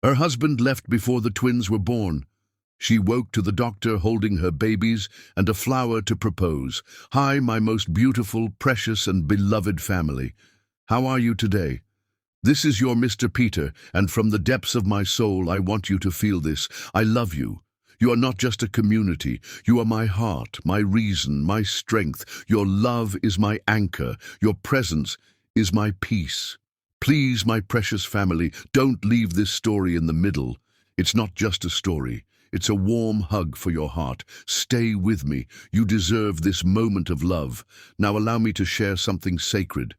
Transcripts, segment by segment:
Her husband left before the twins were born. She woke to the doctor holding her babies and a flower to propose. "Hi, my most beautiful, precious, and beloved family. How are you today? This is your Mr. Peter, and from the depths of my soul, I want you to feel this. I love you. You are not just a community. You are my heart, my reason, my strength. Your love is my anchor. Your presence is my peace. Please, my precious family, don't leave this story in the middle. It's not just a story. It's a warm hug for your heart. Stay with me. You deserve this moment of love. Now allow me to share something sacred.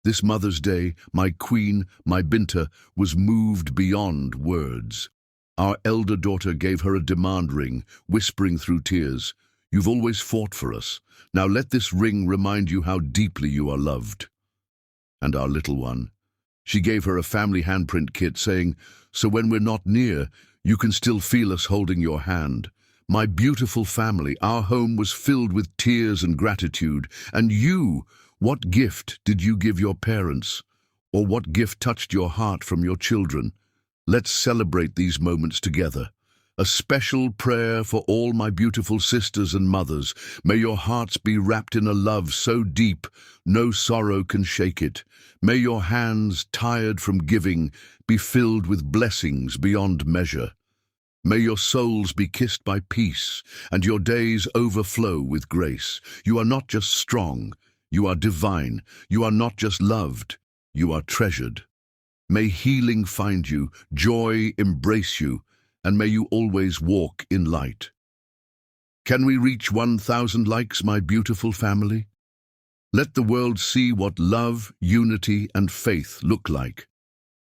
This Mother's Day, my queen, my Binta, was moved beyond words. Our elder daughter gave her a demand ring, whispering through tears, "You've always fought for us. Now let this ring remind you how deeply you are loved." And our little one, she gave her a family handprint kit saying, "So when we're not near, you can still feel us holding your hand." My beautiful family, our home was filled with tears and gratitude. And you, what gift did you give your parents? Or what gift touched your heart from your children? Let's celebrate these moments together. A special prayer for all my beautiful sisters and mothers. May your hearts be wrapped in a love so deep, no sorrow can shake it. May your hands, tired from giving, be filled with blessings beyond measure. May your souls be kissed by peace, and your days overflow with grace. You are not just strong, you are divine. You are not just loved, you are treasured. May healing find you, joy embrace you, and may you always walk in light. Can we reach 1,000 likes, my beautiful family? Let the world see what love, unity, and faith look like.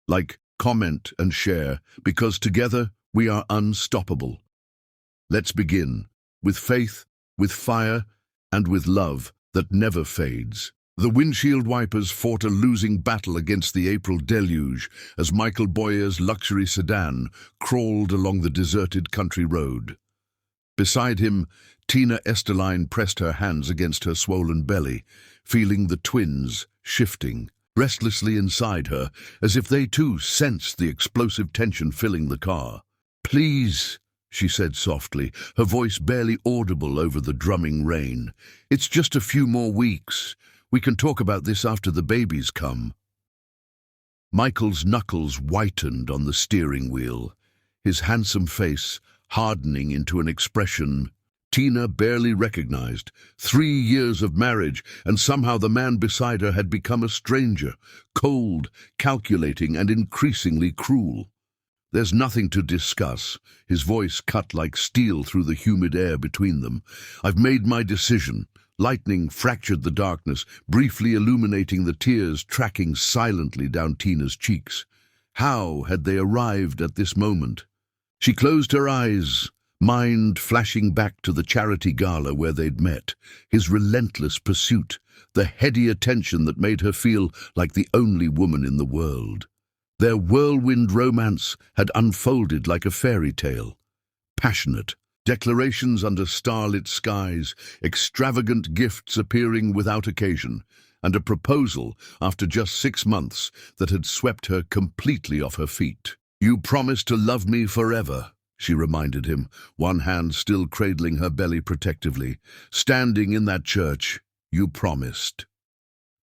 Like, comment, and share, because together we are unstoppable. Let's begin, with faith, with fire, and with love that never fades. The windshield wipers fought a losing battle against the April deluge as Michael Boyer's luxury sedan crawled along the deserted country road. Beside him, Tina Esterline pressed her hands against her swollen belly, feeling the twins shifting restlessly inside her, as if they too sensed the explosive tension filling the car. "Please," she said softly, her voice barely audible over the drumming rain. "It's just a few more weeks. We can talk about this after the babies come." Michael's knuckles whitened on the steering wheel, his handsome face hardening into an expression Tina barely recognized. 3 years of marriage, and somehow the man beside her had become a stranger, cold, calculating, and increasingly cruel. "There's nothing to discuss," his voice cut like steel through the humid air between them. "I've made my decision." Lightning fractured the darkness, briefly illuminating the tears tracking silently down Tina's cheeks. How had they arrived at this moment? She closed her eyes, mind flashing back to the charity gala where they'd met, his relentless pursuit, the heady attention that made her feel like the only woman in the world. Their whirlwind romance had unfolded like a fairy tale. Passionate, declarations under starlit skies, extravagant gifts appearing without occasion, and a proposal after just 6 months that had swept her completely off her feet. "You promised to love me forever," she reminded him, one hand still cradling her belly protectively. "Standing in that church, you promised."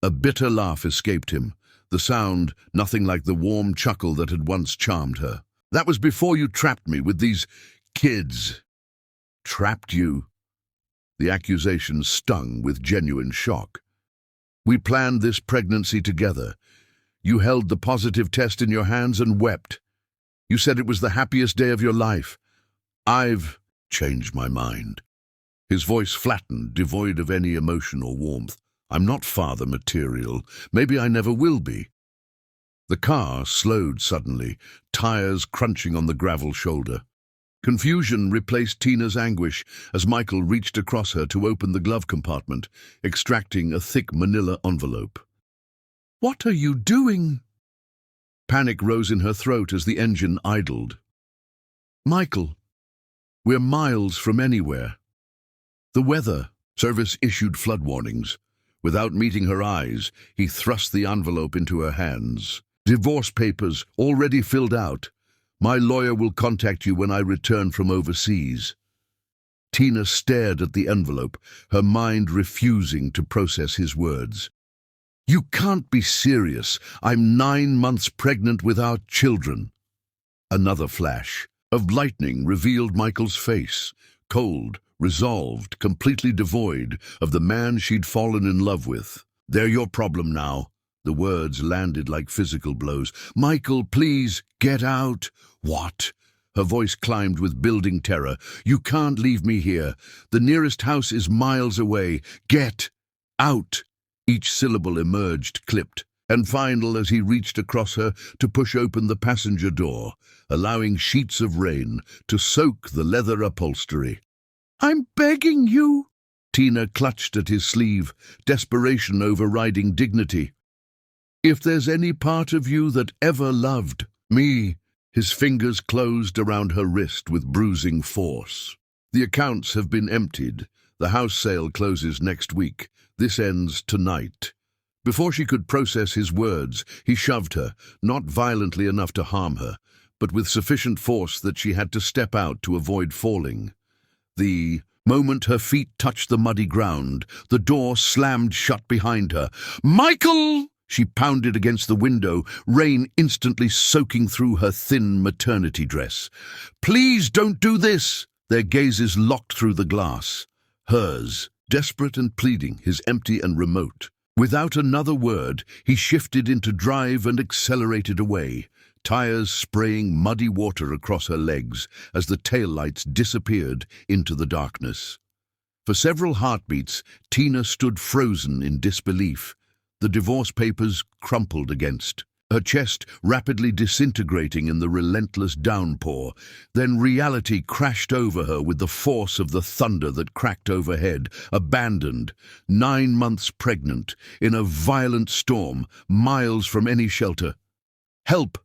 A bitter laugh escaped him, the sound nothing like the warm chuckle that had once charmed her. "That was before you trapped me with these kids." "Trapped you?" The accusation stung with genuine shock. "We planned this pregnancy together. You held the positive test in your hands and wept. You said it was the happiest day of your life. I've changed my mind." His voice flattened, devoid of any emotion or warmth. "I'm not father material. Maybe I never will be." The car slowed suddenly, tires crunching on the gravel shoulder. Confusion replaced Tina's anguish as Michael reached across her to open the glove compartment, extracting a thick manila envelope. "What are you doing?" Panic rose in her throat as the engine idled. "Michael, we're miles from anywhere. The weather service issued flood warnings." Without meeting her eyes, he thrust the envelope into her hands. "Divorce papers, already filled out. My lawyer will contact you when I return from overseas." Tina stared at the envelope, her mind refusing to process his words. "You can't be serious. I'm 9 months pregnant with our children." Another flash of lightning revealed Michael's face, cold, resolved, completely devoid of the man she'd fallen in love with. "They're your problem now." The words landed like physical blows. "Michael, please, get out." "What?" Her voice climbed with building terror. "You can't leave me here. The nearest house is miles away. Get out." Each syllable emerged clipped and final as he reached across her to push open the passenger door, allowing sheets of rain to soak the leather upholstery. "I'm begging you." Tina clutched at his sleeve, desperation overriding dignity. "If there's any part of you that ever loved me." His fingers closed around her wrist with bruising force. "The accounts have been emptied. The house sale closes next week. This ends tonight." Before she could process his words, he shoved her, not violently enough to harm her, but with sufficient force that she had to step out to avoid falling. The moment her feet touched the muddy ground, the door slammed shut behind her. "Michael!" She pounded against the window, rain instantly soaking through her thin maternity dress. "Please don't do this!" Their gazes locked through the glass. Hers, desperate and pleading, his empty and remote. Without another word, he shifted into drive and accelerated away, tires spraying muddy water across her legs as the taillights disappeared into the darkness. For several heartbeats, Tina stood frozen in disbelief, the divorce papers crumpled against, her chest rapidly disintegrating in the relentless downpour. Then reality crashed over her with the force of the thunder that cracked overhead, abandoned, 9 months pregnant, in a violent storm, miles from any shelter. "Help!"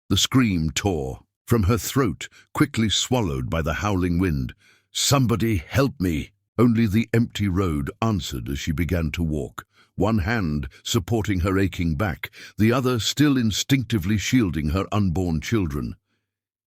The scream tore from her throat, quickly swallowed by the howling wind. "Somebody help me!" Only the empty road answered as she began to walk, one hand supporting her aching back, the other still instinctively shielding her unborn children.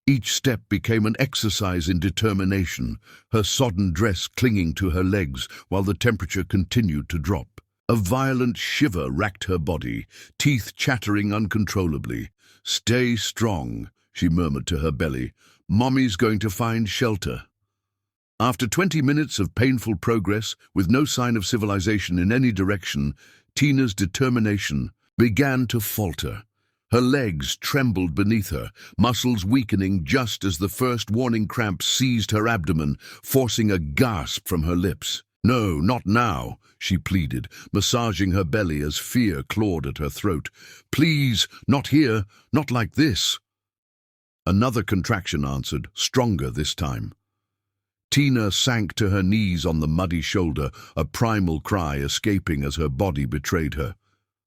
Each step became an exercise in determination, her sodden dress clinging to her legs while the temperature continued to drop. A violent shiver racked her body, teeth chattering uncontrollably. "Stay strong," she murmured to her belly. "Mommy's going to find shelter." After 20 minutes of painful progress, with no sign of civilization in any direction, Tina's determination began to falter. Her legs trembled beneath her, muscles weakening just as the first warning cramp seized her abdomen, forcing a gasp from her lips. "No, not now," she pleaded, massaging her belly as fear clawed at her throat. "Please, not here, not like this." Another contraction answered, stronger this time. Tina sank to her knees on the muddy shoulder, a primal cry escaping as her body betrayed her.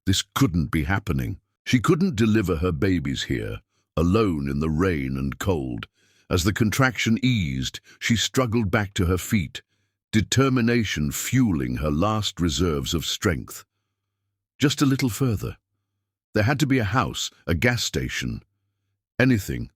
This couldn't be happening. She couldn't deliver her babies here, alone in the rain and cold. As the contraction eased, she struggled back to her feet, determination fueling her last reserves of strength. Just a little further. There had to be a house, a gas station. Anything.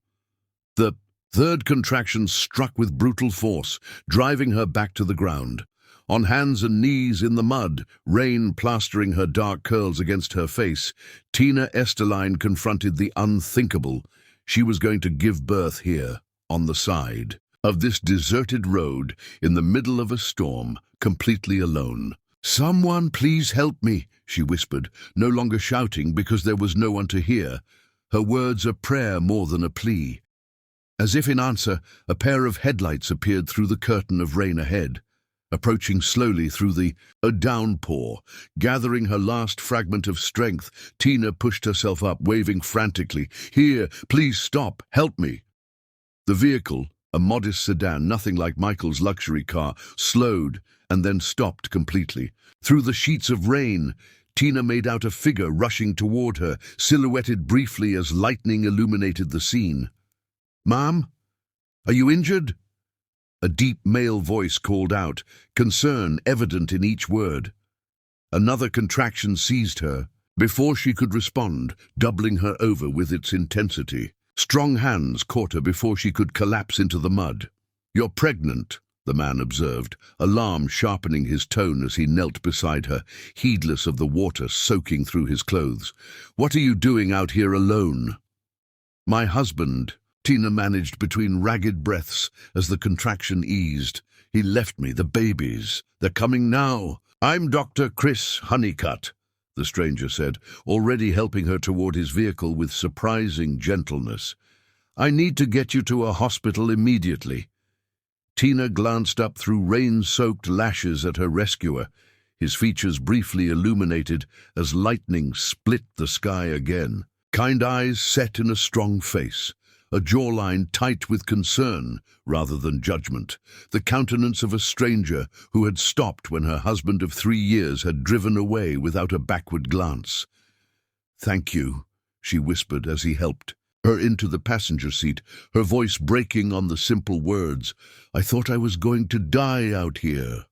The third contraction struck with brutal force, driving her back to the ground. On hands and knees in the mud, rain plastering her dark curls against her face, Tina Esterline confronted the unthinkable. She was going to give birth here, on the side of this deserted road, in the middle of a storm, completely alone. "Someone please help me," she whispered, no longer shouting because there was no one to hear, her words a prayer more than a plea. As if in answer, a pair of headlights appeared through the curtain of rain ahead, approaching slowly through the downpour. Gathering her last fragment of strength, Tina pushed herself up, waving frantically. "Here, please stop, help me." The vehicle, a modest sedan, nothing like Michael's luxury car, slowed and then stopped completely. Through the sheets of rain, Tina made out a figure rushing toward her, silhouetted briefly as lightning illuminated the scene. "Ma'am, are you injured?" A deep male voice called out, concern evident in each word. Another contraction seized her, before she could respond, doubling her over with its intensity. Strong hands caught her before she could collapse into the mud. "You're pregnant," the man observed, alarm sharpening his tone as he knelt beside her, heedless of the water soaking through his clothes. "What are you doing out here alone?" "My husband," Tina managed between ragged breaths as the contraction eased. "He left me the babies. They're coming now." "I'm Dr. Chris Honeycutt," the stranger said, already helping her toward his vehicle with surprising gentleness. "I need to get you to a hospital immediately." Tina glanced up through rain-soaked lashes at her rescuer, his features briefly illuminated as lightning split the sky again. Kind eyes set in a strong face, a jawline tight with concern rather than judgment, the countenance of a stranger who had stopped when her husband of 3 years had driven away without a backward glance. "Thank you," she whispered as he helped her into the passenger seat, her voice breaking on the simple words, "I thought I was going to die out here."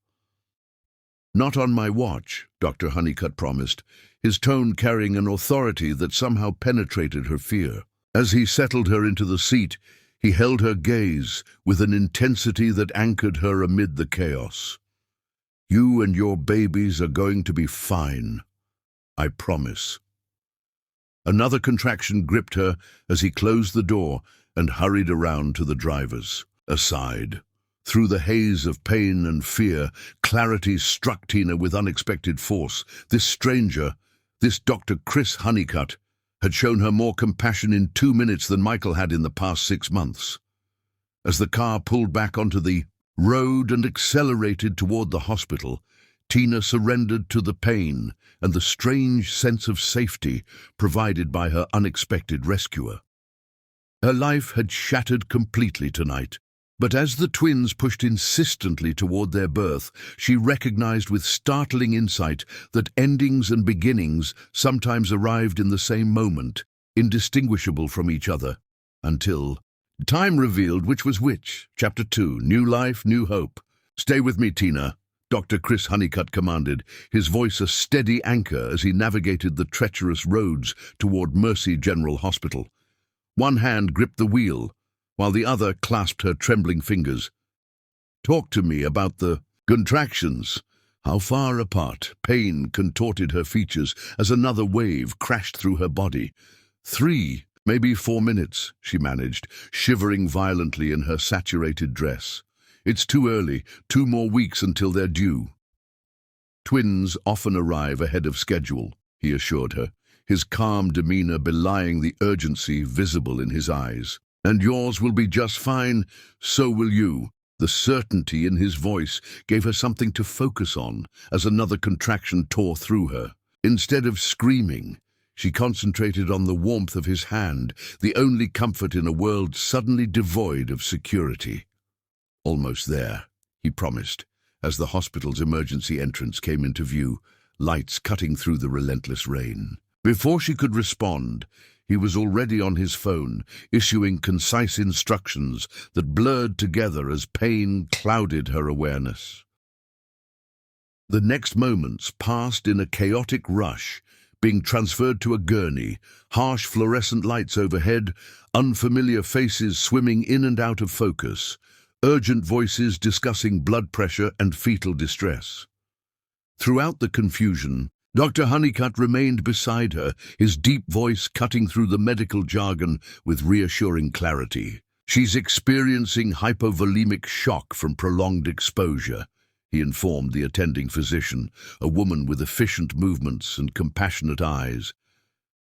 "Not on my watch," Dr. Honeycutt promised, his tone carrying an authority that somehow penetrated her fear. As he settled her into the seat, he held her gaze with an intensity that anchored her amid the chaos. "You and your babies are going to be fine. I promise." Another contraction gripped her as he closed the door and hurried around to the drivers. Aside. Through the haze of pain and fear, clarity struck Tina with unexpected force. This stranger, this Dr. Chris Honeycutt, had shown her more compassion in 2 minutes than Michael had in the past 6 months. As the car pulled back onto the road and accelerated toward the hospital, Tina surrendered to the pain and the strange sense of safety provided by her unexpected rescuer. Her life had shattered completely tonight, but as the twins pushed insistently toward their birth, she recognized with startling insight that endings and beginnings sometimes arrived in the same moment, indistinguishable from each other, until time revealed which was which. Chapter 2, New Life, New Hope. "Stay with me, Tina," Dr. Chris Honeycutt commanded, his voice a steady anchor as he navigated the treacherous roads toward Mercy General Hospital. One hand gripped the wheel, while the other clasped her trembling fingers. "Talk to me about the contractions." How far apart? Pain contorted her features as another wave crashed through her body. 3, maybe 4 minutes, she managed, shivering violently in her saturated dress. "It's too early, 2 more weeks until they're due." "Twins often arrive ahead of schedule," he assured her, his calm demeanor belying the urgency visible in his eyes. "And yours will be just fine, so will you." The certainty in his voice gave her something to focus on as another contraction tore through her. Instead of screaming, she concentrated on the warmth of his hand, the only comfort in a world suddenly devoid of security. "Almost there," he promised, as the hospital's emergency entrance came into view, lights cutting through the relentless rain. Before she could respond, he was already on his phone, issuing concise instructions that blurred together as pain clouded her awareness. The next moments passed in a chaotic rush, being transferred to a gurney, harsh fluorescent lights overhead, unfamiliar faces swimming in and out of focus, urgent voices discussing blood pressure and fetal distress. Throughout the confusion, Dr. Honeycutt remained beside her, his deep voice cutting through the medical jargon with reassuring clarity. "She's experiencing hypovolemic shock from prolonged exposure," he informed the attending physician, a woman with efficient movements and compassionate eyes.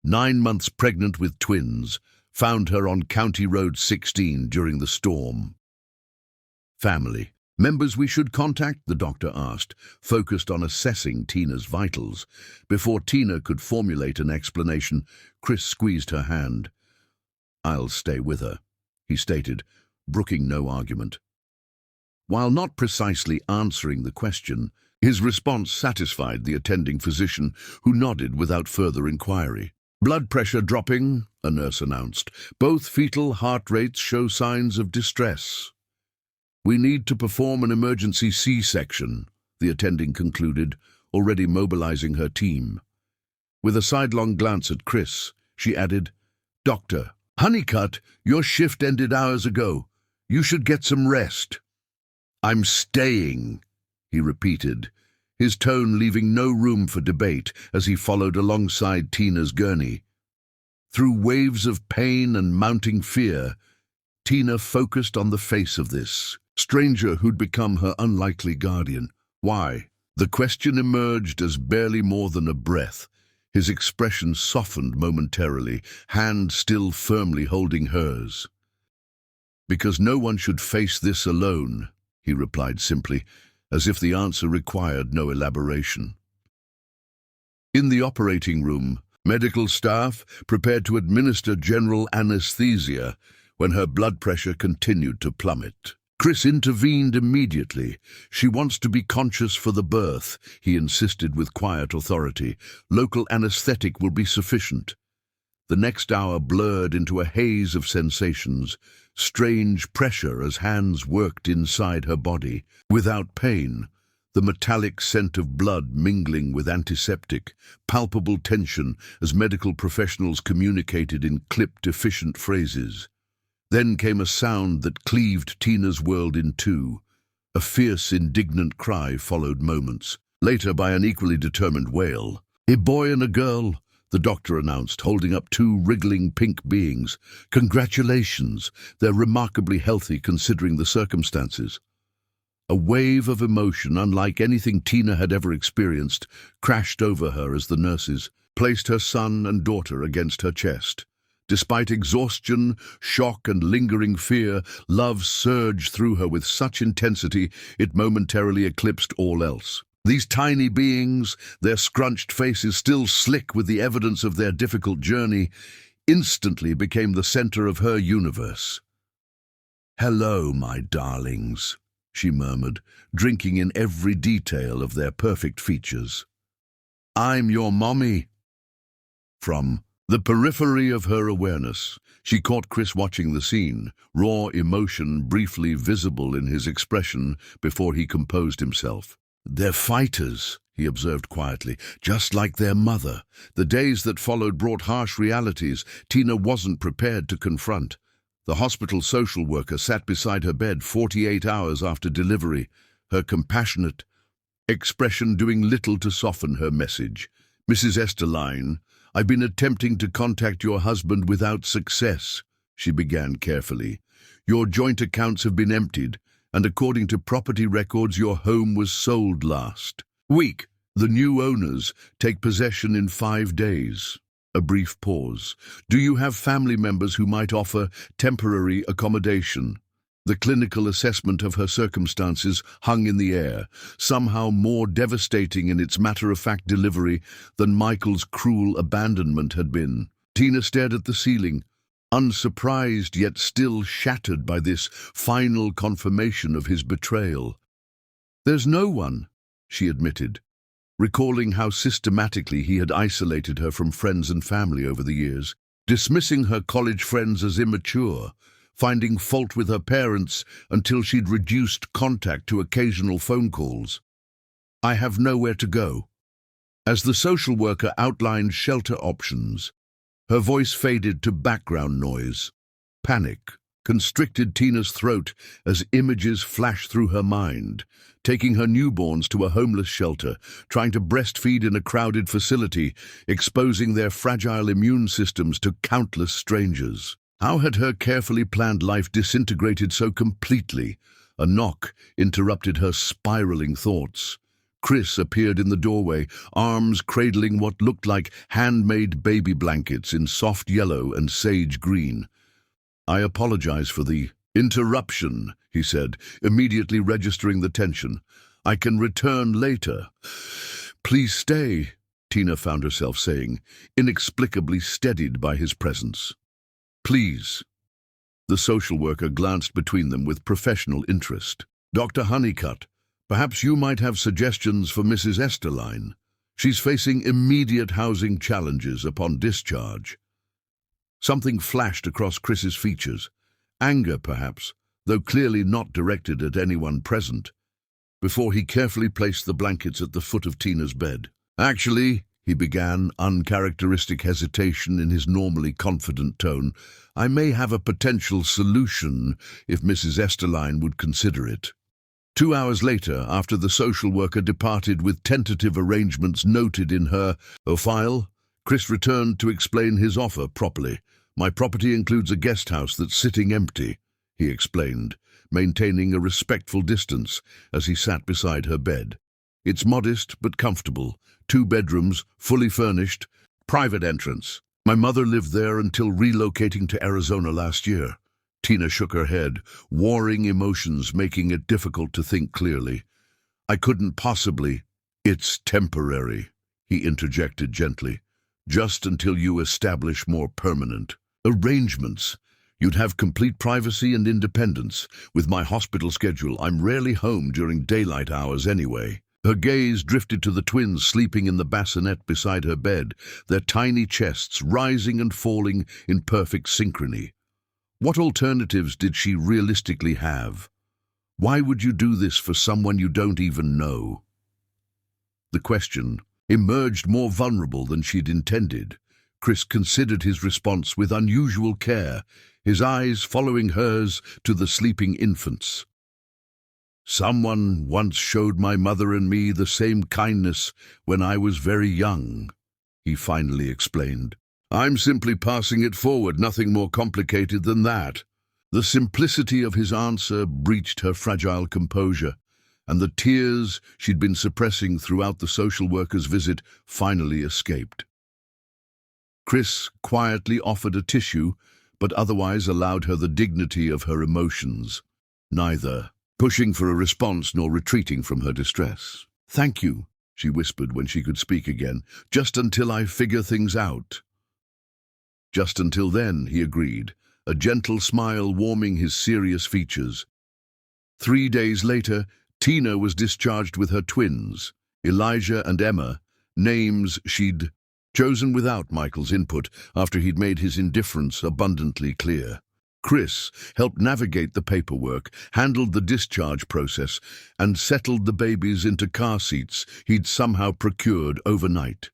9 months pregnant with twins, found her on County Road 16 during the storm. "Family members we should contact?" the doctor asked, focused on assessing Tina's vitals. Before Tina could formulate an explanation, Chris squeezed her hand. "I'll stay with her," he stated, brooking no argument. While not precisely answering the question, his response satisfied the attending physician, who nodded without further inquiry. "Blood pressure dropping," a nurse announced. "Both fetal heart rates show signs of distress." "We need to perform an emergency C-section," the attending concluded, already mobilizing her team. With a sidelong glance at Chris, she added, "Doctor, Honeycutt, your shift ended hours ago. You should get some rest. I'm staying, he repeated, his tone leaving no room for debate as he followed alongside Tina's gurney. Through waves of pain and mounting fear, Tina focused on the face of this stranger who'd become her unlikely guardian. Why? The question emerged as barely more than a breath. His expression softened momentarily, hand still firmly holding hers. Because no one should face this alone, he replied simply, as if the answer required no elaboration. In the operating room, medical staff prepared to administer general anesthesia when her blood pressure continued to plummet. Chris intervened immediately. She wants to be conscious for the birth, he insisted with quiet authority. Local anesthetic will be sufficient. The next hour blurred into a haze of sensations, strange pressure as hands worked inside her body. Without pain, the metallic scent of blood mingling with antiseptic, palpable tension as medical professionals communicated in clipped, efficient phrases. Then came a sound that cleaved Tina's world in two. A fierce, indignant cry followed moments, later by an equally determined wail. "A boy and a girl," the doctor announced, holding up two wriggling pink beings. "Congratulations, they're remarkably healthy considering the circumstances." A wave of emotion, unlike anything Tina had ever experienced, crashed over her as the nurses placed her son and daughter against her chest. Despite exhaustion, shock, and lingering fear, love surged through her with such intensity it momentarily eclipsed all else. These tiny beings, their scrunched faces still slick with the evidence of their difficult journey, instantly became the center of her universe. "Hello, my darlings," she murmured, drinking in every detail of their perfect features. "I'm your mommy." From the periphery of her awareness, she caught Chris watching the scene, raw emotion briefly visible in his expression before he composed himself. "They're fighters," he observed quietly, "just like their mother." The days that followed brought harsh realities Tina wasn't prepared to confront. The hospital social worker sat beside her bed 48 hours after delivery, her compassionate expression doing little to soften her message. "Mrs. Esterline, I've been attempting to contact your husband without success," she began carefully. "Your joint accounts have been emptied, and according to property records, your home was sold last week. The new owners take possession in 5 days. A brief pause. "Do you have family members who might offer temporary accommodation?" The clinical assessment of her circumstances hung in the air, somehow more devastating in its matter-of-fact delivery than Michael's cruel abandonment had been. Tina stared at the ceiling, unsurprised yet still shattered by this final confirmation of his betrayal. "There's no one," she admitted, recalling how systematically he had isolated her from friends and family over the years, dismissing her college friends as immature, finding fault with her parents until she'd reduced contact to occasional phone calls. "I have nowhere to go." As the social worker outlined shelter options, her voice faded to background noise. Panic constricted Tina's throat as images flashed through her mind, taking her newborns to a homeless shelter, trying to breastfeed in a crowded facility, exposing their fragile immune systems to countless strangers. How had her carefully planned life disintegrated so completely? A knock interrupted her spiraling thoughts. Chris appeared in the doorway, arms cradling what looked like handmade baby blankets in soft yellow and sage green. "I apologize for the interruption," he said, immediately registering the tension. "I can return later." "Please stay," Tina found herself saying, inexplicably steadied by his presence. "Please." The social worker glanced between them with professional interest. "Dr. Honeycutt, perhaps you might have suggestions for Mrs. Esterline. She's facing immediate housing challenges upon discharge." Something flashed across Chris's features. Anger, perhaps, though clearly not directed at anyone present, before he carefully placed the blankets at the foot of Tina's bed. "Actually, he began, uncharacteristic hesitation in his normally confident tone. "I may have a potential solution if Mrs. Esterline would consider it." 2 hours later, after the social worker departed with tentative arrangements noted in her file, Chris returned to explain his offer properly. "My property includes a guest house that's sitting empty," he explained, maintaining a respectful distance as he sat beside her bed. "It's modest but comfortable. 2 bedrooms, fully furnished, private entrance. My mother lived there until relocating to Arizona last year." Tina shook her head, warring emotions making it difficult to think clearly. "I couldn't possibly." "It's temporary," he interjected gently. "Just until you establish more permanent arrangements. You'd have complete privacy and independence. With my hospital schedule, I'm rarely home during daylight hours anyway." Her gaze drifted to the twins sleeping in the bassinet beside her bed, their tiny chests rising and falling in perfect synchrony. What alternatives did she realistically have? Why would you do this for someone you don't even know? The question emerged more vulnerable than she'd intended. Chris considered his response with unusual care, his eyes following hers to the sleeping infants. "Someone once showed my mother and me the same kindness when I was very young," he finally explained. "I'm simply passing it forward, nothing more complicated than that." The simplicity of his answer breached her fragile composure, and the tears she'd been suppressing throughout the social worker's visit finally escaped. Chris quietly offered a tissue, but otherwise allowed her the dignity of her emotions, neither pushing for a response nor retreating from her distress. "Thank you," she whispered when she could speak again, "just until I figure things out." "Just until then," he agreed, a gentle smile warming his serious features. 3 days later, Tina was discharged with her twins, Elijah and Emma, names she'd chosen without Michael's input after he'd made his indifference abundantly clear. Chris helped navigate the paperwork, handled the discharge process, and settled the babies into car seats he'd somehow procured overnight.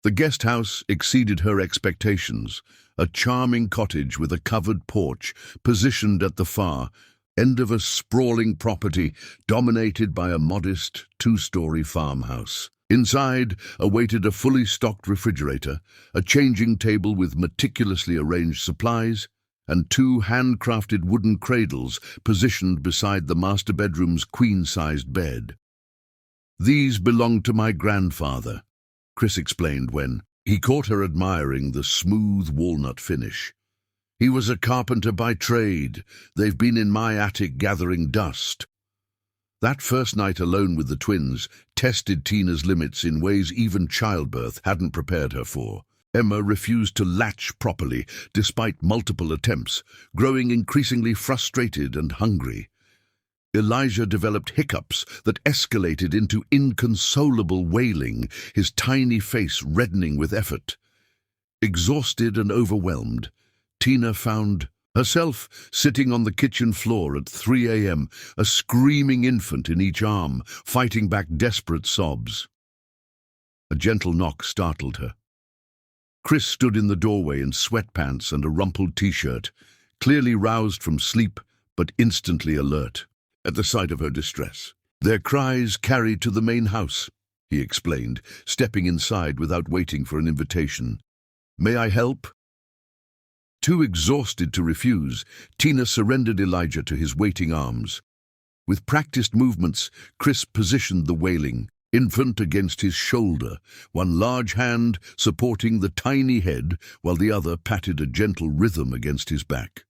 The guest house exceeded her expectations, a charming cottage with a covered porch positioned at the far end of a sprawling property dominated by a modest 2-story farmhouse. Inside awaited a fully stocked refrigerator, a changing table with meticulously arranged supplies, and 2 handcrafted wooden cradles positioned beside the master bedroom's queen-sized bed. "These belonged to my grandfather," Chris explained when he caught her admiring the smooth walnut finish. "He was a carpenter by trade. They've been in my attic gathering dust." That first night alone with the twins tested Tina's limits in ways even childbirth hadn't prepared her for. Emma refused to latch properly despite multiple attempts, growing increasingly frustrated and hungry. Elijah developed hiccups that escalated into inconsolable wailing, his tiny face reddening with effort. Exhausted and overwhelmed, Tina found herself sitting on the kitchen floor at 3 a.m., a screaming infant in each arm, fighting back desperate sobs. A gentle knock startled her. Chris stood in the doorway in sweatpants and a rumpled t-shirt, clearly roused from sleep but instantly alert at the sight of her distress. "Their cries carried to the main house," he explained, stepping inside without waiting for an invitation. "May I help?" Too exhausted to refuse, Tina surrendered Elijah to his waiting arms. With practiced movements, Chris positioned the wailing infant against his shoulder, one large hand supporting the tiny head while the other patted a gentle rhythm against his back.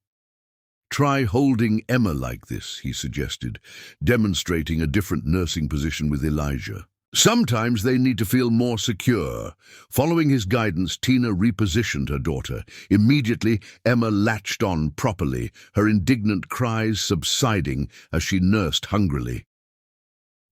"Try holding Emma like this," he suggested, demonstrating a different nursing position with Elijah. "Sometimes they need to feel more secure." Following his guidance, Tina repositioned her daughter. Immediately, Emma latched on properly, her indignant cries subsiding as she nursed hungrily.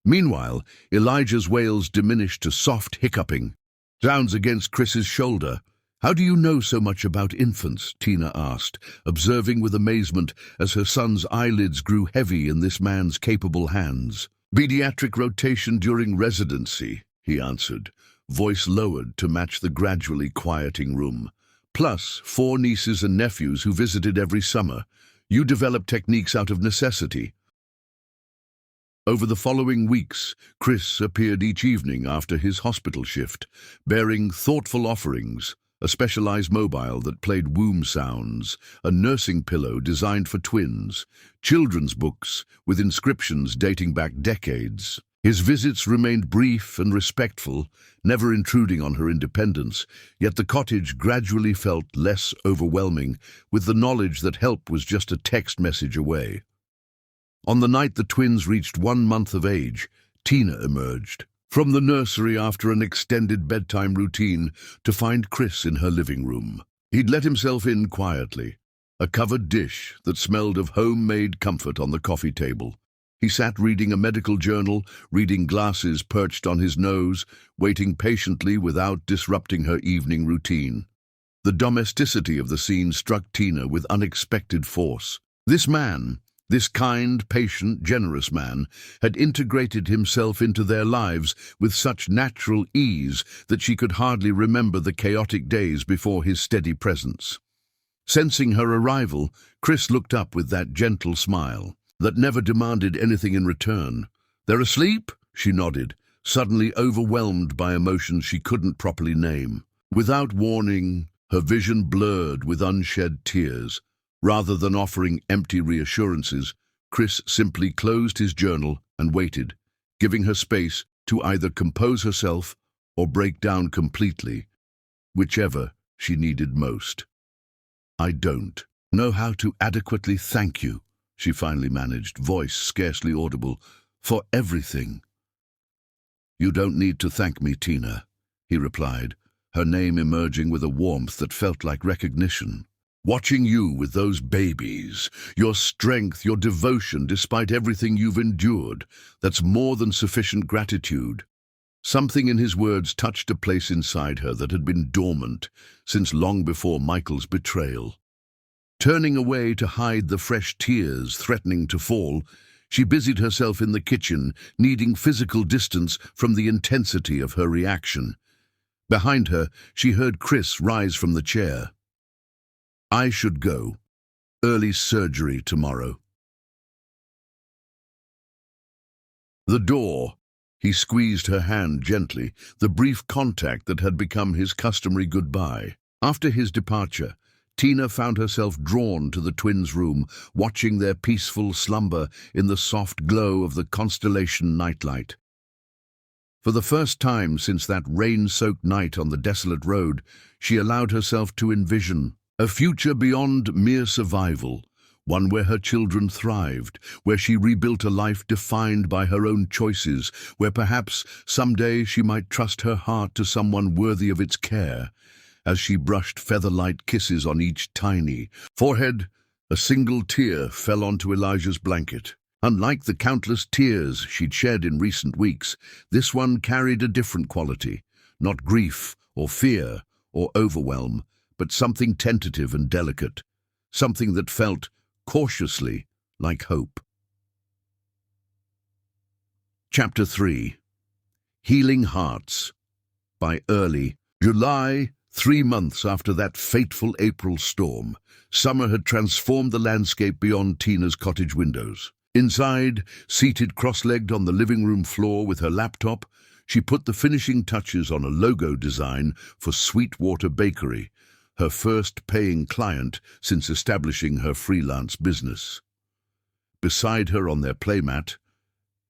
Meanwhile, Elijah's wails diminished to soft hiccuping sounds against Chris's shoulder. "How do you know so much about infants?" Tina asked, observing with amazement as her son's eyelids grew heavy in this man's capable hands. "Pediatric rotation during residency," he answered, voice lowered to match the gradually quieting room. Plus, 4 nieces and nephews who visited every summer. You developed techniques out of necessity. Over the following weeks, Chris appeared each evening after his hospital shift, bearing thoughtful offerings, a specialized mobile that played womb sounds, a nursing pillow designed for twins, children's books with inscriptions dating back decades. His visits remained brief and respectful, never intruding on her independence, yet the cottage gradually felt less overwhelming with the knowledge that help was just a text message away. On the night the twins reached 1 month of age, Tina emerged from the nursery after an extended bedtime routine to find Chris in her living room. He'd let himself in quietly, a covered dish that smelled of homemade comfort on the coffee table. He sat reading a medical journal, reading glasses perched on his nose, waiting patiently without disrupting her evening routine. The domesticity of the scene struck Tina with unexpected force. This kind, patient, generous man had integrated himself into their lives with such natural ease that she could hardly remember the chaotic days before his steady presence. Sensing her arrival, Chris looked up with that gentle smile that never demanded anything in return. "They're asleep?" she nodded, suddenly overwhelmed by emotions she couldn't properly name. Without warning, her vision blurred with unshed tears. Rather than offering empty reassurances, Chris simply closed his journal and waited, giving her space to either compose herself or break down completely, whichever she needed most. "I don't know how to adequately thank you," she finally managed, voice scarcely audible, "for everything." "You don't need to thank me, Tina," he replied, her name emerging with a warmth that felt like recognition. "Watching you with those babies, your strength, your devotion, despite everything you've endured, that's more than sufficient gratitude." Something in his words touched a place inside her that had been dormant since long before Michael's betrayal. Turning away to hide the fresh tears threatening to fall, she busied herself in the kitchen, needing physical distance from the intensity of her reaction. Behind her, she heard Chris rise from the chair. "I should go. Early surgery tomorrow." The door. He squeezed her hand gently, the brief contact that had become his customary goodbye. After his departure, Tina found herself drawn to the twins' room, watching their peaceful slumber in the soft glow of the constellation nightlight. For the first time since that rain-soaked night on the desolate road, she allowed herself to envision a future beyond mere survival, one where her children thrived, where she rebuilt a life defined by her own choices, where perhaps someday she might trust her heart to someone worthy of its care. As she brushed feather-light kisses on each tiny forehead, a single tear fell onto Elijah's blanket. Unlike the countless tears she'd shed in recent weeks, this one carried a different quality, not grief or fear or overwhelm, but something tentative and delicate, something that felt cautiously like hope. Chapter 3. Healing Hearts. By early July, 3 months after that fateful April storm, summer had transformed the landscape beyond Tina's cottage windows. Inside, seated cross-legged on the living room floor with her laptop, she put the finishing touches on a logo design for Sweetwater Bakery, her first paying client since establishing her freelance business. Beside her on their playmat,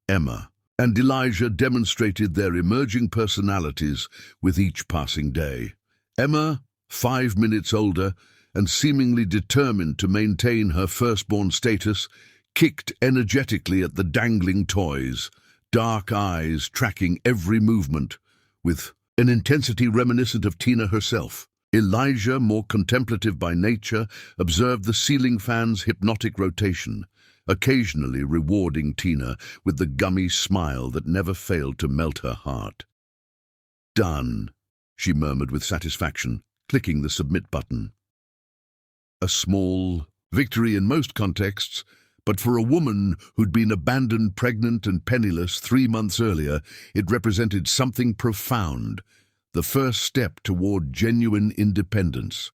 Emma and Elijah demonstrated their emerging personalities with each passing day. Emma, 5 minutes older and seemingly determined to maintain her firstborn status, kicked energetically at the dangling toys, dark eyes tracking every movement, with an intensity reminiscent of Tina herself. Elijah, more contemplative by nature, observed the ceiling fan's hypnotic rotation, occasionally rewarding Tina with the gummy smile that never failed to melt her heart. "Done," she murmured with satisfaction, clicking the submit button. A small victory in most contexts, but for a woman who'd been abandoned, pregnant and penniless 3 months earlier, it represented something profound. the first step toward genuine independence.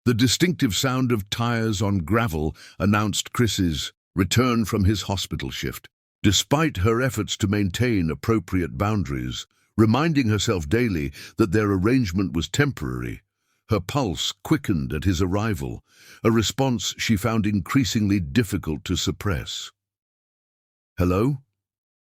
The distinctive sound of tires on gravel announced Chris's return from his hospital shift. Despite her efforts to maintain appropriate boundaries, reminding herself daily that their arrangement was temporary, her pulse quickened at his arrival, a response she found increasingly difficult to suppress. "Hello?"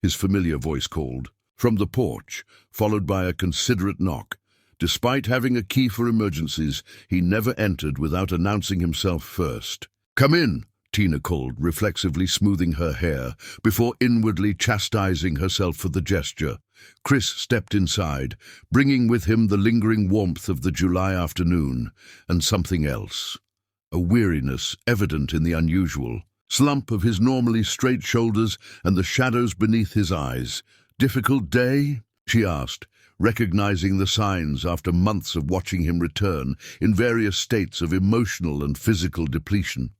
his familiar voice called, from the porch, followed by a considerate knock. Despite having a key for emergencies, he never entered without announcing himself first. "Come in," Tina called, reflexively smoothing her hair, before inwardly chastising herself for the gesture. Chris stepped inside, bringing with him the lingering warmth of the July afternoon, and something else. A weariness evident in the unusual slump of his normally straight shoulders and the shadows beneath his eyes. "Difficult day?" she asked, recognizing the signs after months of watching him return in various states of emotional and physical depletion.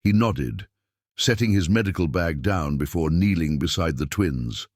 He nodded, setting his medical bag down before kneeling beside the twins.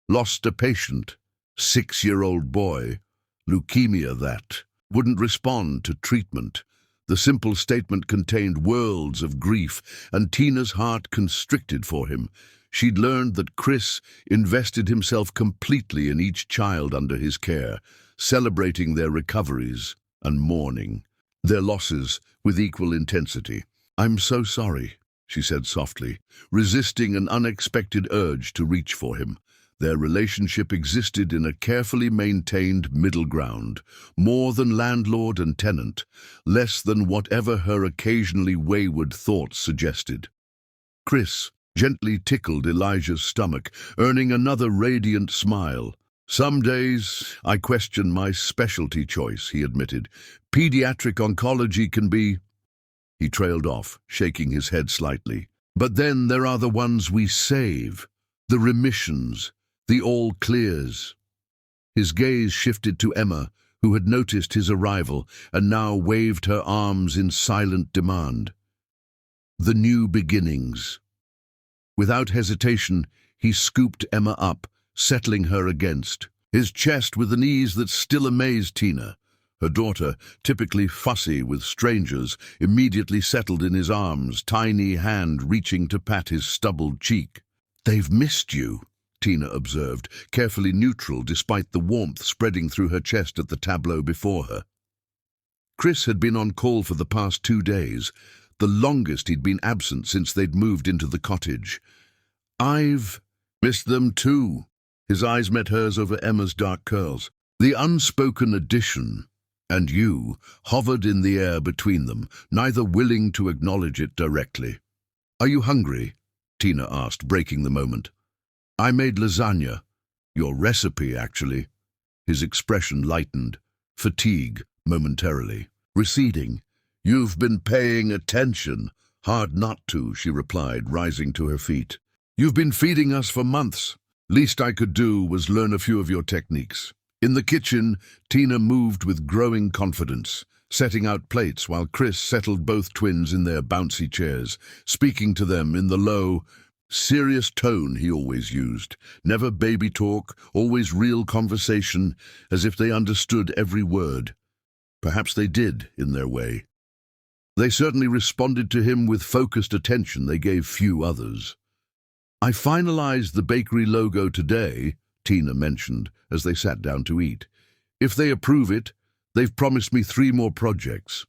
"Lost a patient, 6-year-old boy, leukemia that, wouldn't respond to treatment." The simple statement contained worlds of grief, and Tina's heart constricted for him. She'd learned that Chris invested himself completely in each child under his care, celebrating their recoveries and mourning their losses with equal intensity. "I'm so sorry," she said softly, resisting an unexpected urge to reach for him. Their relationship existed in a carefully maintained middle ground, more than landlord and tenant, less than whatever her occasionally wayward thoughts suggested. Chris gently tickled Elijah's stomach, earning another radiant smile. "Some days I question my specialty choice," he admitted. "Pediatric oncology can be—" He trailed off, shaking his head slightly. "But then there are the ones we save, the remissions, the all-clears." His gaze shifted to Emma, who had noticed his arrival and now waved her arms in silent demand. "The new beginnings." Without hesitation, he scooped Emma up, settling her against his chest with an ease that still amazed Tina. Her daughter, typically fussy with strangers, immediately settled in his arms, tiny hand reaching to pat his stubbled cheek. "They've missed you," Tina observed, carefully neutral despite the warmth spreading through her chest at the tableau before her. Chris had been on call for the past 2 days, the longest he'd been absent since they'd moved into the cottage. "I've missed them too." His eyes met hers over Emma's dark curls. The unspoken addition, "and you," hovered in the air between them, neither willing to acknowledge it directly. "Are you hungry?" Tina asked, breaking the moment. "I made lasagna. Your recipe, actually." His expression lightened, fatigue momentarily receding. "You've been paying attention." "Hard not to," she replied, rising to her feet. "You've been feeding us for months. Least I could do was learn a few of your techniques." In the kitchen, Tina moved with growing confidence, setting out plates while Chris settled both twins in their bouncy chairs, speaking to them in the low, serious tone he always used. Never baby talk, always real conversation, as if they understood every word. Perhaps they did, in their way. They certainly responded to him with focused attention they gave few others. "I finalized the bakery logo today," Tina mentioned as they sat down to eat. "If they approve it, they've promised me 3 more projects."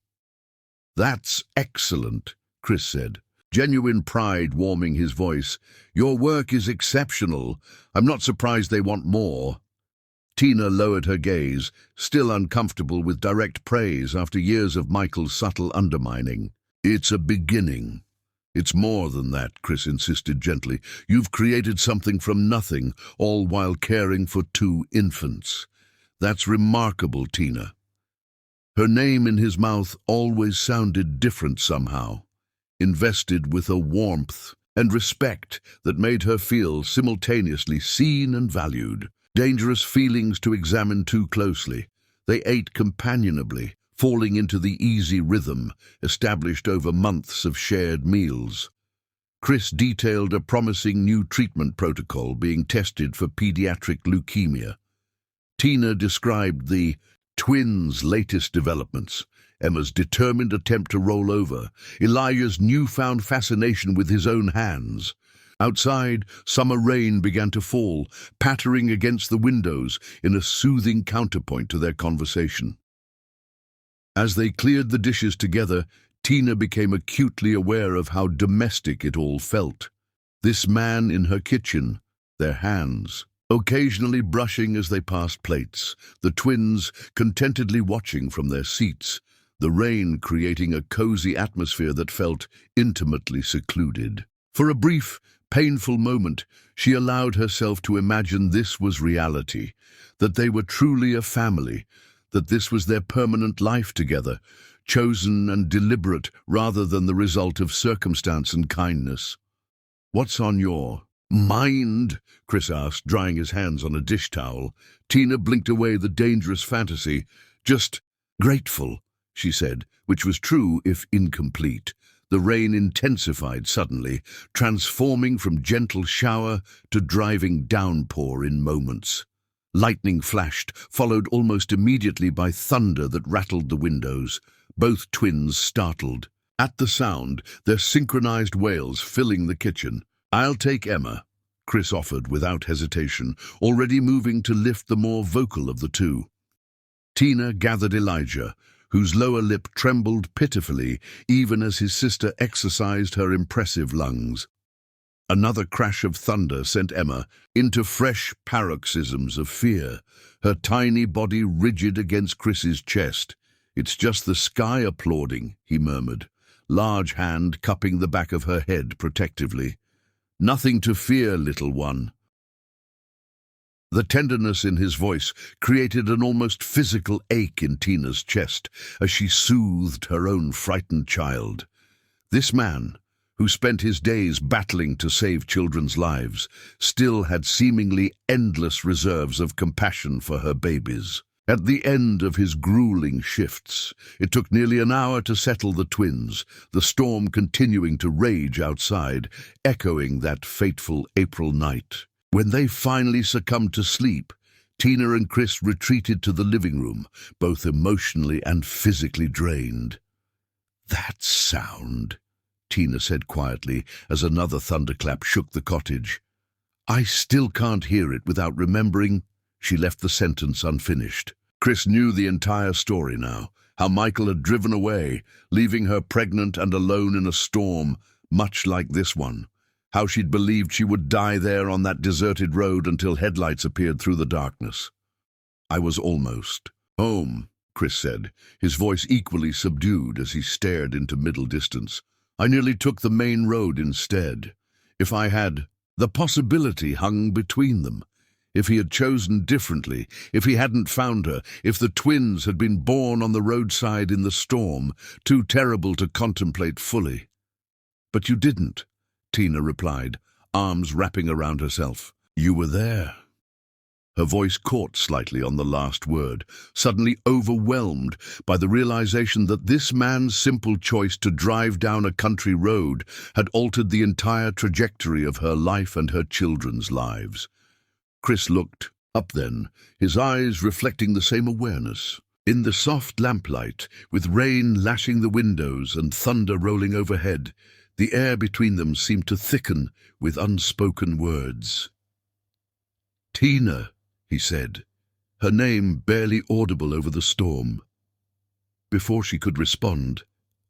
"That's excellent," Chris said, genuine pride warming his voice. "Your work is exceptional. I'm not surprised they want more." Tina lowered her gaze, still uncomfortable with direct praise after years of Michael's subtle undermining. "It's a beginning." "It's more than that," Chris insisted gently. "You've created something from nothing, all while caring for 2 infants. That's remarkable, Tina." Her name in his mouth always sounded different somehow, invested with a warmth and respect that made her feel simultaneously seen and valued. Dangerous feelings to examine too closely. They ate companionably, falling into the easy rhythm established over months of shared meals. Chris detailed a promising new treatment protocol being tested for pediatric leukemia. Tina described the twins' latest developments: Emma's determined attempt to roll over, Elijah's newfound fascination with his own hands. Outside, summer rain began to fall, pattering against the windows in a soothing counterpoint to their conversation. As they cleared the dishes together, Tina became acutely aware of how domestic it all felt. This man in her kitchen, their hands occasionally brushing as they passed plates, the twins contentedly watching from their seats, the rain creating a cozy atmosphere that felt intimately secluded. For a brief, painful moment, she allowed herself to imagine this was reality, that they were truly a family, that this was their permanent life together, chosen and deliberate rather than the result of circumstance and kindness. "What's on your mind?" Chris asked, drying his hands on a dish towel. Tina blinked away the dangerous fantasy. "Just grateful," she said, which was true if incomplete. The rain intensified suddenly, transforming from gentle shower to driving downpour in moments. Lightning flashed, followed almost immediately by thunder that rattled the windows. Both twins startled. At the sound, their synchronized wails filling the kitchen. "I'll take Emma," Chris offered without hesitation, already moving to lift the more vocal of the two. Tina gathered Elijah, whose lower lip trembled pitifully even as his sister exercised her impressive lungs. Another crash of thunder sent Emma into fresh paroxysms of fear, her tiny body rigid against Chris's chest. "It's just the sky applauding," he murmured, large hand cupping the back of her head protectively. "Nothing to fear, little one." The tenderness in his voice created an almost physical ache in Tina's chest as she soothed her own frightened child. This man, who spent his days battling to save children's lives, still had seemingly endless reserves of compassion for her babies. At the end of his grueling shifts, it took nearly an hour to settle the twins, the storm continuing to rage outside, echoing that fateful April night. When they finally succumbed to sleep, Tina and Chris retreated to the living room, both emotionally and physically drained. "That sound," Tina said quietly as another thunderclap shook the cottage. "I still can't hear it without remembering—" She left the sentence unfinished. Chris knew the entire story now, how Michael had driven away, leaving her pregnant and alone in a storm, much like this one. How she'd believed she would die there on that deserted road until headlights appeared through the darkness. "I was almost home," Chris said, his voice equally subdued as he stared into middle distance. "I nearly took the main road instead. If I had, the possibility hung between them. If he had chosen differently, if he hadn't found her, if the twins had been born on the roadside in the storm, too terrible to contemplate fully." "But you didn't," Tina replied, arms wrapping around herself. "You were there." Her voice caught slightly on the last word, suddenly overwhelmed by the realization that this man's simple choice to drive down a country road had altered the entire trajectory of her life and her children's lives. Chris looked up then, his eyes reflecting the same awareness. In the soft lamplight, with rain lashing the windows and thunder rolling overhead, the air between them seemed to thicken with unspoken words. "Tina," he said, her name barely audible over the storm. Before she could respond,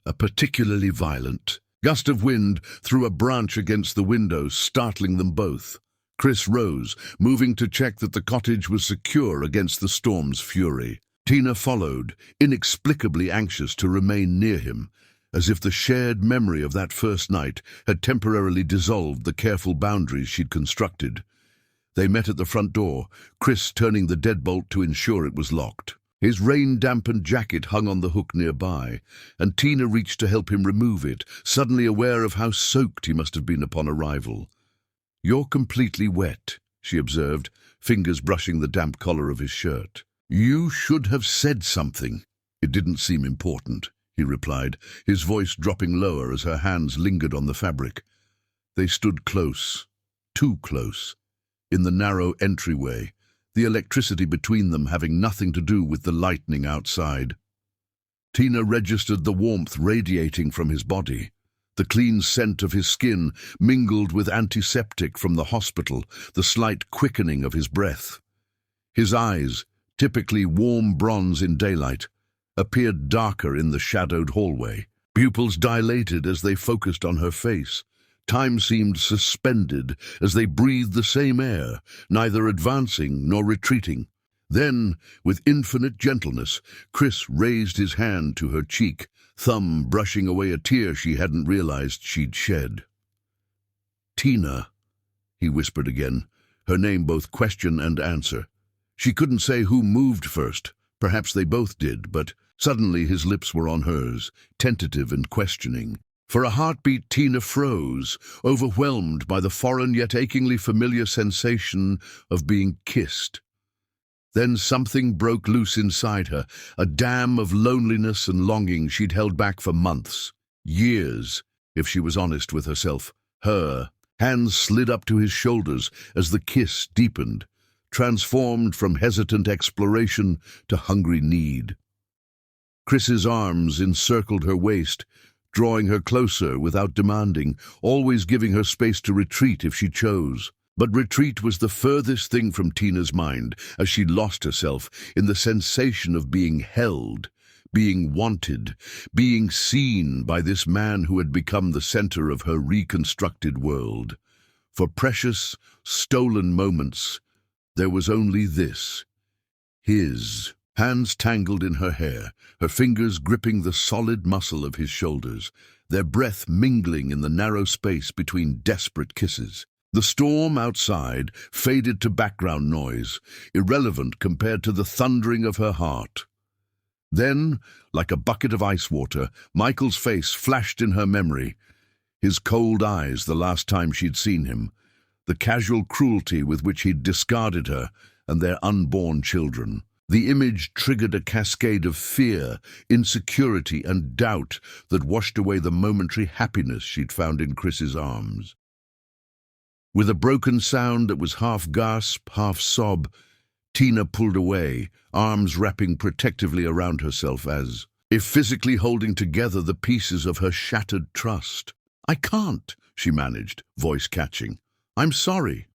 a particularly violent gust of wind threw a branch against the window, startling them both. Chris rose, moving to check that the cottage was secure against the storm's fury. Tina followed, inexplicably anxious to remain near him, as if the shared memory of that first night had temporarily dissolved the careful boundaries she'd constructed. They met at the front door, Chris turning the deadbolt to ensure it was locked. His rain-dampened jacket hung on the hook nearby, and Tina reached to help him remove it, suddenly aware of how soaked he must have been upon arrival. "You're completely wet," she observed, fingers brushing the damp collar of his shirt. "You should have said something." "It didn't seem important," he replied, his voice dropping lower as her hands lingered on the fabric. They stood close, too close, in the narrow entryway, the electricity between them having nothing to do with the lightning outside. Tina registered the warmth radiating from his body. The clean scent of his skin mingled with antiseptic from the hospital, the slight quickening of his breath. His eyes, typically warm bronze in daylight, appeared darker in the shadowed hallway. Pupils dilated as they focused on her face. Time seemed suspended as they breathed the same air, neither advancing nor retreating. Then, with infinite gentleness, Chris raised his hand to her cheek, thumb brushing away a tear she hadn't realized she'd shed. "Tina," he whispered again, her name both question and answer. She couldn't say who moved first. Perhaps they both did, but suddenly his lips were on hers, tentative and questioning. For a heartbeat, Tina froze, overwhelmed by the foreign yet achingly familiar sensation of being kissed. Then something broke loose inside her, a dam of loneliness and longing she'd held back for months, years, if she was honest with herself. Her hands slid up to his shoulders as the kiss deepened, transformed from hesitant exploration to hungry need. Chris's arms encircled her waist, drawing her closer without demanding, always giving her space to retreat if she chose. But retreat was the furthest thing from Tina's mind as she lost herself in the sensation of being held, being wanted, being seen by this man who had become the center of her reconstructed world. For precious, stolen moments, there was only this, his. Hands tangled in her hair, her fingers gripping the solid muscle of his shoulders, their breath mingling in the narrow space between desperate kisses. The storm outside faded to background noise, irrelevant compared to the thundering of her heart. Then, like a bucket of ice water, Michael's face flashed in her memory, his cold eyes the last time she'd seen him, the casual cruelty with which he'd discarded her and their unborn children. The image triggered a cascade of fear, insecurity, and doubt that washed away the momentary happiness she'd found in Chris's arms. With a broken sound that was half gasp, half sob, Tina pulled away, arms wrapping protectively around herself as if physically holding together the pieces of her shattered trust. "I can't," she managed, voice catching. "I'm sorry."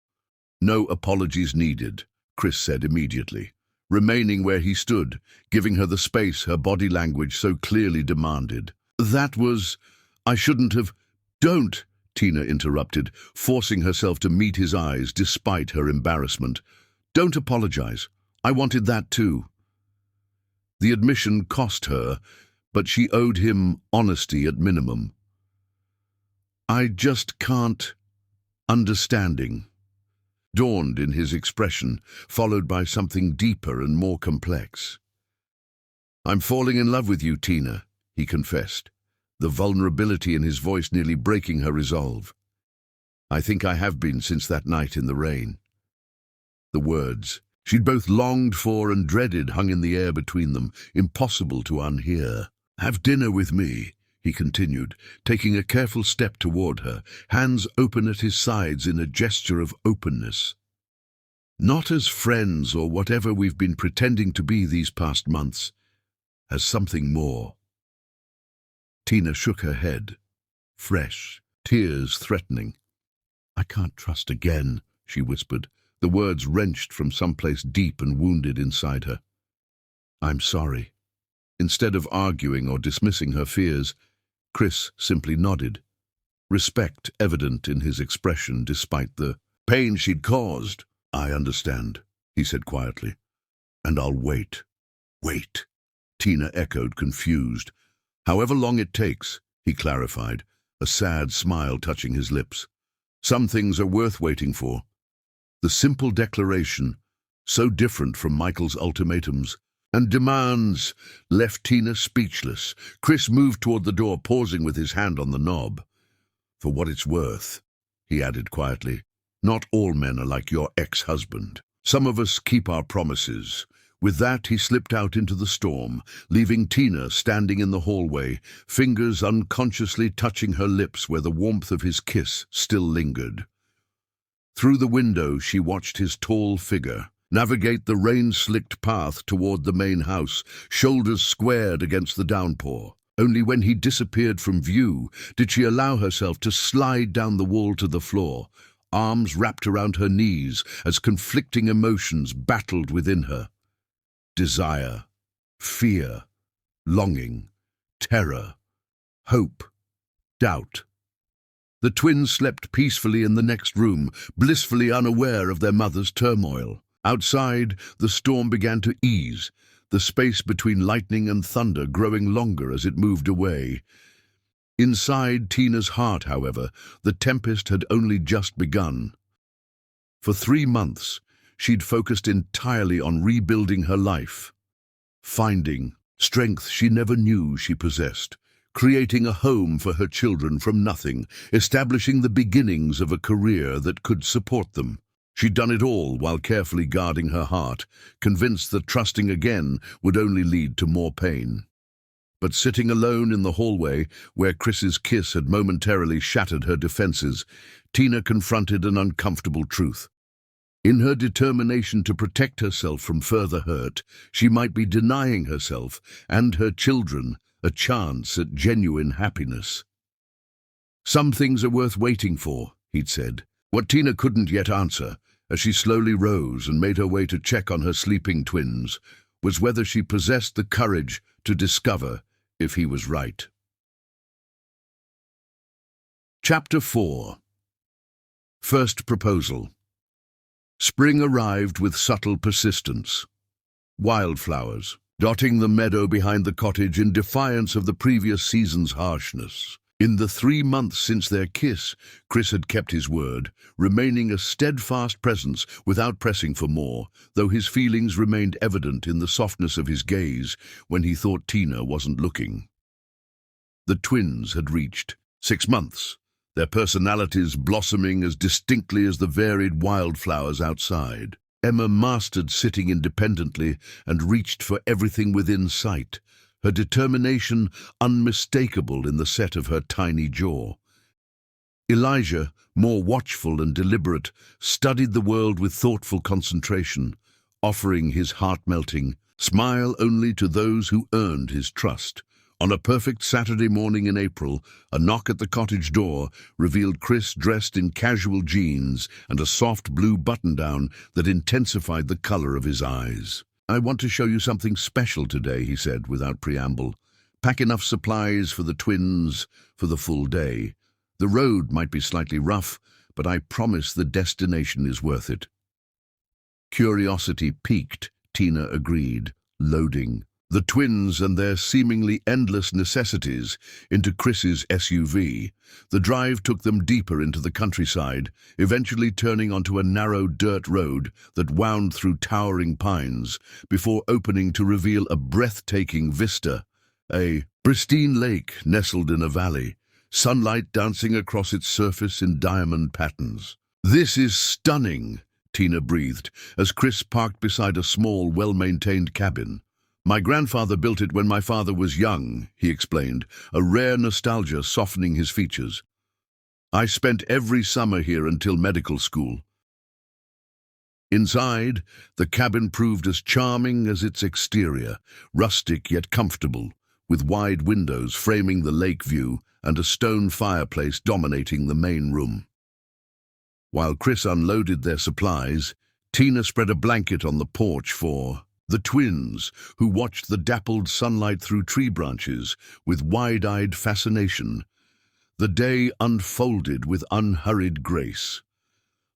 "No apologies needed," Chris said immediately, remaining where he stood, giving her the space her body language so clearly demanded. I shouldn't have—" "Don't," Tina interrupted, forcing herself to meet his eyes despite her embarrassment. "Don't apologize. I wanted that too." The admission cost her, but she owed him honesty at minimum. "I just can't—" Understanding dawned in his expression, followed by something deeper and more complex. "I'm falling in love with you, Tina," he confessed, the vulnerability in his voice nearly breaking her resolve. "I think I have been since that night in the rain." The words she'd both longed for and dreaded hung in the air between them, impossible to unhear. "Have dinner with me," he continued, taking a careful step toward her, hands open at his sides in a gesture of openness. "Not as friends or whatever we've been pretending to be these past months, as something more." Tina shook her head, fresh, tears threatening. "I can't trust again," she whispered, the words wrenched from someplace deep and wounded inside her. "I'm sorry." Instead of arguing or dismissing her fears, Chris simply nodded, respect evident in his expression despite the pain she'd caused. "I understand," he said quietly, "and I'll wait." "Wait," Tina echoed, confused. "However long it takes," he clarified, a sad smile touching his lips. "Some things are worth waiting for." The simple declaration, so different from Michael's ultimatums and demands, left Tina speechless. Chris moved toward the door, pausing with his hand on the knob. "For what it's worth," he added quietly, "not all men are like your ex-husband. Some of us keep our promises." With that, he slipped out into the storm, leaving Tina standing in the hallway, fingers unconsciously touching her lips where the warmth of his kiss still lingered. Through the window, she watched his tall figure, navigate the rain-slicked path toward the main house, shoulders squared against the downpour. Only when he disappeared from view did she allow herself to slide down the wall to the floor, arms wrapped around her knees as conflicting emotions battled within her. Desire, fear, longing, terror, hope, doubt. The twins slept peacefully in the next room, blissfully unaware of their mother's turmoil. Outside, the storm began to ease, the space between lightning and thunder growing longer as it moved away. Inside Tina's heart, however, the tempest had only just begun. For 3 months, she'd focused entirely on rebuilding her life, finding strength she never knew she possessed, creating a home for her children from nothing, establishing the beginnings of a career that could support them. She'd done it all while carefully guarding her heart, convinced that trusting again would only lead to more pain. But sitting alone in the hallway, where Chris's kiss had momentarily shattered her defenses, Tina confronted an uncomfortable truth. In her determination to protect herself from further hurt, she might be denying herself and her children a chance at genuine happiness. "Some things are worth waiting for," he'd said. What Tina couldn't yet answer, as she slowly rose and made her way to check on her sleeping twins, was whether she possessed the courage to discover if he was right. Chapter 4. First Proposal. Spring arrived with subtle persistence. Wildflowers, dotting the meadow behind the cottage in defiance of the previous season's harshness. In the 3 months since their kiss, Chris had kept his word, remaining a steadfast presence without pressing for more, though his feelings remained evident in the softness of his gaze when he thought Tina wasn't looking. The twins had reached 6 months, their personalities blossoming as distinctly as the varied wildflowers outside. Emma mastered sitting independently and reached for everything within sight, her determination unmistakable in the set of her tiny jaw. Elijah, more watchful and deliberate, studied the world with thoughtful concentration, offering his heart-melting smile only to those who earned his trust. On a perfect Saturday morning in April, a knock at the cottage door revealed Chris dressed in casual jeans and a soft blue button-down that intensified the color of his eyes. "I want to show you something special today," he said without preamble. "Pack enough supplies for the twins for the full day. The road might be slightly rough, but I promise the destination is worth it." Curiosity piqued, Tina agreed, loading the twins and their seemingly endless necessities into Chris's SUV. The drive took them deeper into the countryside, eventually turning onto a narrow dirt road that wound through towering pines before opening to reveal a breathtaking vista. A pristine lake nestled in a valley, sunlight dancing across its surface in diamond patterns. "This is stunning," Tina breathed, as Chris parked beside a small, well-maintained cabin. "My grandfather built it when my father was young," he explained, a rare nostalgia softening his features. "I spent every summer here until medical school." Inside, the cabin proved as charming as its exterior, rustic yet comfortable, with wide windows framing the lake view and a stone fireplace dominating the main room. While Chris unloaded their supplies, Tina spread a blanket on the porch for the twins, who watched the dappled sunlight through tree branches with wide-eyed fascination. The day unfolded with unhurried grace.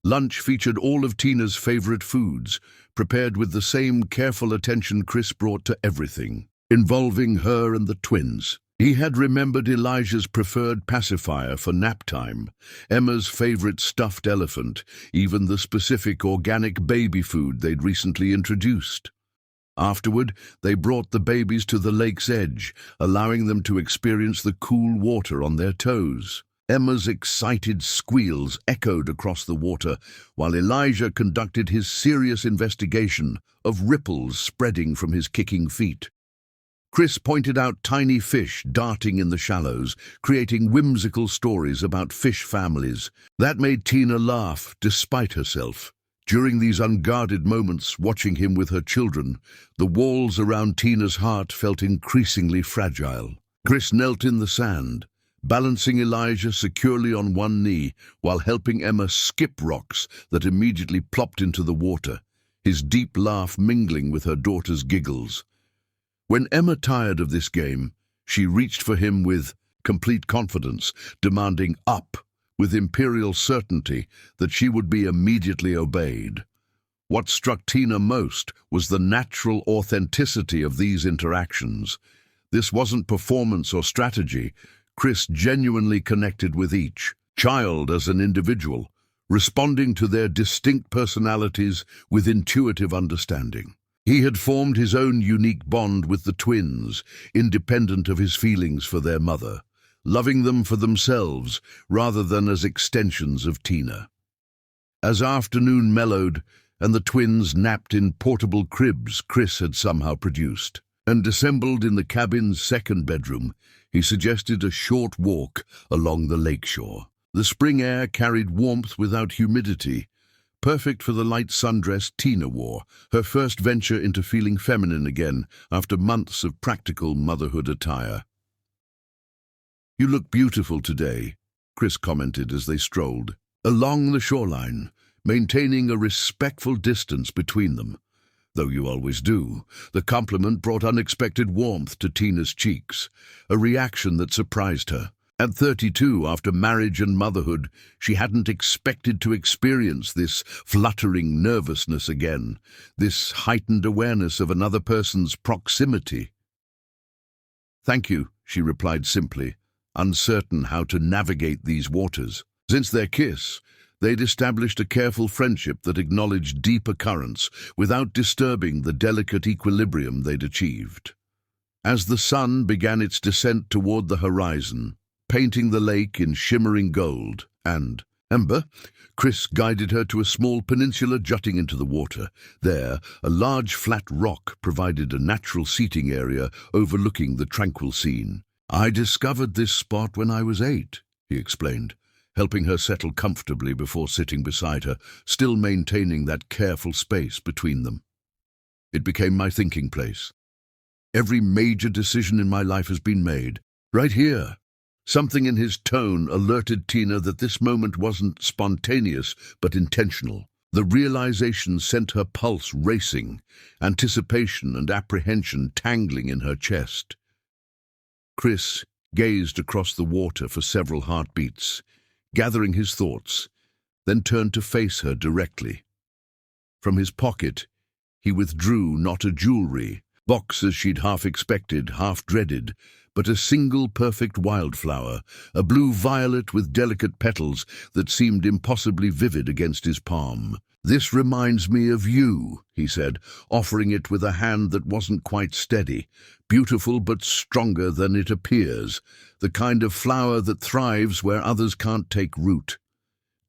Lunch featured all of Tina's favorite foods, prepared with the same careful attention Chris brought to everything, involving her and the twins. He had remembered Elijah's preferred pacifier for nap time, Emma's favorite stuffed elephant, even the specific organic baby food they'd recently introduced. Afterward, they brought the babies to the lake's edge, allowing them to experience the cool water on their toes. Emma's excited squeals echoed across the water, while Elijah conducted his serious investigation of ripples spreading from his kicking feet. Chris pointed out tiny fish darting in the shallows, creating whimsical stories about fish families. That made Tina laugh despite herself. During these unguarded moments, watching him with her children, the walls around Tina's heart felt increasingly fragile. Chris knelt in the sand, balancing Elijah securely on one knee while helping Emma skip rocks that immediately plopped into the water, his deep laugh mingling with her daughter's giggles. When Emma tired of this game, she reached for him with complete confidence, demanding up, with imperial certainty that she would be immediately obeyed. What struck Tina most was the natural authenticity of these interactions. This wasn't performance or strategy. Chris genuinely connected with each child as an individual, responding to their distinct personalities with intuitive understanding. He had formed his own unique bond with the twins, independent of his feelings for their mother, loving them for themselves rather than as extensions of Tina. As afternoon mellowed and the twins napped in portable cribs Chris had somehow produced and assembled in the cabin's second bedroom, he suggested a short walk along the lakeshore. The spring air carried warmth without humidity, perfect for the light sundress Tina wore, her first venture into feeling feminine again after months of practical motherhood attire. "You look beautiful today," Chris commented as they strolled along the shoreline, maintaining a respectful distance between them. Though you always do, the compliment brought unexpected warmth to Tina's cheeks, a reaction that surprised her. At 32, after marriage and motherhood, she hadn't expected to experience this fluttering nervousness again, this heightened awareness of another person's proximity. "Thank you," she replied simply, uncertain how to navigate these waters. Since their kiss, they'd established a careful friendship that acknowledged deeper currents without disturbing the delicate equilibrium they'd achieved. As the sun began its descent toward the horizon, painting the lake in shimmering gold and amber, Chris guided her to a small peninsula jutting into the water. There, a large flat rock provided a natural seating area overlooking the tranquil scene. "I discovered this spot when I was 8, he explained, helping her settle comfortably before sitting beside her, still maintaining that careful space between them. "It became my thinking place. Every major decision in my life has been made right here." Something in his tone alerted Tina that this moment wasn't spontaneous but intentional. The realization sent her pulse racing, anticipation and apprehension tangling in her chest. Chris gazed across the water for several heartbeats, gathering his thoughts, then turned to face her directly. From his pocket, he withdrew not a jewelry box as she'd half expected, half dreaded, but a single perfect wildflower, a blue violet with delicate petals that seemed impossibly vivid against his palm. "This reminds me of you," he said, offering it with a hand that wasn't quite steady. "Beautiful but stronger than it appears, the kind of flower that thrives where others can't take root."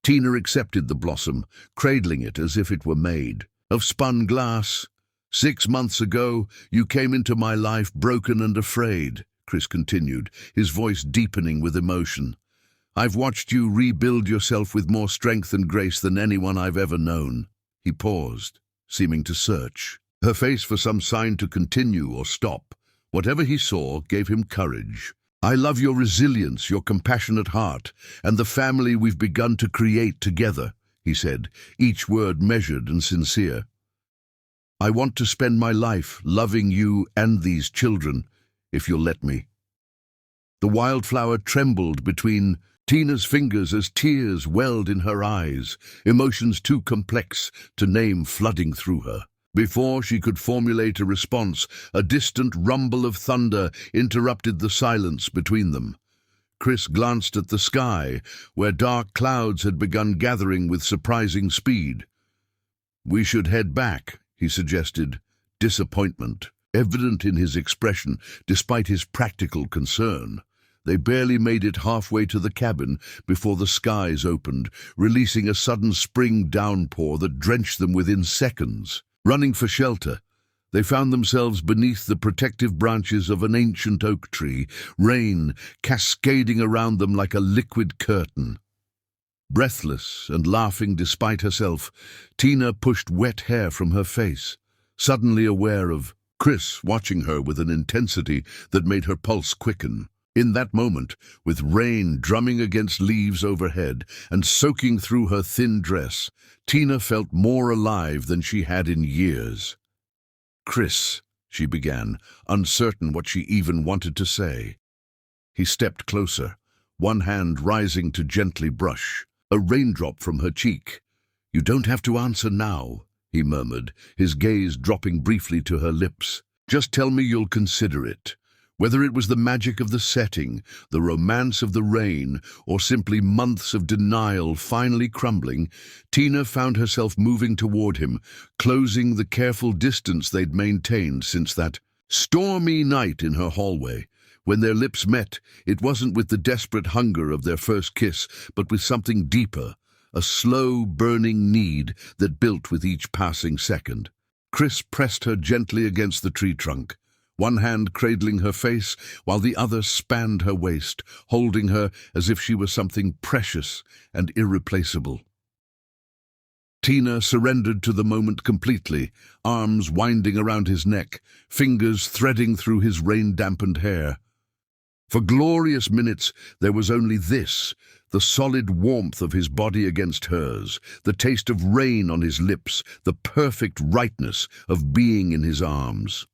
Tina accepted the blossom, cradling it as if it were made of spun glass. "6 months ago, you came into my life broken and afraid," Chris continued, his voice deepening with emotion. "I've watched you rebuild yourself with more strength and grace than anyone I've ever known." He paused, seeming to search her face for some sign to continue or stop. Whatever he saw gave him courage. "I love your resilience, your compassionate heart, and the family we've begun to create together," he said, each word measured and sincere. "I want to spend my life loving you and these children, if you'll let me." The wildflower trembled between Tina's fingers as tears welled in her eyes, emotions too complex to name flooding through her. Before she could formulate a response, a distant rumble of thunder interrupted the silence between them. Chris glanced at the sky, where dark clouds had begun gathering with surprising speed. "We should head back," he suggested, disappointment evident in his expression despite his practical concern. They barely made it halfway to the cabin before the skies opened, releasing a sudden spring downpour that drenched them within seconds. Running for shelter, they found themselves beneath the protective branches of an ancient oak tree, rain cascading around them like a liquid curtain. Breathless and laughing despite herself, Tina pushed wet hair from her face, suddenly aware of Chris watching her with an intensity that made her pulse quicken. In that moment, with rain drumming against leaves overhead and soaking through her thin dress, Tina felt more alive than she had in years. "Chris," she began, uncertain what she even wanted to say. He stepped closer, one hand rising to gently brush a raindrop from her cheek. "You don't have to answer now," he murmured, his gaze dropping briefly to her lips. "Just tell me you'll consider it. Whether it was the magic of the setting, the romance of the rain, or simply months of denial finally crumbling, Tina found herself moving toward him, closing the careful distance they'd maintained since that stormy night in her hallway. When their lips met, it wasn't with the desperate hunger of their first kiss, but with something deeper, a slow, burning need that built with each passing second. Chris pressed her gently against the tree trunk, one hand cradling her face while the other spanned her waist, holding her as if she were something precious and irreplaceable. Tina surrendered to the moment completely, arms winding around his neck, fingers threading through his rain-dampened hair. For glorious minutes there was only this, the solid warmth of his body against hers, the taste of rain on his lips, the perfect rightness of being in his arms.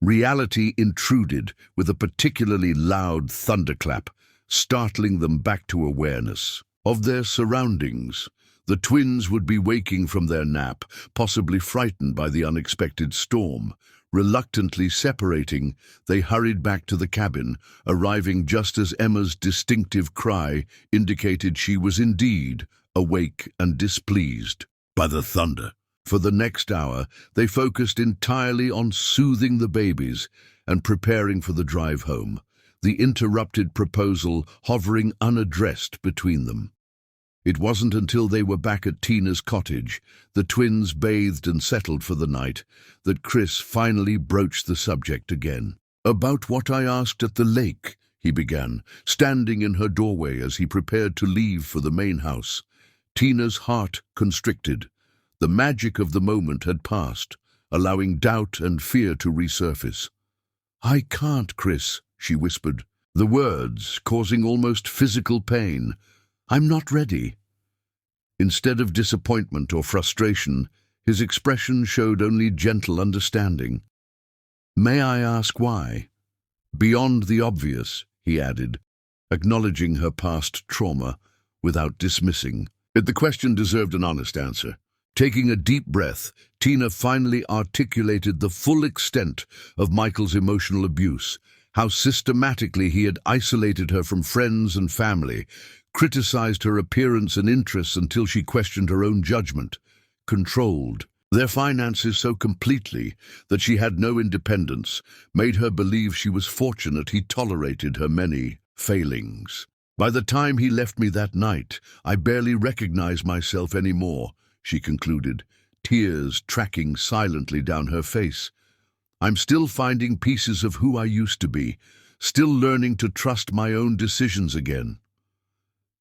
Reality intruded with a particularly loud thunderclap, startling them back to awareness of their surroundings. The twins would be waking from their nap, possibly frightened by the unexpected storm. Reluctantly separating, they hurried back to the cabin, arriving just as Emma's distinctive cry indicated she was indeed awake and displeased by the thunder. For the next hour, they focused entirely on soothing the babies and preparing for the drive home, the interrupted proposal hovering unaddressed between them. It wasn't until they were back at Tina's cottage, the twins bathed and settled for the night, that Chris finally broached the subject again. "About what I asked at the lake," he began, standing in her doorway as he prepared to leave for the main house. Tina's heart constricted. The magic of the moment had passed, allowing doubt and fear to resurface. "I can't, Chris," she whispered, the words causing almost physical pain. "I'm not ready." Instead of disappointment or frustration, his expression showed only gentle understanding. "May I ask why?" "Beyond the obvious," he added, acknowledging her past trauma without dismissing. But the question deserved an honest answer. Taking a deep breath, Tina finally articulated the full extent of Michael's emotional abuse, how systematically he had isolated her from friends and family, criticized her appearance and interests until she questioned her own judgment, controlled their finances so completely that she had no independence, made her believe she was fortunate he tolerated her many failings. "By the time he left me that night, I barely recognized myself anymore," she concluded, tears tracking silently down her face. "I'm still finding pieces of who I used to be, still learning to trust my own decisions again."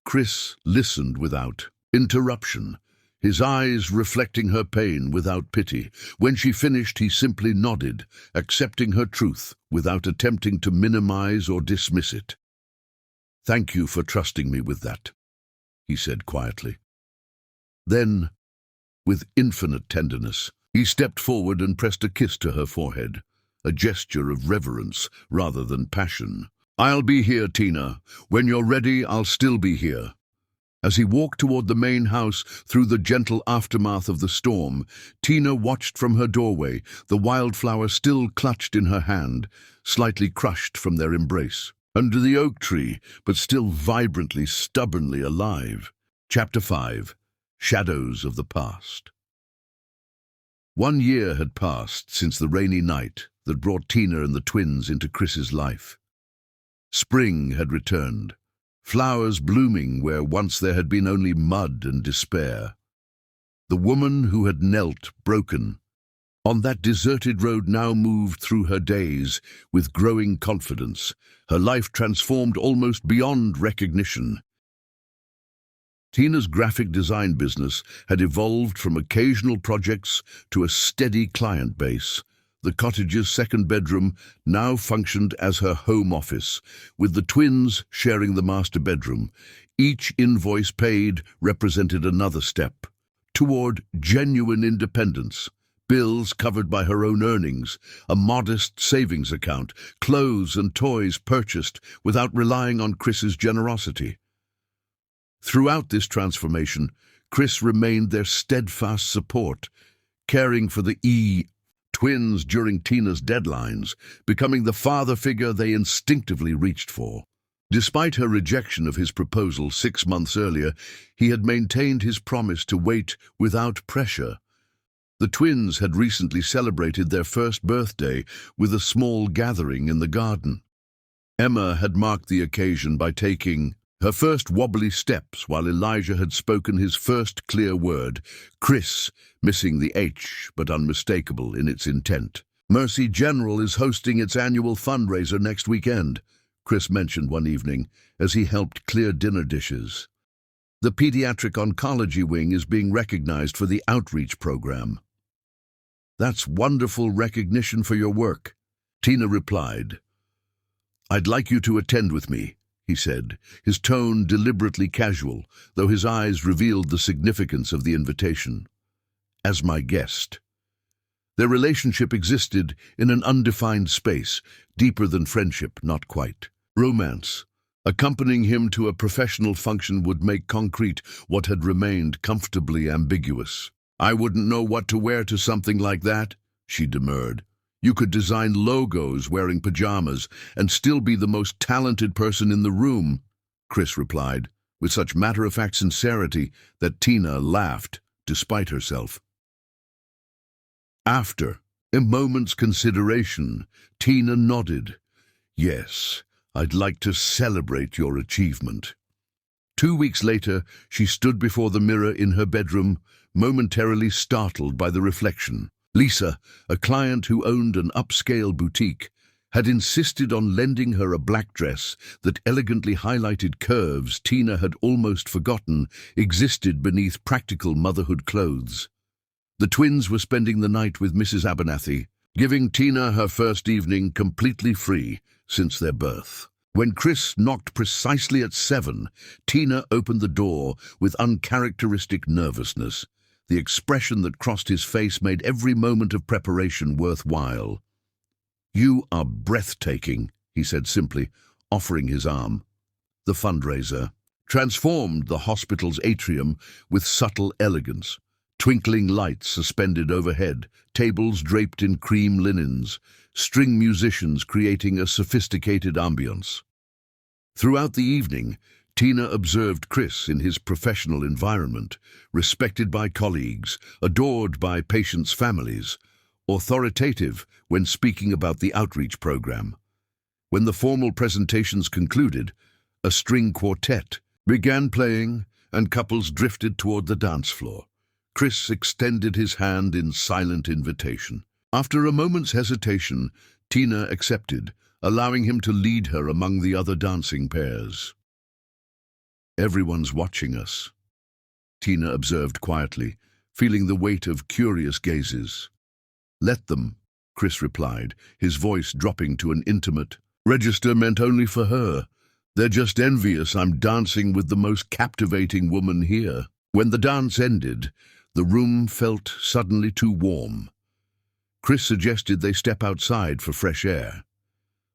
Chris listened without interruption, his eyes reflecting her pain without pity. When she finished, he simply nodded, accepting her truth without attempting to minimize or dismiss it. "Thank you for trusting me with that," he said quietly. Then, with infinite tenderness, he stepped forward and pressed a kiss to her forehead, a gesture of reverence rather than passion. "I'll be here, Tina. When you're ready, I'll still be here." As he walked toward the main house through the gentle aftermath of the storm, Tina watched from her doorway, the wildflower still clutched in her hand, slightly crushed from their embrace. Under the oak tree, but still vibrantly, stubbornly alive. Chapter 5. Shadows of the Past. 1 year had passed since the rainy night that brought Tina and the twins into Chris's life. Spring had returned, flowers blooming where once there had been only mud and despair. The woman who had knelt, broken, on that deserted road now moved through her days with growing confidence, her life transformed almost beyond recognition. Tina's graphic design business had evolved from occasional projects to a steady client base. The cottage's second bedroom now functioned as her home office, with the twins sharing the master bedroom. Each invoice paid represented another step toward genuine independence. Bills covered by her own earnings, a modest savings account, clothes and toys purchased without relying on Chris's generosity. Throughout this transformation, Chris remained their steadfast support, caring for the twins during Tina's deadlines, becoming the father figure they instinctively reached for. Despite her rejection of his proposal 6 months earlier, he had maintained his promise to wait without pressure. The twins had recently celebrated their first birthday with a small gathering in the garden. Emma had marked the occasion by taking her first wobbly steps while Elijah had spoken his first clear word, Chris, missing the H but unmistakable in its intent. Mercy General is hosting its annual fundraiser next weekend, Chris mentioned one evening as he helped clear dinner dishes. The pediatric oncology wing is being recognized for the outreach program. That's wonderful recognition for your work, Tina replied. I'd like you to attend with me, he said, his tone deliberately casual, though his eyes revealed the significance of the invitation. As my guest. Their relationship existed in an undefined space, deeper than friendship, not quite. Romance. Accompanying him to a professional function would make concrete what had remained comfortably ambiguous. I wouldn't know what to wear to something like that, she demurred. You could design logos wearing pajamas and still be the most talented person in the room, Chris replied, with such matter-of-fact sincerity that Tina laughed, despite herself. After a moment's consideration, Tina nodded. Yes, I'd like to celebrate your achievement. 2 weeks later, she stood before the mirror in her bedroom, momentarily startled by the reflection. Lisa, a client who owned an upscale boutique, had insisted on lending her a black dress that elegantly highlighted curves Tina had almost forgotten existed beneath practical motherhood clothes. The twins were spending the night with Mrs. Abernathy, giving Tina her first evening completely free since their birth. When Chris knocked precisely at 7, Tina opened the door with uncharacteristic nervousness. The expression that crossed his face made every moment of preparation worthwhile. You are breathtaking, he said simply, offering his arm. The fundraiser transformed the hospital's atrium with subtle elegance. Twinkling lights suspended overhead, tables draped in cream linens, string musicians creating a sophisticated ambience. Throughout the evening, Tina observed Chris in his professional environment, respected by colleagues, adored by patients' families, authoritative when speaking about the outreach program. When the formal presentations concluded, a string quartet began playing and couples drifted toward the dance floor. Chris extended his hand in silent invitation. After a moment's hesitation, Tina accepted, allowing him to lead her among the other dancing pairs. Everyone's watching us, Tina observed quietly, feeling the weight of curious gazes. Let them, Chris replied, his voice dropping to an intimate register meant only for her. They're just envious I'm dancing with the most captivating woman here. When the dance ended, the room felt suddenly too warm. Chris suggested they step outside for fresh air.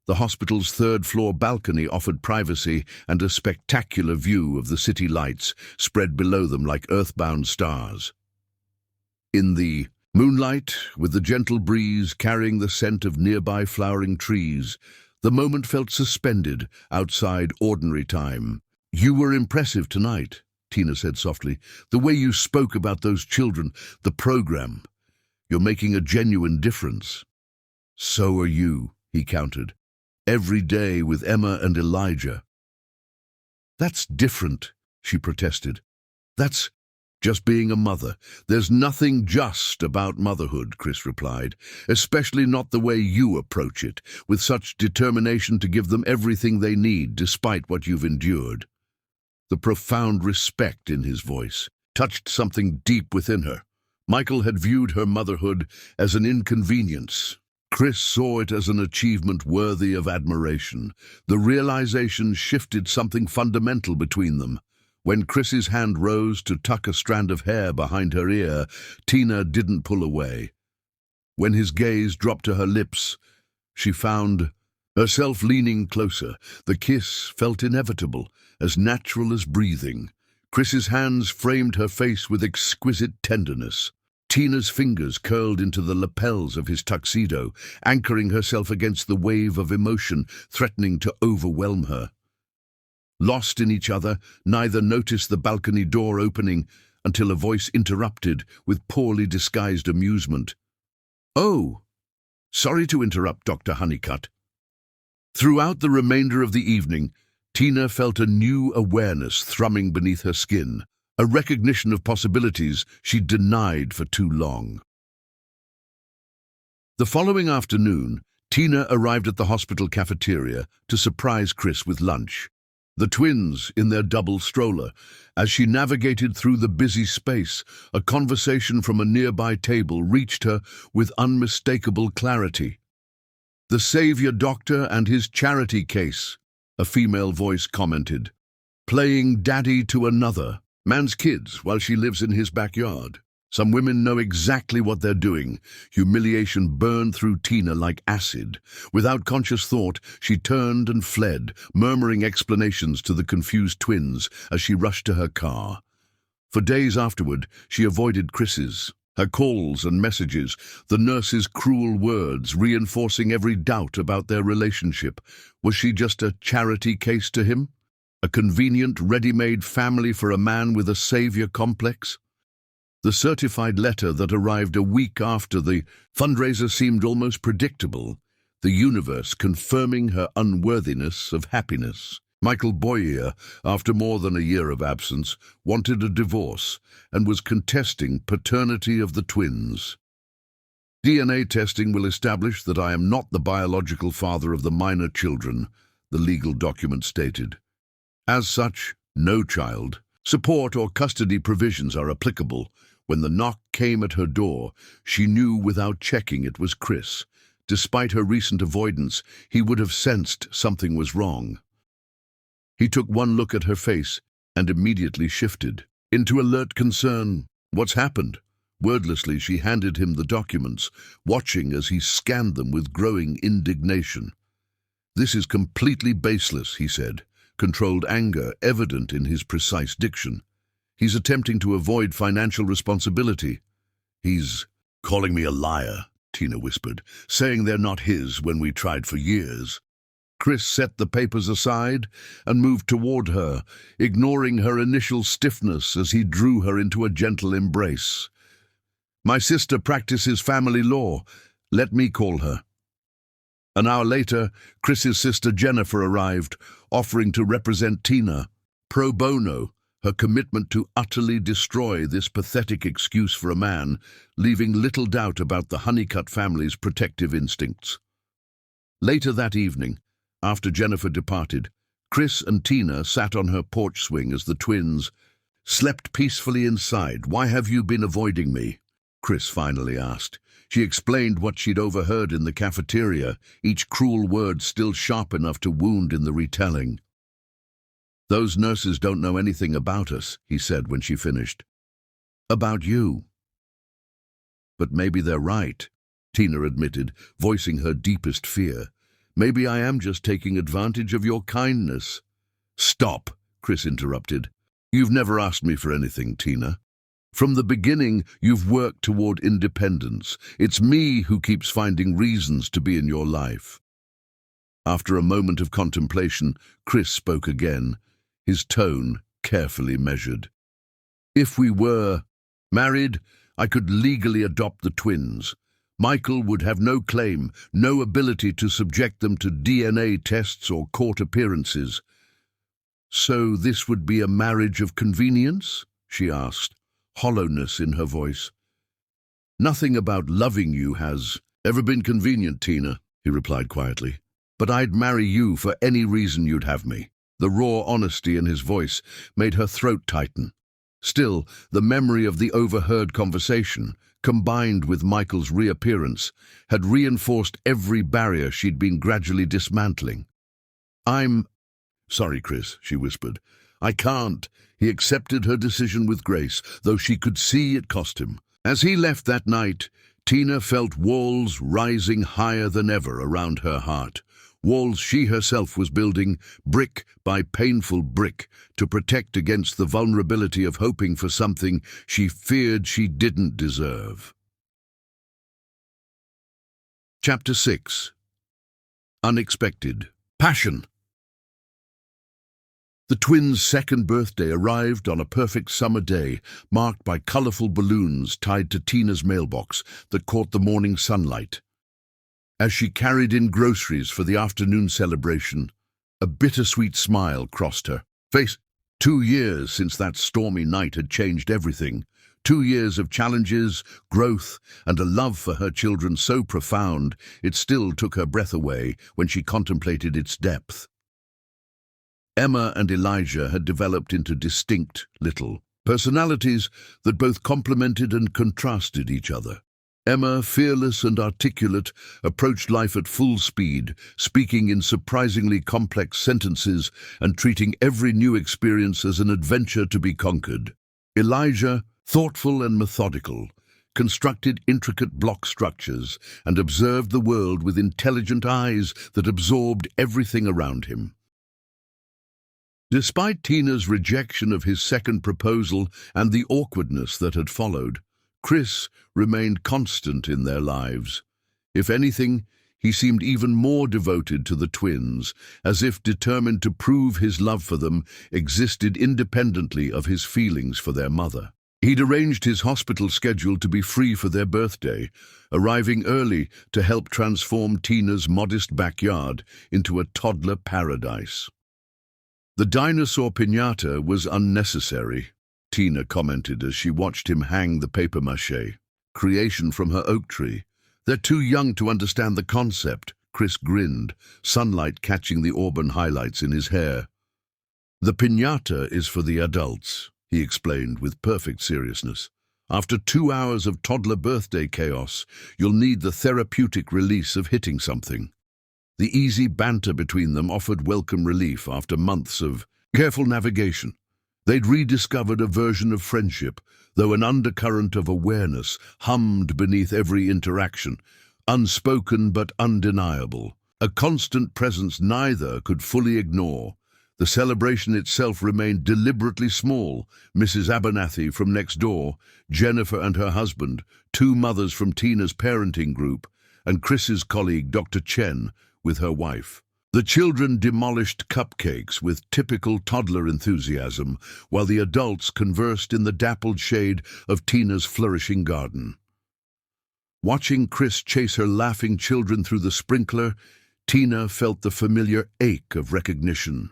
The hospital's third-floor balcony offered privacy and a spectacular view of the city lights spread below them like earthbound stars. In the moonlight, with the gentle breeze carrying the scent of nearby flowering trees, the moment felt suspended outside ordinary time. You were impressive tonight, Tina said softly. The way you spoke about those children, the program. You're making a genuine difference. So are you, he countered. Every day with Emma and Elijah. That's different, she protested. That's just being a mother. There's nothing just about motherhood, Chris replied, especially not the way you approach it, with such determination to give them everything they need despite what you've endured. The profound respect in his voice touched something deep within her. Michael had viewed her motherhood as an inconvenience. Chris saw it as an achievement worthy of admiration. The realization shifted something fundamental between them. When Chris's hand rose to tuck a strand of hair behind her ear, Tina didn't pull away. When his gaze dropped to her lips, she found herself leaning closer. The kiss felt inevitable, as natural as breathing. Chris's hands framed her face with exquisite tenderness. Tina's fingers curled into the lapels of his tuxedo, anchoring herself against the wave of emotion threatening to overwhelm her. Lost in each other, neither noticed the balcony door opening until a voice interrupted with poorly disguised amusement. "Oh, sorry to interrupt, Dr. Honeycutt." Throughout the remainder of the evening, Tina felt a new awareness thrumming beneath her skin, a recognition of possibilities she'd denied for too long. The following afternoon, Tina arrived at the hospital cafeteria to surprise Chris with lunch. The twins in their double stroller. As she navigated through the busy space, a conversation from a nearby table reached her with unmistakable clarity. "The savior doctor and his charity case," a female voice commented. "Playing daddy to another man's kids while she lives in his backyard. Some women know exactly what they're doing." Humiliation burned through Tina like acid. Without conscious thought, she turned and fled, murmuring explanations to the confused twins as she rushed to her car. For days afterward, she avoided Chris's. Her calls and messages, the nurse's cruel words reinforcing every doubt about their relationship. Was she just a charity case to him? A convenient, ready-made family for a man with a savior complex? The certified letter that arrived a week after the fundraiser seemed almost predictable, the universe confirming her unworthiness of happiness. Michael Boyer, after more than a year of absence, wanted a divorce and was contesting paternity of the twins. "DNA testing will establish that I am not the biological father of the minor children," the legal document stated. As such, no child support or custody provisions are applicable. When the knock came at her door, she knew without checking it was Chris. Despite her recent avoidance, he would have sensed something was wrong. He took one look at her face and immediately shifted into alert concern. "What's happened?" Wordlessly, she handed him the documents, watching as he scanned them with growing indignation. "This is completely baseless," he said, controlled anger evident in his precise diction. "He's attempting to avoid financial responsibility." "He's calling me a liar," Tina whispered, "saying they're not his when we tried for years." Chris set the papers aside and moved toward her, ignoring her initial stiffness as he drew her into a gentle embrace. "My sister practices family law. Let me call her." An hour later, Chris's sister Jennifer arrived, offering to represent Tina pro bono, her commitment to utterly destroy this pathetic excuse for a man, leaving little doubt about the Honeycutt family's protective instincts. Later that evening, after Jennifer departed, Chris and Tina sat on her porch swing as the twins slept peacefully inside. "Why have you been avoiding me?" Chris finally asked. She explained what she'd overheard in the cafeteria, each cruel word still sharp enough to wound in the retelling. "Those nurses don't know anything about us," he said when she finished. "About you." "But maybe they're right," Tina admitted, voicing her deepest fear. "Maybe I am just taking advantage of your kindness." "Stop," Chris interrupted. "You've never asked me for anything, Tina. From the beginning, you've worked toward independence. It's me who keeps finding reasons to be in your life." After a moment of contemplation, Chris spoke again, his tone carefully measured. "If we were married, I could legally adopt the twins. Michael would have no claim, no ability to subject them to DNA tests or court appearances." "So this would be a marriage of convenience?" she asked, hollowness in her voice. "Nothing about loving you has ever been convenient, Tina," he replied quietly. "But I'd marry you for any reason you'd have me." The raw honesty in his voice made her throat tighten. Still, the memory of the overheard conversation, combined with Michael's reappearance, had reinforced every barrier she'd been gradually dismantling. "I'm sorry, Chris," she whispered. "I can't." He accepted her decision with grace, though she could see it cost him. As he left that night, Tina felt walls rising higher than ever around her heart. Walls she herself was building, brick by painful brick, to protect against the vulnerability of hoping for something she feared she didn't deserve. Chapter 6. Unexpected Passion. The twins' second birthday arrived on a perfect summer day, marked by colourful balloons tied to Tina's mailbox that caught the morning sunlight. As she carried in groceries for the afternoon celebration, a bittersweet smile crossed her face. 2 years since that stormy night had changed everything. 2 years of challenges, growth, and a love for her children so profound it still took her breath away when she contemplated its depth. Emma and Elijah had developed into distinct little personalities that both complemented and contrasted each other. Emma, fearless and articulate, approached life at full speed, speaking in surprisingly complex sentences and treating every new experience as an adventure to be conquered. Elijah, thoughtful and methodical, constructed intricate block structures and observed the world with intelligent eyes that absorbed everything around him. Despite Tina's rejection of his second proposal and the awkwardness that had followed, Chris remained constant in their lives. If anything, he seemed even more devoted to the twins, as if determined to prove his love for them existed independently of his feelings for their mother. He'd arranged his hospital schedule to be free for their birthday, arriving early to help transform Tina's modest backyard into a toddler paradise. "The dinosaur piñata was unnecessary," Tina commented as she watched him hang the papier-mâché creation from her oak tree. "They're too young to understand the concept," Chris grinned, sunlight catching the auburn highlights in his hair. "The piñata is for the adults," he explained with perfect seriousness. "After 2 hours of toddler birthday chaos, you'll need the therapeutic release of hitting something." The easy banter between them offered welcome relief after months of careful navigation. They'd rediscovered a version of friendship, though an undercurrent of awareness hummed beneath every interaction, unspoken but undeniable, a constant presence neither could fully ignore. The celebration itself remained deliberately small. Mrs. Abernathy from next door, Jennifer and her husband, 2 mothers from Tina's parenting group, and Chris's colleague Dr. Chen with her wife. The children demolished cupcakes with typical toddler enthusiasm, while the adults conversed in the dappled shade of Tina's flourishing garden. Watching Chris chase her laughing children through the sprinkler, Tina felt the familiar ache of recognition.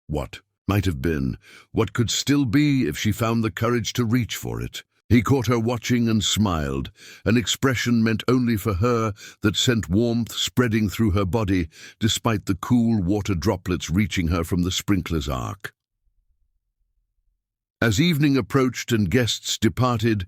What might have been, what could still be if she found the courage to reach for it. He caught her watching and smiled, an expression meant only for her that sent warmth spreading through her body despite the cool water droplets reaching her from the sprinkler's arc. As evening approached and guests departed,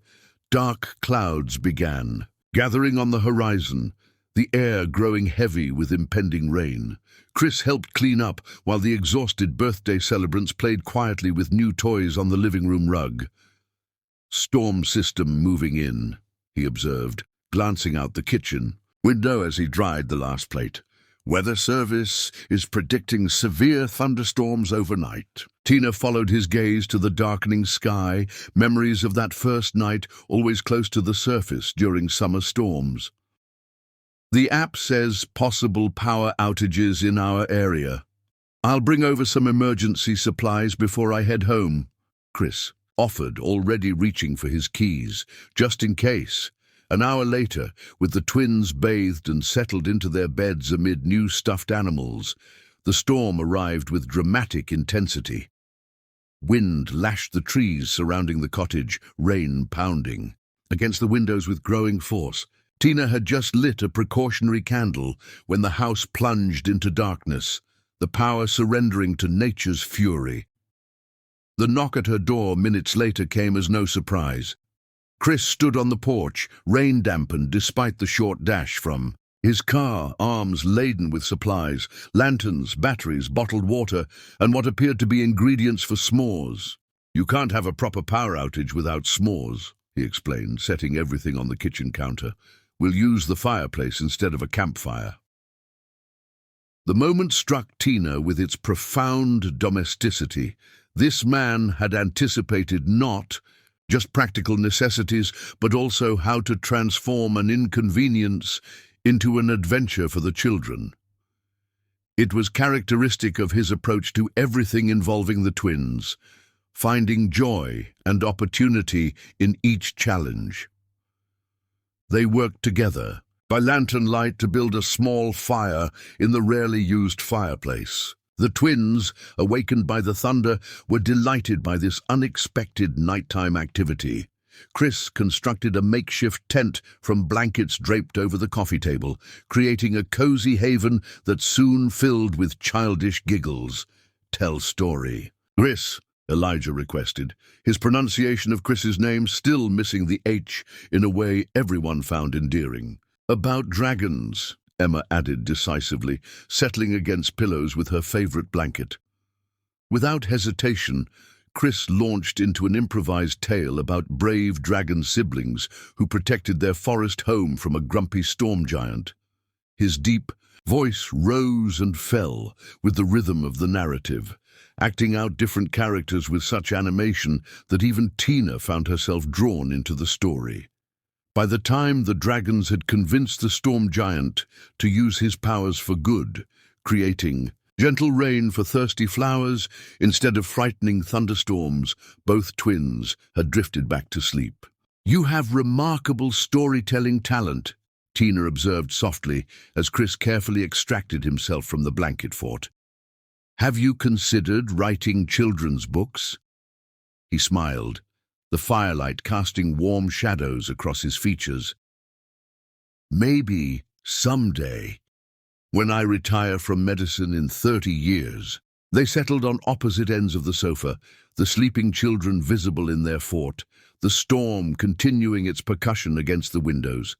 dark clouds began, gathering on the horizon, the air growing heavy with impending rain. Chris helped clean up while the exhausted birthday celebrants played quietly with new toys on the living room rug. "Storm system moving in," he observed, glancing out the kitchen window as he dried the last plate. "Weather service is predicting severe thunderstorms overnight." Tina followed his gaze to the darkening sky, memories of that first night always close to the surface during summer storms. "The app says possible power outages in our area. I'll bring over some emergency supplies before I head home," Chris offered, already reaching for his keys, just in case. An hour later, with the twins bathed and settled into their beds amid new stuffed animals, the storm arrived with dramatic intensity. Wind lashed the trees surrounding the cottage, rain pounding against the windows with growing force. Tina had just lit a precautionary candle when the house plunged into darkness. the power surrendering to nature's fury. The knock at her door minutes later came as no surprise. Chris stood on the porch, rain-dampened despite the short dash from his car, arms laden with supplies, lanterns, batteries, bottled water, and what appeared to be ingredients for s'mores. "You can't have a proper power outage without s'mores," he explained, setting everything on the kitchen counter. "We'll use the fireplace instead of a campfire." The moment struck Tina with its profound domesticity. This man had anticipated not just practical necessities, but also how to transform an inconvenience into an adventure for the children. It was characteristic of his approach to everything involving the twins, finding joy and opportunity in each challenge. They worked together by lantern light to build a small fire in the rarely used fireplace. The twins, awakened by the thunder, were delighted by this unexpected nighttime activity. Chris constructed a makeshift tent from blankets draped over the coffee table, creating a cozy haven that soon filled with childish giggles. "Tell story." "Chris," Elijah requested, his pronunciation of Chris's name still missing the H in a way everyone found endearing. "About dragons," Emma added decisively, settling against pillows with her favorite blanket. Without hesitation, Chris launched into an improvised tale about brave dragon siblings who protected their forest home from a grumpy storm giant. His deep voice rose and fell with the rhythm of the narrative, acting out different characters with such animation that even Tina found herself drawn into the story. By the time the dragons had convinced the storm giant to use his powers for good, creating gentle rain for thirsty flowers instead of frightening thunderstorms, both twins had drifted back to sleep. "You have remarkable storytelling talent," Tina observed softly as Chris carefully extracted himself from the blanket fort. "Have you considered writing children's books?" He smiled, the firelight casting warm shadows across his features. "Maybe someday, when I retire from medicine in 30 years. They settled on opposite ends of the sofa, the sleeping children visible in their fort, the storm continuing its percussion against the windows.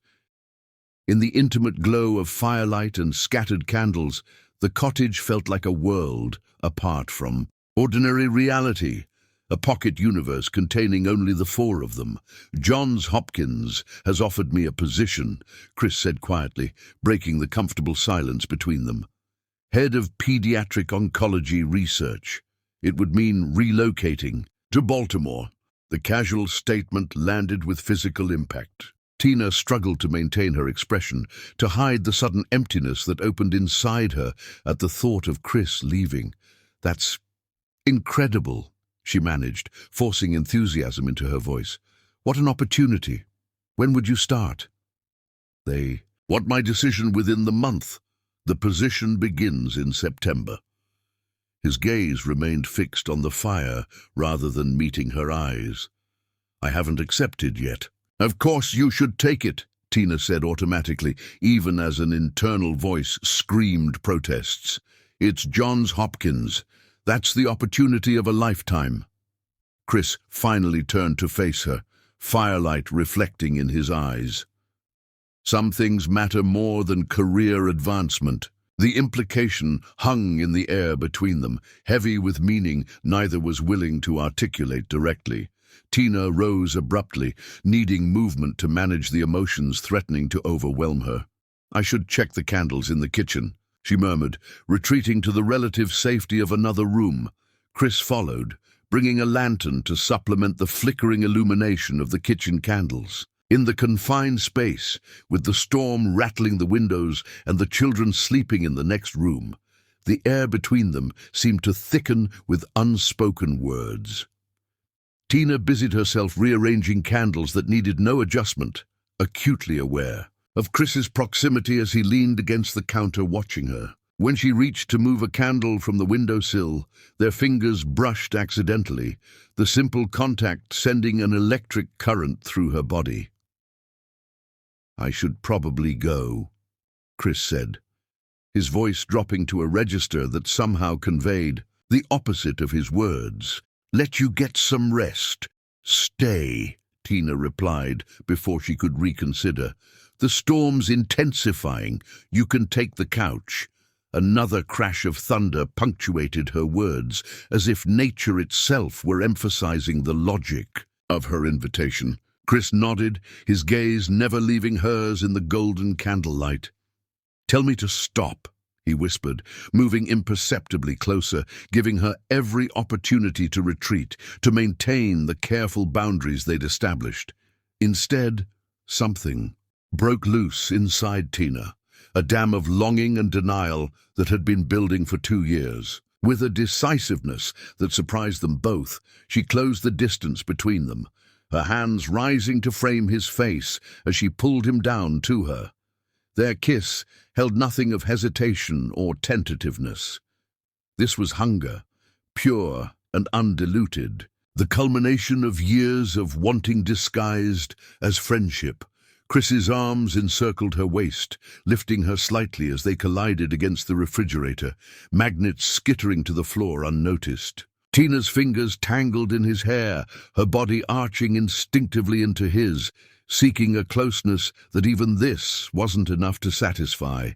In the intimate glow of firelight and scattered candles, the cottage felt like a world apart from ordinary reality, a pocket universe containing only the four of them. "Johns Hopkins has offered me a position," Chris said quietly, breaking the comfortable silence between them. "Head of Pediatric Oncology Research. It would mean relocating to Baltimore." The casual statement landed with physical impact. Tina struggled to maintain her expression, to hide the sudden emptiness that opened inside her at the thought of Chris leaving. "That's incredible," she managed, forcing enthusiasm into her voice. "What an opportunity. When would you start?" "They want my decision within the month. The position begins in September." His gaze remained fixed on the fire rather than meeting her eyes. "I haven't accepted yet." "Of course you should take it," Tina said automatically, even as an internal voice screamed protests. "It's Johns Hopkins. That's the opportunity of a lifetime." Chris finally turned to face her, firelight reflecting in his eyes. Some things matter more than career advancement. The implication hung in the air between them, heavy with meaning neither was willing to articulate directly. Tina rose abruptly, needing movement to manage the emotions threatening to overwhelm her. "I should check the candles in the kitchen," she murmured, retreating to the relative safety of another room. Chris followed, bringing a lantern to supplement the flickering illumination of the kitchen candles. In the confined space, with the storm rattling the windows and the children sleeping in the next room, the air between them seemed to thicken with unspoken words. Tina busied herself rearranging candles that needed no adjustment, acutely aware of Chris's proximity as he leaned against the counter watching her. When she reached to move a candle from the windowsill, their fingers brushed accidentally, the simple contact sending an electric current through her body. "I should probably go," Chris said, his voice dropping to a register that somehow conveyed the opposite of his words. "Let you get some rest." "Stay," Tina replied before she could reconsider. "The storm's intensifying. You can take the couch." Another crash of thunder punctuated her words, as if nature itself were emphasizing the logic of her invitation. Chris nodded, his gaze never leaving hers in the golden candlelight. "Tell me to stop," he whispered, moving imperceptibly closer, giving her every opportunity to retreat, to maintain the careful boundaries they'd established. Instead, something broke loose inside Tina, a dam of longing and denial that had been building for 2 years. With a decisiveness that surprised them both, she closed the distance between them, her hands rising to frame his face as she pulled him down to her. Their kiss held nothing of hesitation or tentativeness. This was hunger, pure and undiluted, the culmination of years of wanting disguised as friendship. Chris's arms encircled her waist, lifting her slightly as they collided against the refrigerator, magnets skittering to the floor unnoticed. Tina's fingers tangled in his hair, her body arching instinctively into his, seeking a closeness that even this wasn't enough to satisfy.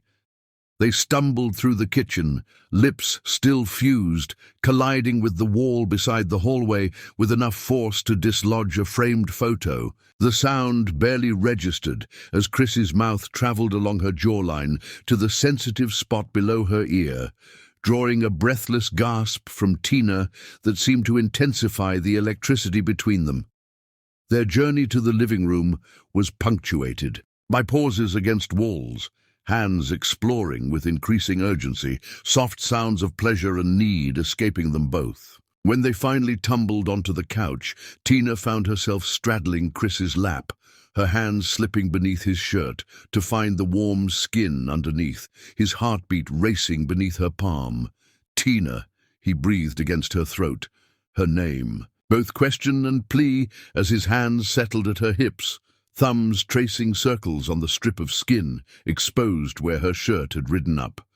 They stumbled through the kitchen, lips still fused, colliding with the wall beside the hallway with enough force to dislodge a framed photo. The sound barely registered as Chris's mouth traveled along her jawline to the sensitive spot below her ear, drawing a breathless gasp from Tina that seemed to intensify the electricity between them. Their journey to the living room was punctuated by pauses against walls, hands exploring with increasing urgency, soft sounds of pleasure and need escaping them both. When they finally tumbled onto the couch, Tina found herself straddling Chris's lap, her hands slipping beneath his shirt to find the warm skin underneath, his heartbeat racing beneath her palm. "Tina," he breathed against her throat, her name, both question and plea as his hands settled at her hips, thumbs tracing circles on the strip of skin exposed where her shirt had ridden up.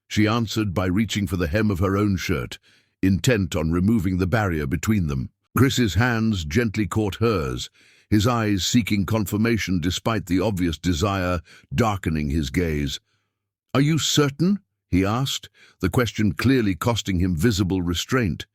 She answered by reaching for the hem of her own shirt, intent on removing the barrier between them. Chris's hands gently caught hers, his eyes seeking confirmation despite the obvious desire darkening his gaze. "Are you certain?" he asked, the question clearly costing him visible restraint.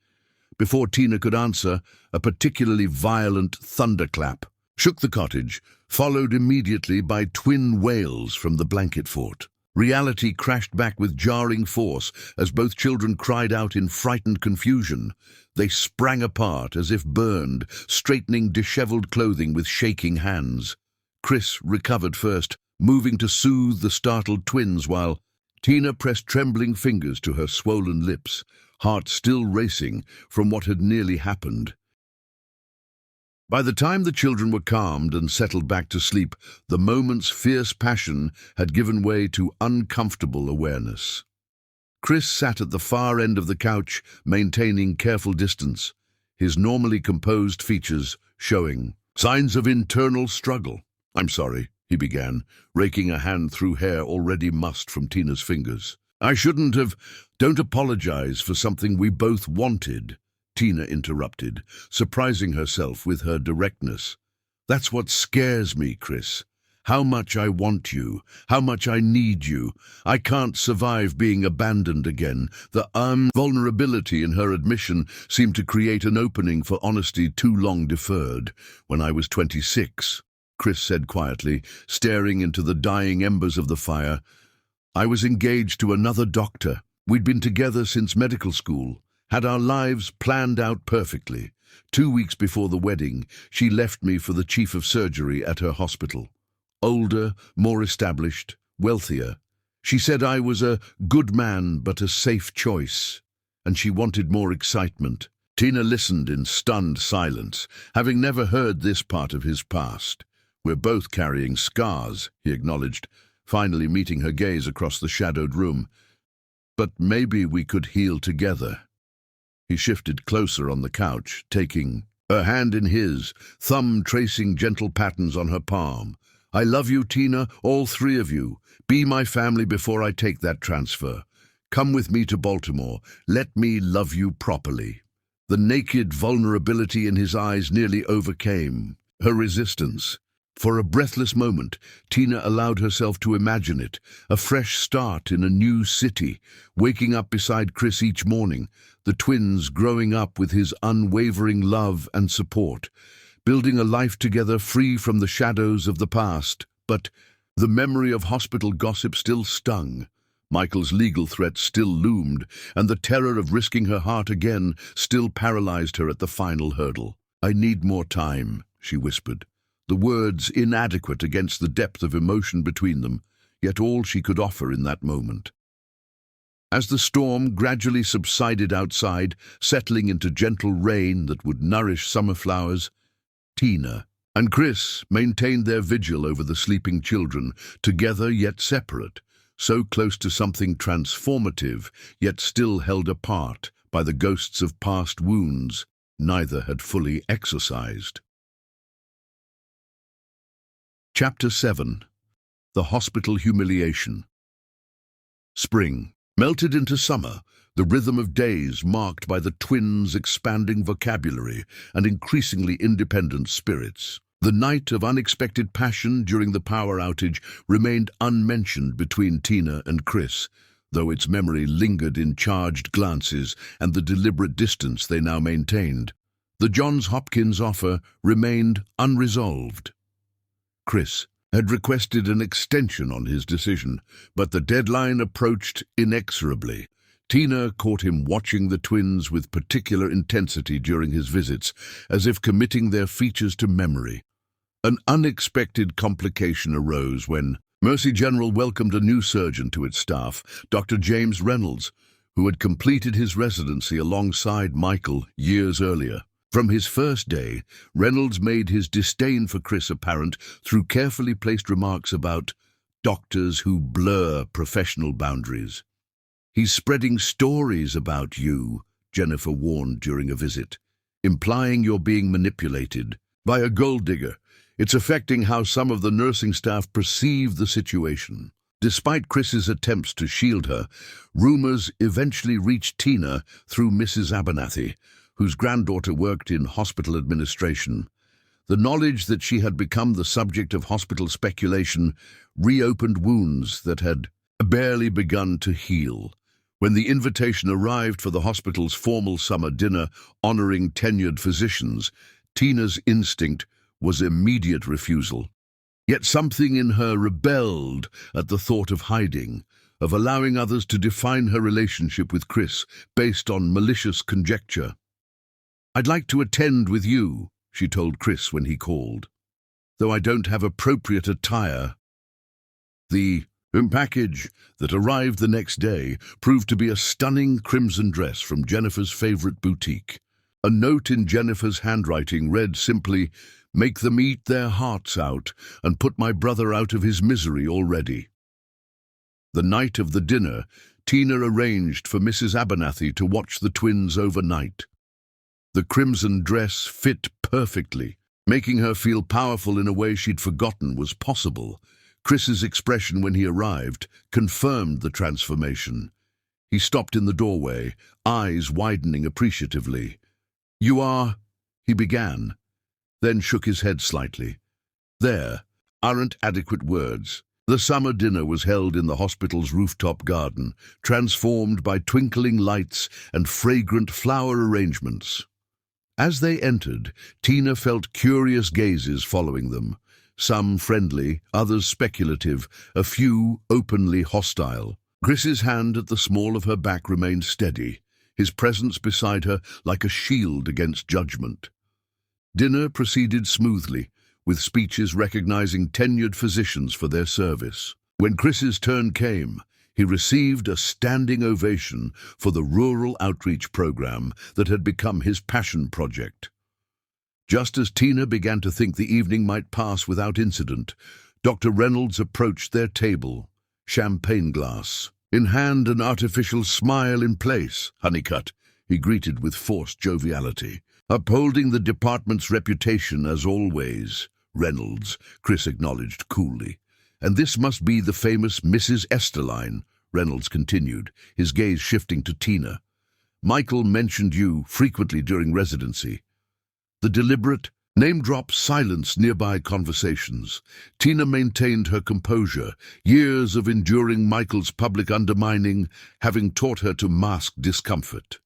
Before Tina could answer, a particularly violent thunderclap shook the cottage, followed immediately by twin wails from the blanket fort. Reality crashed back with jarring force as both children cried out in frightened confusion. They sprang apart as if burned, straightening disheveled clothing with shaking hands. Chris recovered first, moving to soothe the startled twins while Tina pressed trembling fingers to her swollen lips, heart still racing from what had nearly happened. By the time the children were calmed and settled back to sleep, the moment's fierce passion had given way to uncomfortable awareness. Chris sat at the far end of the couch, maintaining careful distance, his normally composed features showing signs of internal struggle. "I'm sorry," he began, raking a hand through hair already mussed from Tina's fingers. "I shouldn't have—" "Don't apologize for something we both wanted," Tina interrupted, surprising herself with her directness. "That's what scares me, Chris. How much I want you, how much I need you. I can't survive being abandoned again." The vulnerability in her admission seemed to create an opening for honesty too long deferred. "When I was 26, Chris said quietly, staring into the dying embers of the fire, "I was engaged to another doctor. We'd been together since medical school, had our lives planned out perfectly. 2 weeks before the wedding, she left me for the chief of surgery at her hospital. Older, more established, wealthier. She said I was a good man but a safe choice, and she wanted more excitement." Tina listened in stunned silence, having never heard this part of his past. "We're both carrying scars," he acknowledged, finally meeting her gaze across the shadowed room. "But maybe we could heal together." He shifted closer on the couch, taking her hand in his, thumb tracing gentle patterns on her palm, I love you, Tina, all three of you. Be my family before I take that transfer. Come with me to Baltimore. Let me love you properly." The naked vulnerability in his eyes nearly overcame her resistance. For a breathless moment, Tina allowed herself to imagine it, a fresh start in a new city, waking up beside Chris each morning, the twins growing up with his unwavering love and support, building a life together free from the shadows of the past. But the memory of hospital gossip still stung. Michael's legal threats still loomed, and the terror of risking her heart again still paralyzed her at the final hurdle. "I need more time," she whispered, the words inadequate against the depth of emotion between them, yet all she could offer in that moment. As the storm gradually subsided outside, settling into gentle rain that would nourish summer flowers, Tina and Chris maintained their vigil over the sleeping children, together yet separate, so close to something transformative, yet still held apart by the ghosts of past wounds neither had fully exorcised. Chapter 7. The Hospital Humiliation. Spring melted into summer, the rhythm of days marked by the twins' expanding vocabulary and increasingly independent spirits. The night of unexpected passion during the power outage remained unmentioned between Tina and Chris, though its memory lingered in charged glances and the deliberate distance they now maintained. The Johns Hopkins offer remained unresolved. Chris had requested an extension on his decision, but the deadline approached inexorably. Tina caught him watching the twins with particular intensity during his visits, as if committing their features to memory. An unexpected complication arose when Mercy General welcomed a new surgeon to its staff, Dr. James Reynolds, who had completed his residency alongside Michael years earlier. From his first day, Reynolds made his disdain for Chris apparent through carefully placed remarks about doctors who blur professional boundaries. "He's spreading stories about you," Jennifer warned during a visit, "implying you're being manipulated by a gold digger. It's affecting how some of the nursing staff perceive the situation." Despite Chris's attempts to shield her, rumors eventually reached Tina through Mrs. Abernathy, whose granddaughter worked in hospital administration. The knowledge that she had become the subject of hospital speculation reopened wounds that had barely begun to heal. When the invitation arrived for the hospital's formal summer dinner honoring tenured physicians, Tina's instinct was immediate refusal. Yet something in her rebelled at the thought of hiding, of allowing others to define her relationship with Chris based on malicious conjecture. "I'd like to attend with you," she told Chris when he called, "though I don't have appropriate attire." The package that arrived the next day proved to be a stunning crimson dress from Jennifer's favorite boutique. A note in Jennifer's handwriting read simply, "Make them eat their hearts out and put my brother out of his misery already." The night of the dinner, Tina arranged for Mrs. Abernathy to watch the twins overnight. The crimson dress fit perfectly, making her feel powerful in a way she'd forgotten was possible. Chris's expression when he arrived confirmed the transformation. He stopped in the doorway, eyes widening appreciatively. "You are," he began, then shook his head slightly. "There aren't adequate words." The summer dinner was held in the hospital's rooftop garden, transformed by twinkling lights and fragrant flower arrangements. As they entered, Tina felt curious gazes following them, some friendly, others speculative, a few openly hostile. Chris's hand at the small of her back remained steady, his presence beside her like a shield against judgment. Dinner proceeded smoothly, with speeches recognizing tenured physicians for their service. When Chris's turn came, he received a standing ovation for the rural outreach program that had become his passion project. Just as Tina began to think the evening might pass without incident, Dr. Reynolds approached their table, champagne glass in hand, an artificial smile in place. "Honeycutt," he greeted with forced joviality. "Upholding the department's reputation as always." Reynolds, Chris acknowledged coolly. And this must be the famous Mrs. Esterline, Reynolds continued, his gaze shifting to Tina. Michael mentioned you frequently during residency. The deliberate, name-drop silence nearby conversations. Tina maintained her composure, years of enduring Michael's public undermining having taught her to mask discomfort.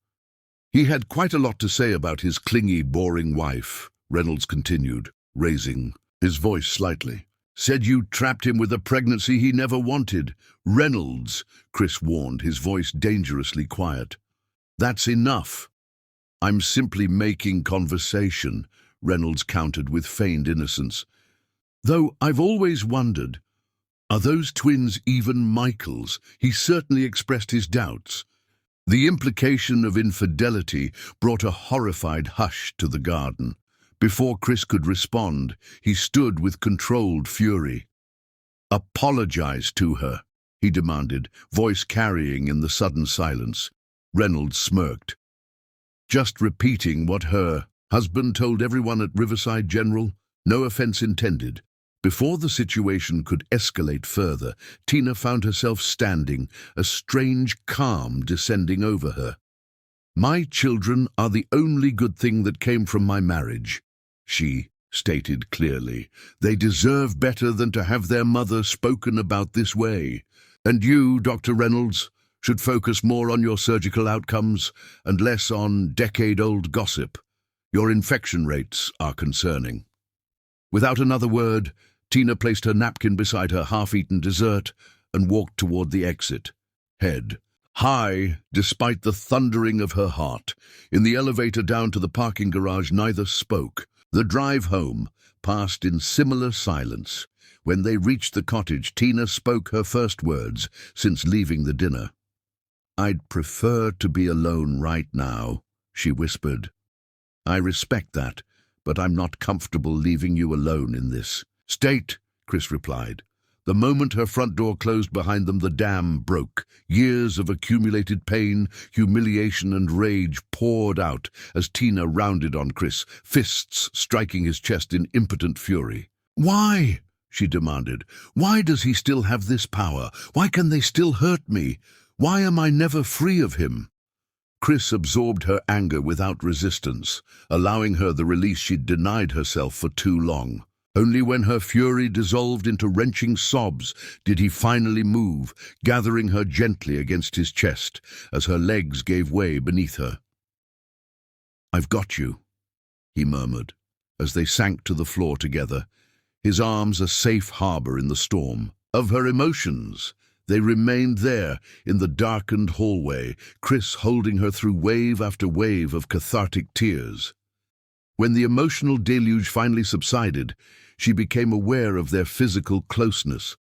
He had quite a lot to say about his clingy, boring wife, Reynolds continued, raising his voice slightly. Said you trapped him with a pregnancy he never wanted. Reynolds, Chris warned, his voice dangerously quiet. That's enough. I'm simply making conversation, Reynolds countered with feigned innocence. Though I've always wondered, are those twins even Michael's? He certainly expressed his doubts. The implication of infidelity brought a horrified hush to the garden. Before Chris could respond, he stood with controlled fury. Apologize to her, he demanded, voice carrying in the sudden silence. Reynolds smirked. Just repeating what her husband told everyone at Riverside General, no offense intended. Before the situation could escalate further, Tina found herself standing, a strange calm descending over her. My children are the only good thing that came from my marriage, she stated clearly. They deserve better than to have their mother spoken about this way. And you, Dr. Reynolds, should focus more on your surgical outcomes and less on decade-old gossip. Your infection rates are concerning. Without another word, Tina placed her napkin beside her half-eaten dessert and walked toward the exit, head high despite the thundering of her heart. In the elevator down to the parking garage, neither spoke. The drive home passed in similar silence. When they reached the cottage, Tina spoke her first words since leaving the dinner. I'd prefer to be alone right now, she whispered. I respect that, but I'm not comfortable leaving you alone in this state, Chris replied. The moment her front door closed behind them, the dam broke. Years of accumulated pain, humiliation, and rage poured out as Tina rounded on Chris, fists striking his chest in impotent fury. Why? She demanded. Why does he still have this power? Why can they still hurt me? Why am I never free of him? Chris absorbed her anger without resistance, allowing her the release she'd denied herself for too long. Only when her fury dissolved into wrenching sobs did he finally move, gathering her gently against his chest as her legs gave way beneath her. I've got you, he murmured, as they sank to the floor together, his arms a safe harbor in the storm. Of her emotions, they remained there in the darkened hallway, Chris holding her through wave after wave of cathartic tears. When the emotional deluge finally subsided, she became aware of their physical closeness,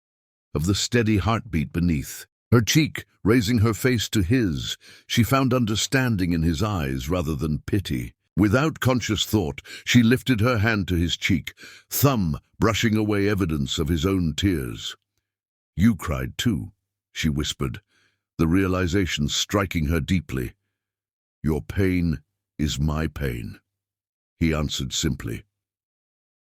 of the steady heartbeat beneath. Her cheek raising her face to his, she found understanding in his eyes rather than pity. Without conscious thought, she lifted her hand to his cheek, thumb brushing away evidence of his own tears. You cried too, she whispered, the realization striking her deeply. Your pain is my pain, he answered simply.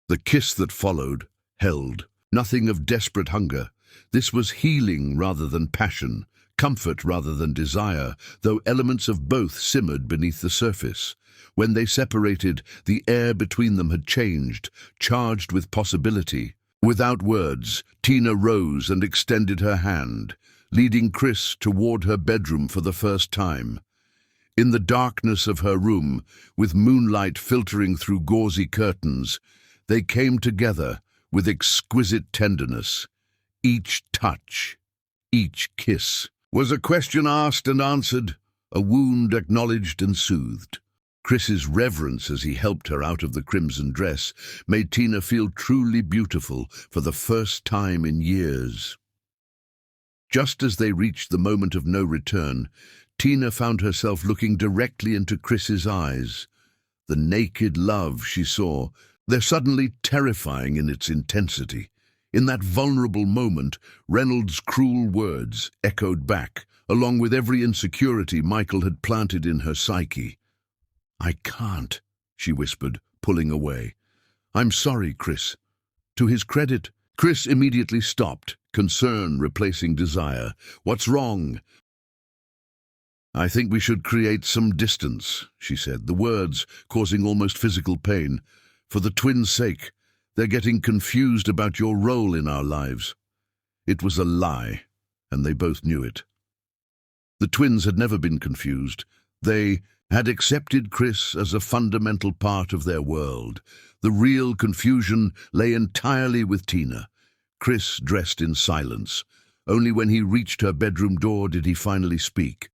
The kiss that followed held nothing of desperate hunger. This was healing rather than passion, comfort rather than desire, though elements of both simmered beneath the surface. When they separated, the air between them had changed, charged with possibility. Without words, Tina rose and extended her hand, leading Chris toward her bedroom for the first time. In the darkness of her room, with moonlight filtering through gauzy curtains, they came together with exquisite tenderness. Each touch, each kiss, was a question asked and answered, a wound acknowledged and soothed. Chris's reverence as he helped her out of the crimson dress made Tina feel truly beautiful for the first time in years. Just as they reached the moment of no return, Tina found herself looking directly into Chris's eyes. The naked love she saw, they're suddenly terrifying in its intensity. In that vulnerable moment, Reynolds' cruel words echoed back, along with every insecurity Michael had planted in her psyche. I can't, she whispered, pulling away. I'm sorry, Chris. To his credit, Chris immediately stopped, concern replacing desire. "What's wrong?" "I think we should create some distance," she said, the words causing almost physical pain. "For the twins' sake, they're getting confused about your role in our lives." It was a lie, and they both knew it. The twins had never been confused. They had accepted Chris as a fundamental part of their world. The real confusion lay entirely with Tina. Chris dressed in silence. Only when he reached her bedroom door did he finally speak.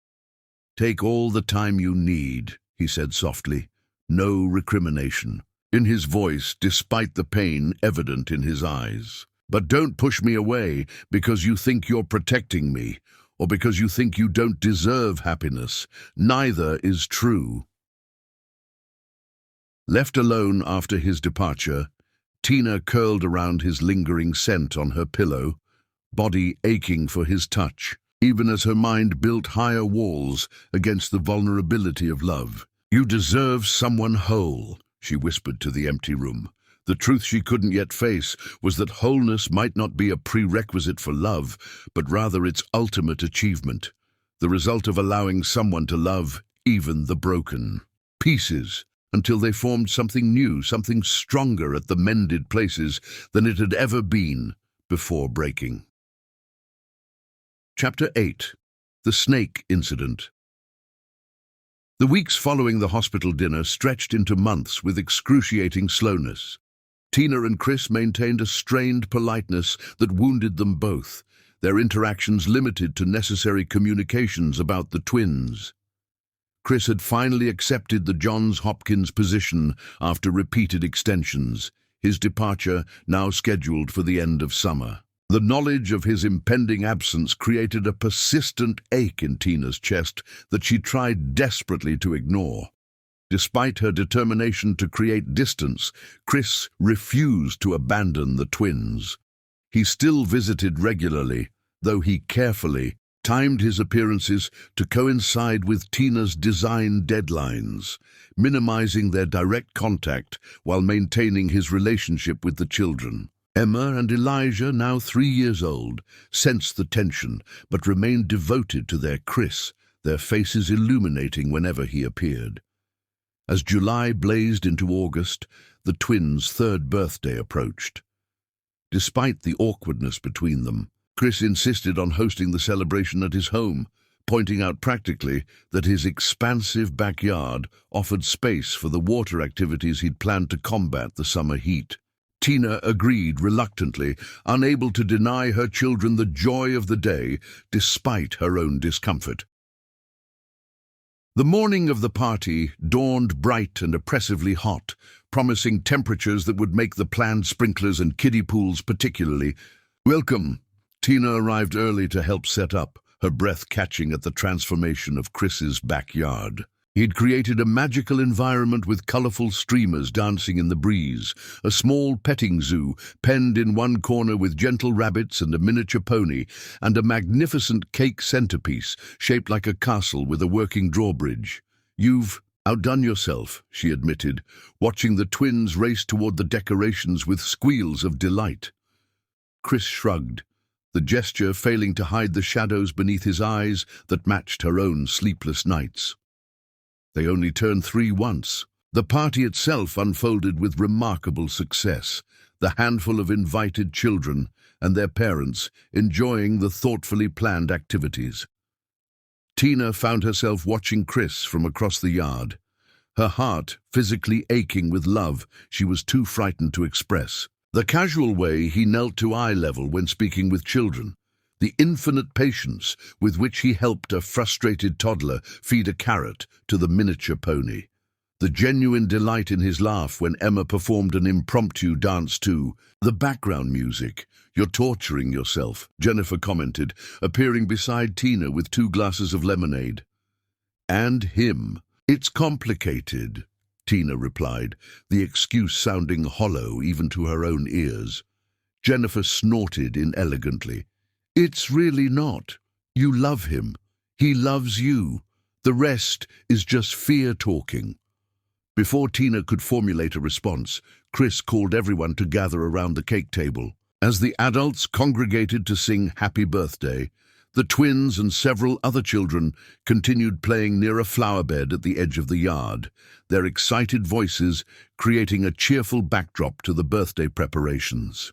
"Take all the time you need," he said softly. No recrimination in his voice, despite the pain evident in his eyes. "But don't push me away because you think you're protecting me, or because you think you don't deserve happiness. Neither is true." Left alone after his departure, Tina curled around his lingering scent on her pillow, body aching for his touch, even as her mind built higher walls against the vulnerability of love. "You deserve someone whole," she whispered to the empty room. The truth she couldn't yet face was that wholeness might not be a prerequisite for love, but rather its ultimate achievement, the result of allowing someone to love even the broken pieces, until they formed something new, something stronger at the mended places than it had ever been before breaking. Chapter 8. The Snake Incident. The weeks following the hospital dinner stretched into months with excruciating slowness. Tina and Chris maintained a strained politeness that wounded them both, their interactions limited to necessary communications about the twins. Chris had finally accepted the Johns Hopkins position after repeated extensions, his departure now scheduled for the end of summer. The knowledge of his impending absence created a persistent ache in Tina's chest that she tried desperately to ignore. Despite her determination to create distance, Chris refused to abandon the twins. He still visited regularly, though he carefully timed his appearances to coincide with Tina's design deadlines, minimizing their direct contact while maintaining his relationship with the children. Emma and Elijah, now 3 years old, sensed the tension but remained devoted to their Chris, their faces illuminating whenever he appeared. As July blazed into August, the twins' 3rd birthday approached. Despite the awkwardness between them, Chris insisted on hosting the celebration at his home, pointing out practically that his expansive backyard offered space for the water activities he'd planned to combat the summer heat. Tina agreed reluctantly, unable to deny her children the joy of the day despite her own discomfort. The morning of the party dawned bright and oppressively hot, promising temperatures that would make the planned sprinklers and kiddie pools particularly welcome. Tina arrived early to help set up, her breath catching at the transformation of Chris's backyard. He'd created a magical environment with colorful streamers dancing in the breeze, a small petting zoo penned in one corner with gentle rabbits and a miniature pony, and a magnificent cake centerpiece shaped like a castle with a working drawbridge. "You've outdone yourself," she admitted, watching the twins race toward the decorations with squeals of delight. Chris shrugged, the gesture failing to hide the shadows beneath his eyes that matched her own sleepless nights. They only turned 3 once. The party itself unfolded with remarkable success, the handful of invited children and their parents enjoying the thoughtfully planned activities. Tina found herself watching Chris from across the yard, her heart physically aching with love she was too frightened to express. The casual way he knelt to eye level when speaking with children, the infinite patience with which he helped a frustrated toddler feed a carrot to the miniature pony, the genuine delight in his laugh when Emma performed an impromptu dance to the background music. "You're torturing yourself," Jennifer commented, appearing beside Tina with 2 glasses of lemonade. "And him. It's complicated," Tina replied, the excuse sounding hollow even to her own ears. Jennifer snorted inelegantly. "It's really not. You love him. He loves you. The rest is just fear talking." Before Tina could formulate a response, Chris called everyone to gather around the cake table. As the adults congregated to sing Happy Birthday, the twins and several other children continued playing near a flower bed at the edge of the yard, their excited voices creating a cheerful backdrop to the birthday preparations.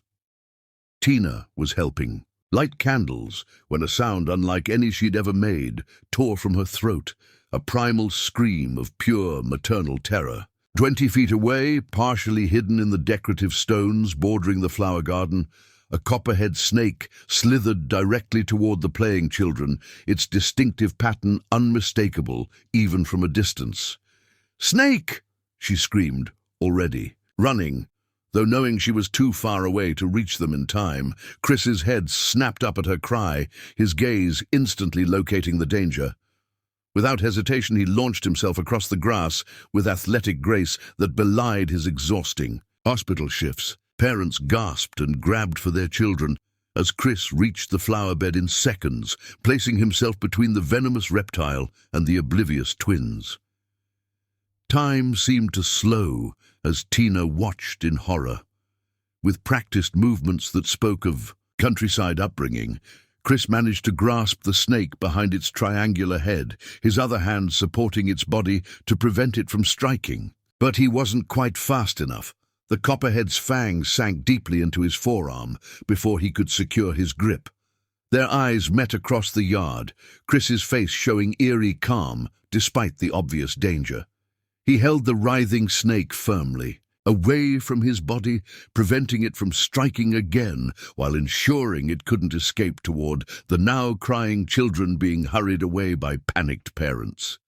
Tina was helping light candles when a sound unlike any she'd ever made tore from her throat, a primal scream of pure maternal terror. 20 feet away, partially hidden in the decorative stones bordering the flower garden, a copperhead snake slithered directly toward the playing children, its distinctive pattern unmistakable even from a distance. "Snake!" she screamed, already running. Though knowing she was too far away to reach them in time, Chris's head snapped up at her cry, his gaze instantly locating the danger. Without hesitation, he launched himself across the grass with athletic grace that belied his exhausting hospital shifts. Parents gasped and grabbed for their children as Chris reached the flower bed in seconds, placing himself between the venomous reptile and the oblivious twins. Time seemed to slow as Tina watched in horror. With practiced movements that spoke of countryside upbringing, Chris managed to grasp the snake behind its triangular head, his other hand supporting its body to prevent it from striking. But he wasn't quite fast enough. The copperhead's fangs sank deeply into his forearm before he could secure his grip. Their eyes met across the yard, Chris's face showing eerie calm despite the obvious danger. He held the writhing snake firmly, away from his body, preventing it from striking again while ensuring it couldn't escape toward the now crying children being hurried away by panicked parents.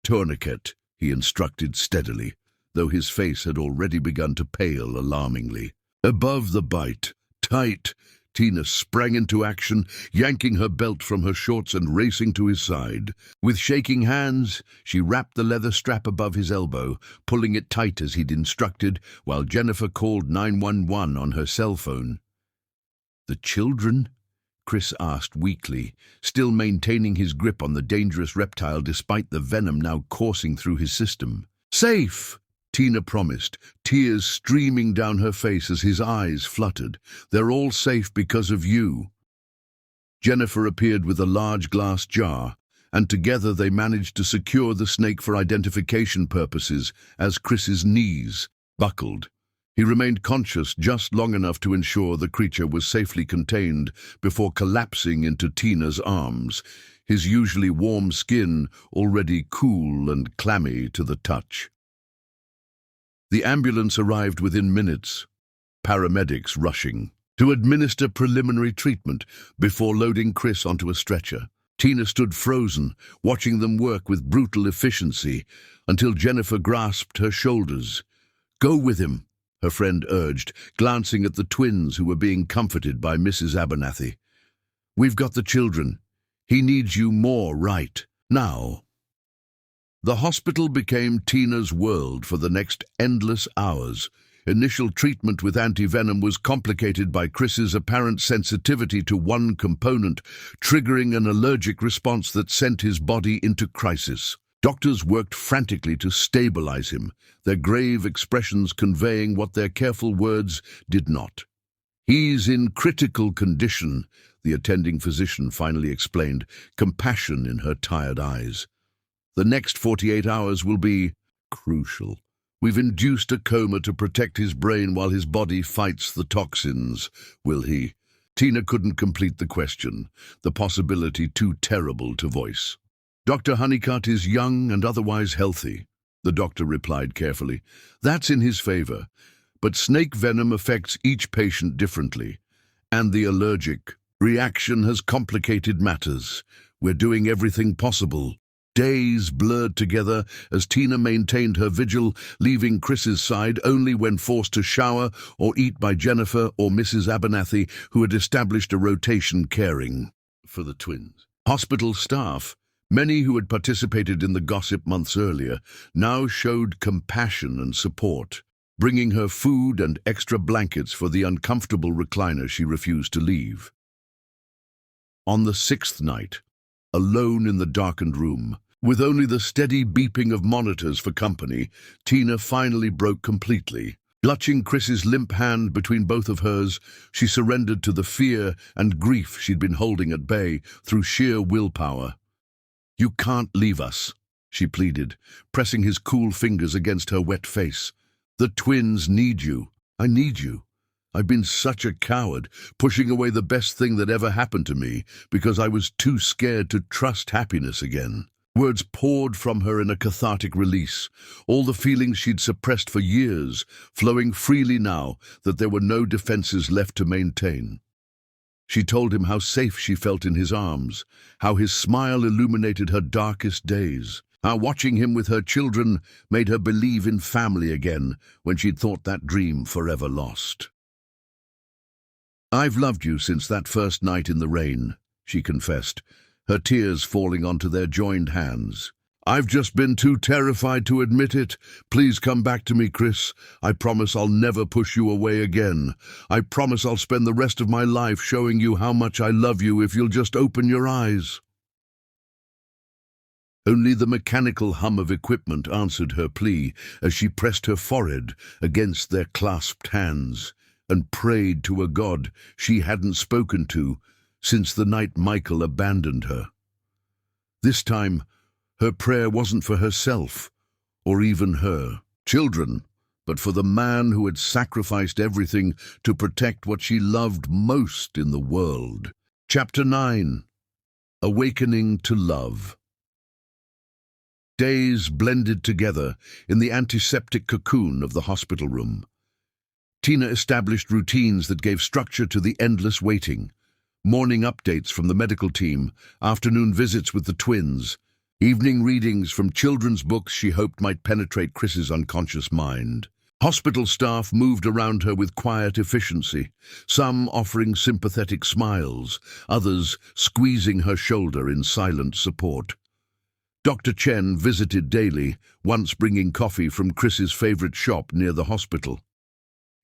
"Tourniquet," he instructed steadily, though his face had already begun to pale alarmingly. "Above the bite. Tight." Tina sprang into action, yanking her belt from her shorts and racing to his side. With shaking hands, she wrapped the leather strap above his elbow, pulling it tight as he'd instructed, while Jennifer called 911 on her cell phone. "The children?" Chris asked weakly, still maintaining his grip on the dangerous reptile despite the venom now coursing through his system. "Safe!" Tina promised, tears streaming down her face as his eyes fluttered. "They're all safe because of you." Jennifer appeared with a large glass jar, and together they managed to secure the snake for identification purposes as Chris's knees buckled. He remained conscious just long enough to ensure the creature was safely contained before collapsing into Tina's arms, his usually warm skin already cool and clammy to the touch. The ambulance arrived within minutes, paramedics rushing to administer preliminary treatment before loading Chris onto a stretcher. Tina stood frozen, watching them work with brutal efficiency, until Jennifer grasped her shoulders. "Go with him," her friend urged, glancing at the twins who were being comforted by Mrs. Abernathy. "We've got the children. He needs you more right now." The hospital became Tina's world for the next endless hours. Initial treatment with antivenom was complicated by Chris's apparent sensitivity to one component, triggering an allergic response that sent his body into crisis. Doctors worked frantically to stabilize him, their grave expressions conveying what their careful words did not. "He's in critical condition," the attending physician finally explained, compassion in her tired eyes. "The next 48 hours will be crucial. We've induced a coma to protect his brain while his body fights the toxins. Will he?" Tina couldn't complete the question, the possibility too terrible to voice. "Dr. Honeycutt is young and otherwise healthy," the doctor replied carefully. "That's in his favor. But snake venom affects each patient differently, and the allergic reaction has complicated matters. We're doing everything possible." Days blurred together as Tina maintained her vigil, leaving Chris's side only when forced to shower or eat by Jennifer or Mrs. Abernathy, who had established a rotation caring for the twins. Hospital staff, many who had participated in the gossip months earlier, now showed compassion and support, bringing her food and extra blankets for the uncomfortable recliner she refused to leave. On the 6th night, alone in the darkened room, with only the steady beeping of monitors for company, Tina finally broke completely. Clutching Chris's limp hand between both of hers, she surrendered to the fear and grief she'd been holding at bay through sheer willpower. "You can't leave us," she pleaded, pressing his cool fingers against her wet face. "The twins need you. I need you. I've been such a coward, pushing away the best thing that ever happened to me because I was too scared to trust happiness again." Words poured from her in a cathartic release, all the feelings she'd suppressed for years, flowing freely now that there were no defenses left to maintain. She told him how safe she felt in his arms, how his smile illuminated her darkest days, how watching him with her children made her believe in family again when she'd thought that dream forever lost. "I've loved you since that first night in the rain," she confessed, her tears falling onto their joined hands. "I've just been too terrified to admit it. Please come back to me, Chris. I promise I'll never push you away again. I promise I'll spend the rest of my life showing you how much I love you if you'll just open your eyes." Only the mechanical hum of equipment answered her plea as she pressed her forehead against their clasped hands and prayed to a God she hadn't spoken to since the night Michael abandoned her. This time, her prayer wasn't for herself, or even her children, but for the man who had sacrificed everything to protect what she loved most in the world. Chapter 9. Awakening to Love. Days blended together in the antiseptic cocoon of the hospital room. Tina established routines that gave structure to the endless waiting. Morning updates from the medical team, afternoon visits with the twins, evening readings from children's books she hoped might penetrate Chris's unconscious mind. Hospital staff moved around her with quiet efficiency, some offering sympathetic smiles, others squeezing her shoulder in silent support. Dr. Chen visited daily, once bringing coffee from Chris's favorite shop near the hospital.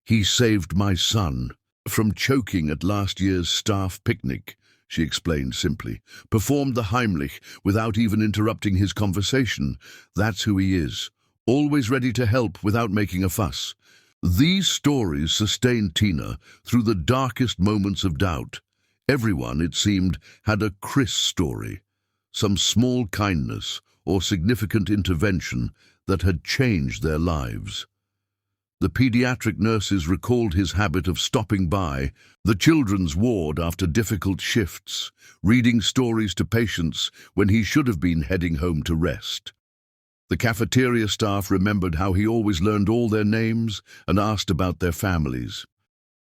"He saved my son from choking at last year's staff picnic," she explained simply. "Performed the Heimlich without even interrupting his conversation. That's who he is, always ready to help without making a fuss." These stories sustained Tina through the darkest moments of doubt. Everyone, it seemed, had a Chris story, some small kindness or significant intervention that had changed their lives. The pediatric nurses recalled his habit of stopping by the children's ward after difficult shifts, reading stories to patients when he should have been heading home to rest. The cafeteria staff remembered how he always learned all their names and asked about their families.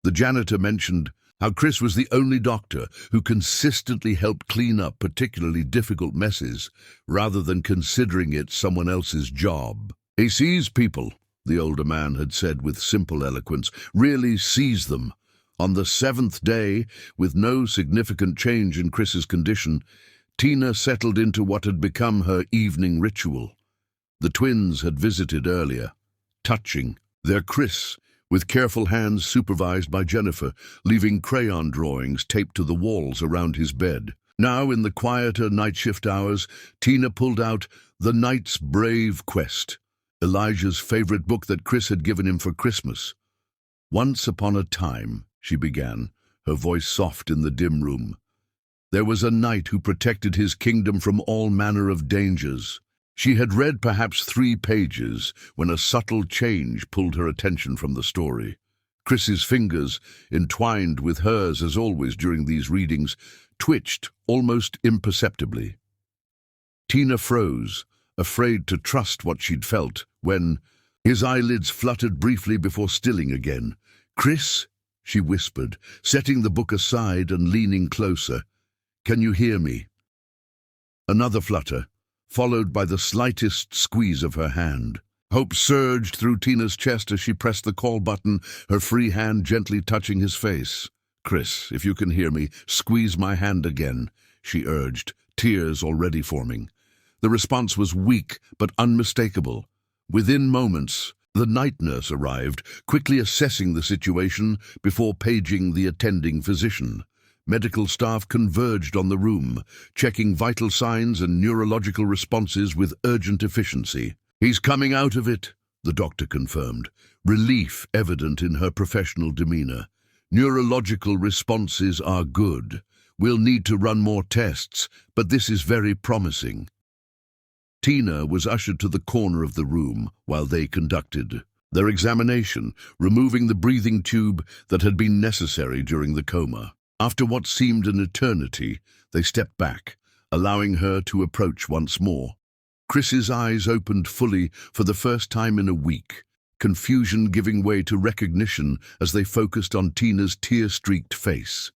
The janitor mentioned how Chris was the only doctor who consistently helped clean up particularly difficult messes rather than considering it someone else's job. "He sees people," the older man had said with simple eloquence, "really sees them." On the 7th day, with no significant change in Chris's condition, Tina settled into what had become her evening ritual. The twins had visited earlier, touching their Chris, with careful hands supervised by Jennifer, leaving crayon drawings taped to the walls around his bed. Now, in the quieter night shift hours, Tina pulled out The Knight's Brave Quest, Elijah's favorite book that Chris had given him for Christmas. "Once upon a time," she began, her voice soft in the dim room, "there was a knight who protected his kingdom from all manner of dangers." She had read perhaps 3 pages when a subtle change pulled her attention from the story. Chris's fingers, entwined with hers as always during these readings, twitched almost imperceptibly. Tina froze, afraid to trust what she'd felt, when his eyelids fluttered briefly before stilling again. "Chris," she whispered, setting the book aside and leaning closer. "Can you hear me?" Another flutter, followed by the slightest squeeze of her hand. Hope surged through Tina's chest as she pressed the call button, her free hand gently touching his face. "Chris, if you can hear me, squeeze my hand again," she urged, tears already forming. The response was weak but unmistakable. Within moments, the night nurse arrived, quickly assessing the situation before paging the attending physician. Medical staff converged on the room, checking vital signs and neurological responses with urgent efficiency. "He's coming out of it," the doctor confirmed, relief evident in her professional demeanor. Neurological responses are good. We'll need to run more tests, but this is very promising. Tina was ushered to the corner of the room while they conducted their examination, removing the breathing tube that had been necessary during the coma. After what seemed an eternity, they stepped back, allowing her to approach once more. Chris's eyes opened fully for the first time in a week, confusion giving way to recognition as they focused on Tina's tear-streaked face.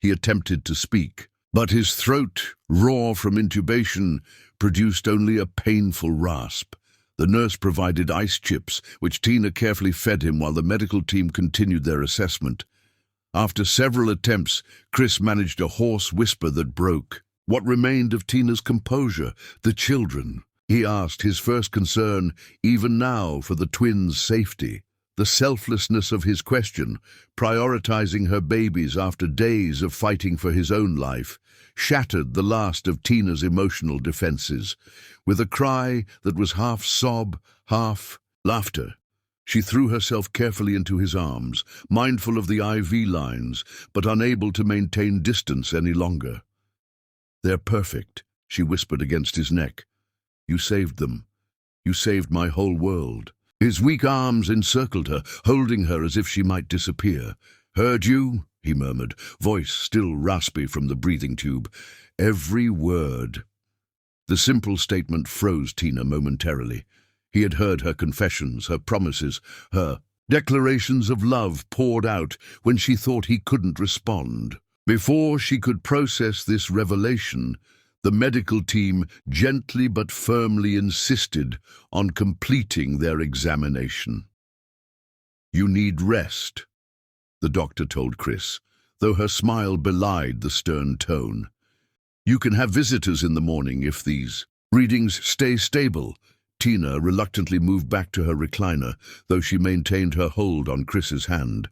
He attempted to speak, but his throat, raw from intubation, produced only a painful rasp. The nurse provided ice chips, which Tina carefully fed him while the medical team continued their assessment. After several attempts, Chris managed a hoarse whisper that broke. What remained of Tina's composure? The children? He asked, his first concern, even now, for the twins' safety. The selflessness of his question, prioritizing her babies after days of fighting for his own life, shattered the last of Tina's emotional defenses. With a cry that was half sob, half laughter, she threw herself carefully into his arms, mindful of the IV lines, but unable to maintain distance any longer. "They're perfect," she whispered against his neck. "You saved them. You saved my whole world." His weak arms encircled her, holding her as if she might disappear. "Heard you?" he murmured, voice still raspy from the breathing tube. "Every word." The simple statement froze Tina momentarily. He had heard her confessions, her promises, her declarations of love poured out when she thought he couldn't respond. Before she could process this revelation, the medical team gently but firmly insisted on completing their examination. "You need rest," the doctor told Chris, though her smile belied the stern tone. "You can have visitors in the morning if these readings stay stable." Tina reluctantly moved back to her recliner, though she maintained her hold on Chris's hand.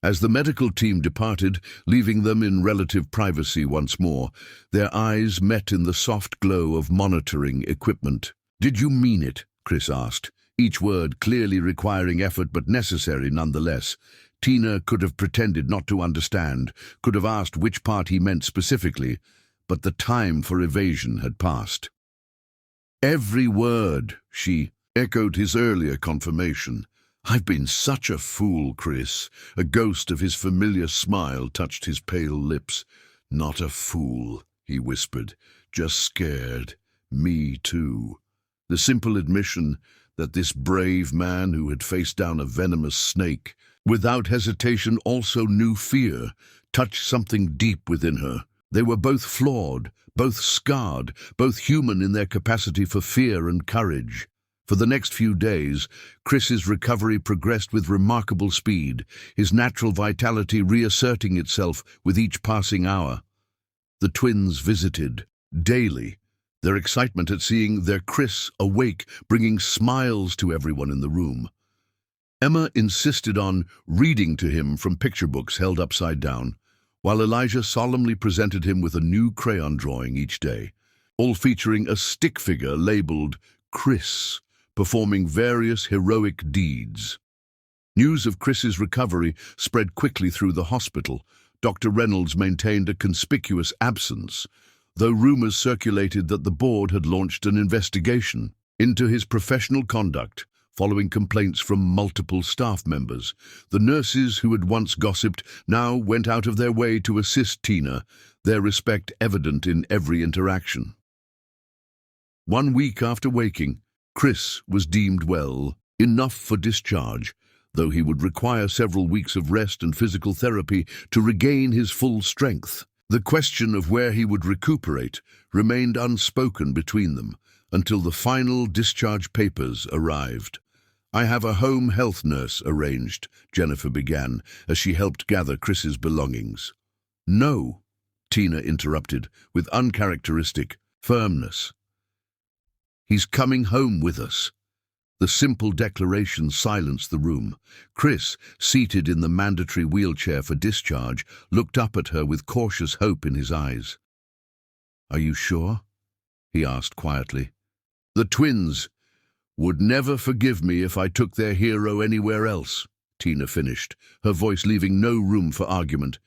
As the medical team departed, leaving them in relative privacy once more, their eyes met in the soft glow of monitoring equipment. "Did you mean it?" Chris asked, each word clearly requiring effort but necessary nonetheless. Tina could have pretended not to understand, could have asked which part he meant specifically, but the time for evasion had passed. "Every word," she echoed his earlier confirmation. "I've been such a fool, Chris." A ghost of his familiar smile touched his pale lips. "Not a fool," he whispered, "just scared. Me too." The simple admission that this brave man who had faced down a venomous snake, without hesitation also knew fear, touched something deep within her. They were both flawed, both scarred, both human in their capacity for fear and courage. For the next few days, Chris's recovery progressed with remarkable speed, his natural vitality reasserting itself with each passing hour. The twins visited daily, their excitement at seeing their Chris awake, bringing smiles to everyone in the room. Emma insisted on reading to him from picture books held upside down, while Elijah solemnly presented him with a new crayon drawing each day, all featuring a stick figure labeled Chris, performing various heroic deeds. News of Chris's recovery spread quickly through the hospital. Dr. Reynolds maintained a conspicuous absence, though rumors circulated that the board had launched an investigation into his professional conduct following complaints from multiple staff members. The nurses who had once gossiped now went out of their way to assist Tina, their respect evident in every interaction. 1 week after waking, Chris was deemed well, enough for discharge, though he would require several weeks of rest and physical therapy to regain his full strength. The question of where he would recuperate remained unspoken between them until the final discharge papers arrived. "I have a home health nurse arranged," Jennifer began as she helped gather Chris's belongings. "No," Tina interrupted with uncharacteristic firmness. "He's coming home with us." The simple declaration silenced the room. Chris, seated in the mandatory wheelchair for discharge, looked up at her with cautious hope in his eyes. "Are you sure?" he asked quietly. The twins, Would never forgive me if I took their hero anywhere else, Tina finished, her voice leaving no room for argument.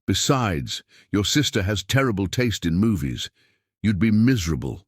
Besides, your sister has terrible taste in movies. You'd be miserable.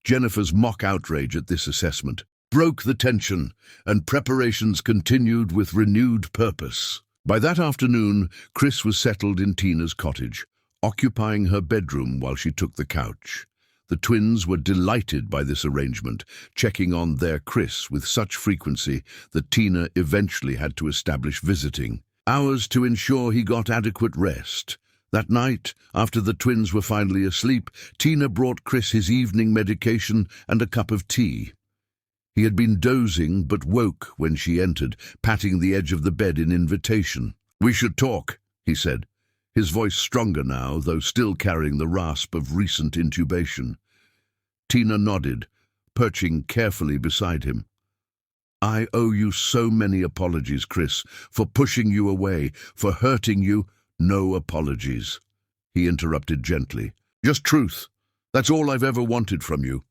Jennifer's mock outrage at this assessment broke the tension, and preparations continued with renewed purpose. By that afternoon, Chris was settled in Tina's cottage, occupying her bedroom while she took the couch. The twins were delighted by this arrangement, checking on their Chris with such frequency that Tina eventually had to establish visiting hours to ensure he got adequate rest. That night, after the twins were finally asleep, Tina brought Chris his evening medication and a cup of tea. He had been dozing but woke when she entered, patting the edge of the bed in invitation. "We should talk," he said, his voice stronger now, though still carrying the rasp of recent intubation. Tina nodded, perching carefully beside him. "I owe you so many apologies, Chris, for pushing you away, for hurting you." "No apologies," he interrupted gently. "Just truth. That's all I've ever wanted from you."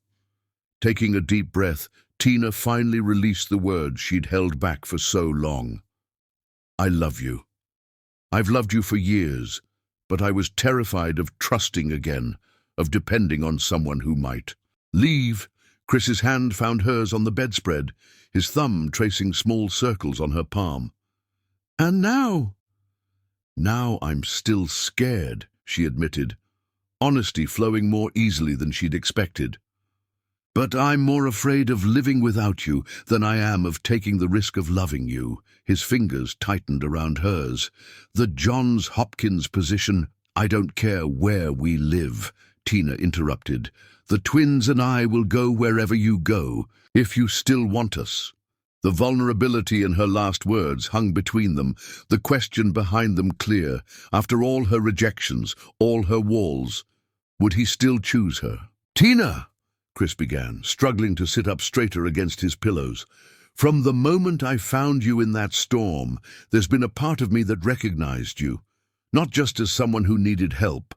Taking a deep breath, Tina finally released the words she'd held back for so long. "I love you. I've loved you for years, but I was terrified of trusting again, of depending on someone who might." "Leave." Chris's hand found hers on the bedspread, his thumb tracing small circles on her palm. "And now?" "Now I'm still scared," she admitted, honesty flowing more easily than she'd expected. "But I'm more afraid of living without you than I am of taking the risk of loving you." His fingers tightened around hers. "The Johns Hopkins position—" "I don't care where we live," Tina interrupted. "The twins and I will go wherever you go, if you still want us." The vulnerability in her last words hung between them, the question behind them clear. After all her rejections, all her walls, would he still choose her? "Tina!" Chris began, struggling to sit up straighter against his pillows. "From the moment I found you in that storm, there's been a part of me that recognized you, not just as someone who needed help,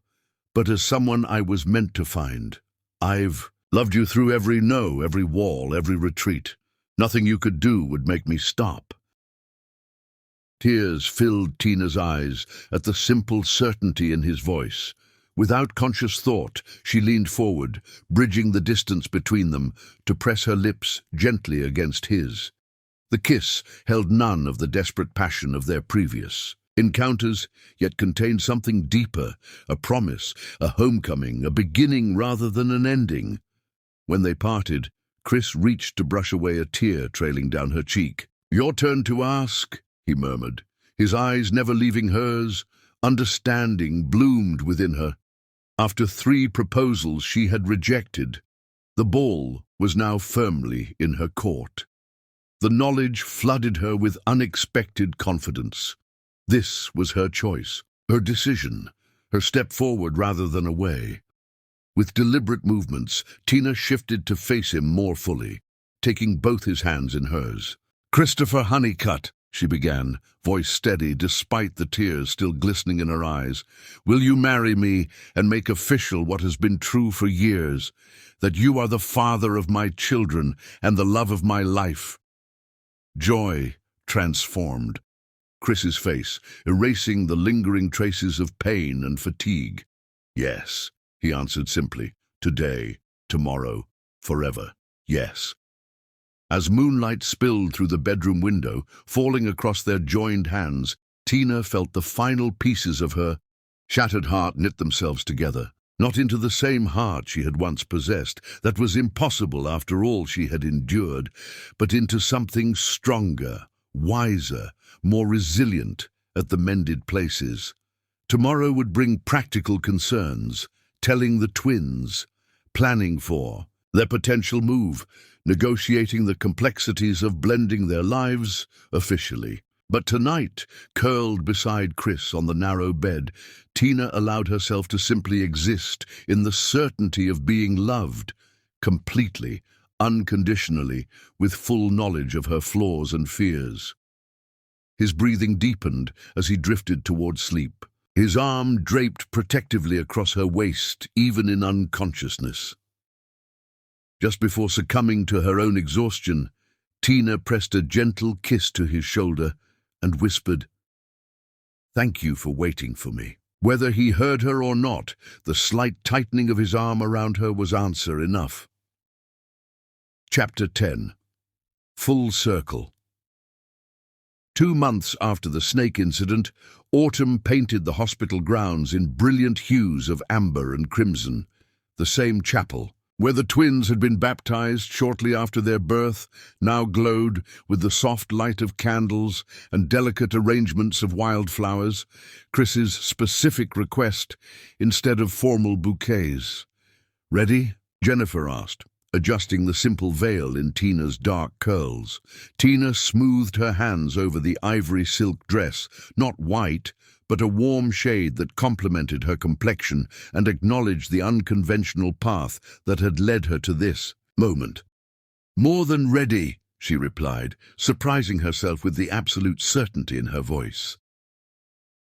but as someone I was meant to find. I've loved you through every no, every wall, every retreat. Nothing you could do would make me stop." Tears filled Tina's eyes at the simple certainty in his voice. Without conscious thought, she leaned forward, bridging the distance between them, to press her lips gently against his. The kiss held none of the desperate passion of their previous encounters, yet contained something deeper, a promise, a homecoming, a beginning rather than an ending. When they parted, Chris reached to brush away a tear trailing down her cheek. "Your turn to ask," he murmured, his eyes never leaving hers. Understanding bloomed within her. After 3 proposals she had rejected, the ball was now firmly in her court. The knowledge flooded her with unexpected confidence. This was her choice, her decision, her step forward rather than away. With deliberate movements, Tina shifted to face him more fully, taking both his hands in hers. "Christopher Honeycutt," she began, voice steady despite the tears still glistening in her eyes, "will you marry me and make official what has been true for years, that you are the father of my children and the love of my life?" Joy transformed Chris's face, erasing the lingering traces of pain and fatigue. "Yes," he answered simply. "Today, tomorrow, forever. Yes." As moonlight spilled through the bedroom window, falling across their joined hands, Tina felt the final pieces of her shattered heart knit themselves together. Not into the same heart she had once possessed, that was impossible after all she had endured, but into something stronger, wiser, more resilient at the mended places. Tomorrow would bring practical concerns, telling the twins, planning for their potential move, negotiating the complexities of blending their lives officially. But tonight, curled beside Chris on the narrow bed, Tina allowed herself to simply exist in the certainty of being loved, completely, unconditionally, with full knowledge of her flaws and fears. His breathing deepened as he drifted toward sleep, his arm draped protectively across her waist, even in unconsciousness. Just before succumbing to her own exhaustion, Tina pressed a gentle kiss to his shoulder and whispered, "Thank you for waiting for me." Whether he heard her or not, the slight tightening of his arm around her was answer enough. Chapter 10. Full Circle. 2 months after the snake incident, autumn painted the hospital grounds in brilliant hues of amber and crimson. The same chapel, where the twins had been baptized shortly after their birth, now glowed with the soft light of candles and delicate arrangements of wildflowers, Chris's specific request instead of formal bouquets. "Ready?" Jennifer asked, adjusting the simple veil in Tina's dark curls. Tina smoothed her hands over the ivory silk dress, not white, but a warm shade that complemented her complexion and acknowledged the unconventional path that had led her to this moment. "More than ready," she replied, surprising herself with the absolute certainty in her voice.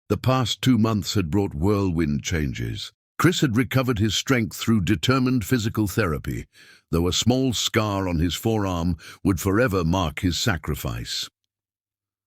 The past 2 months had brought whirlwind changes. Chris had recovered his strength through determined physical therapy, though a small scar on his forearm would forever mark his sacrifice.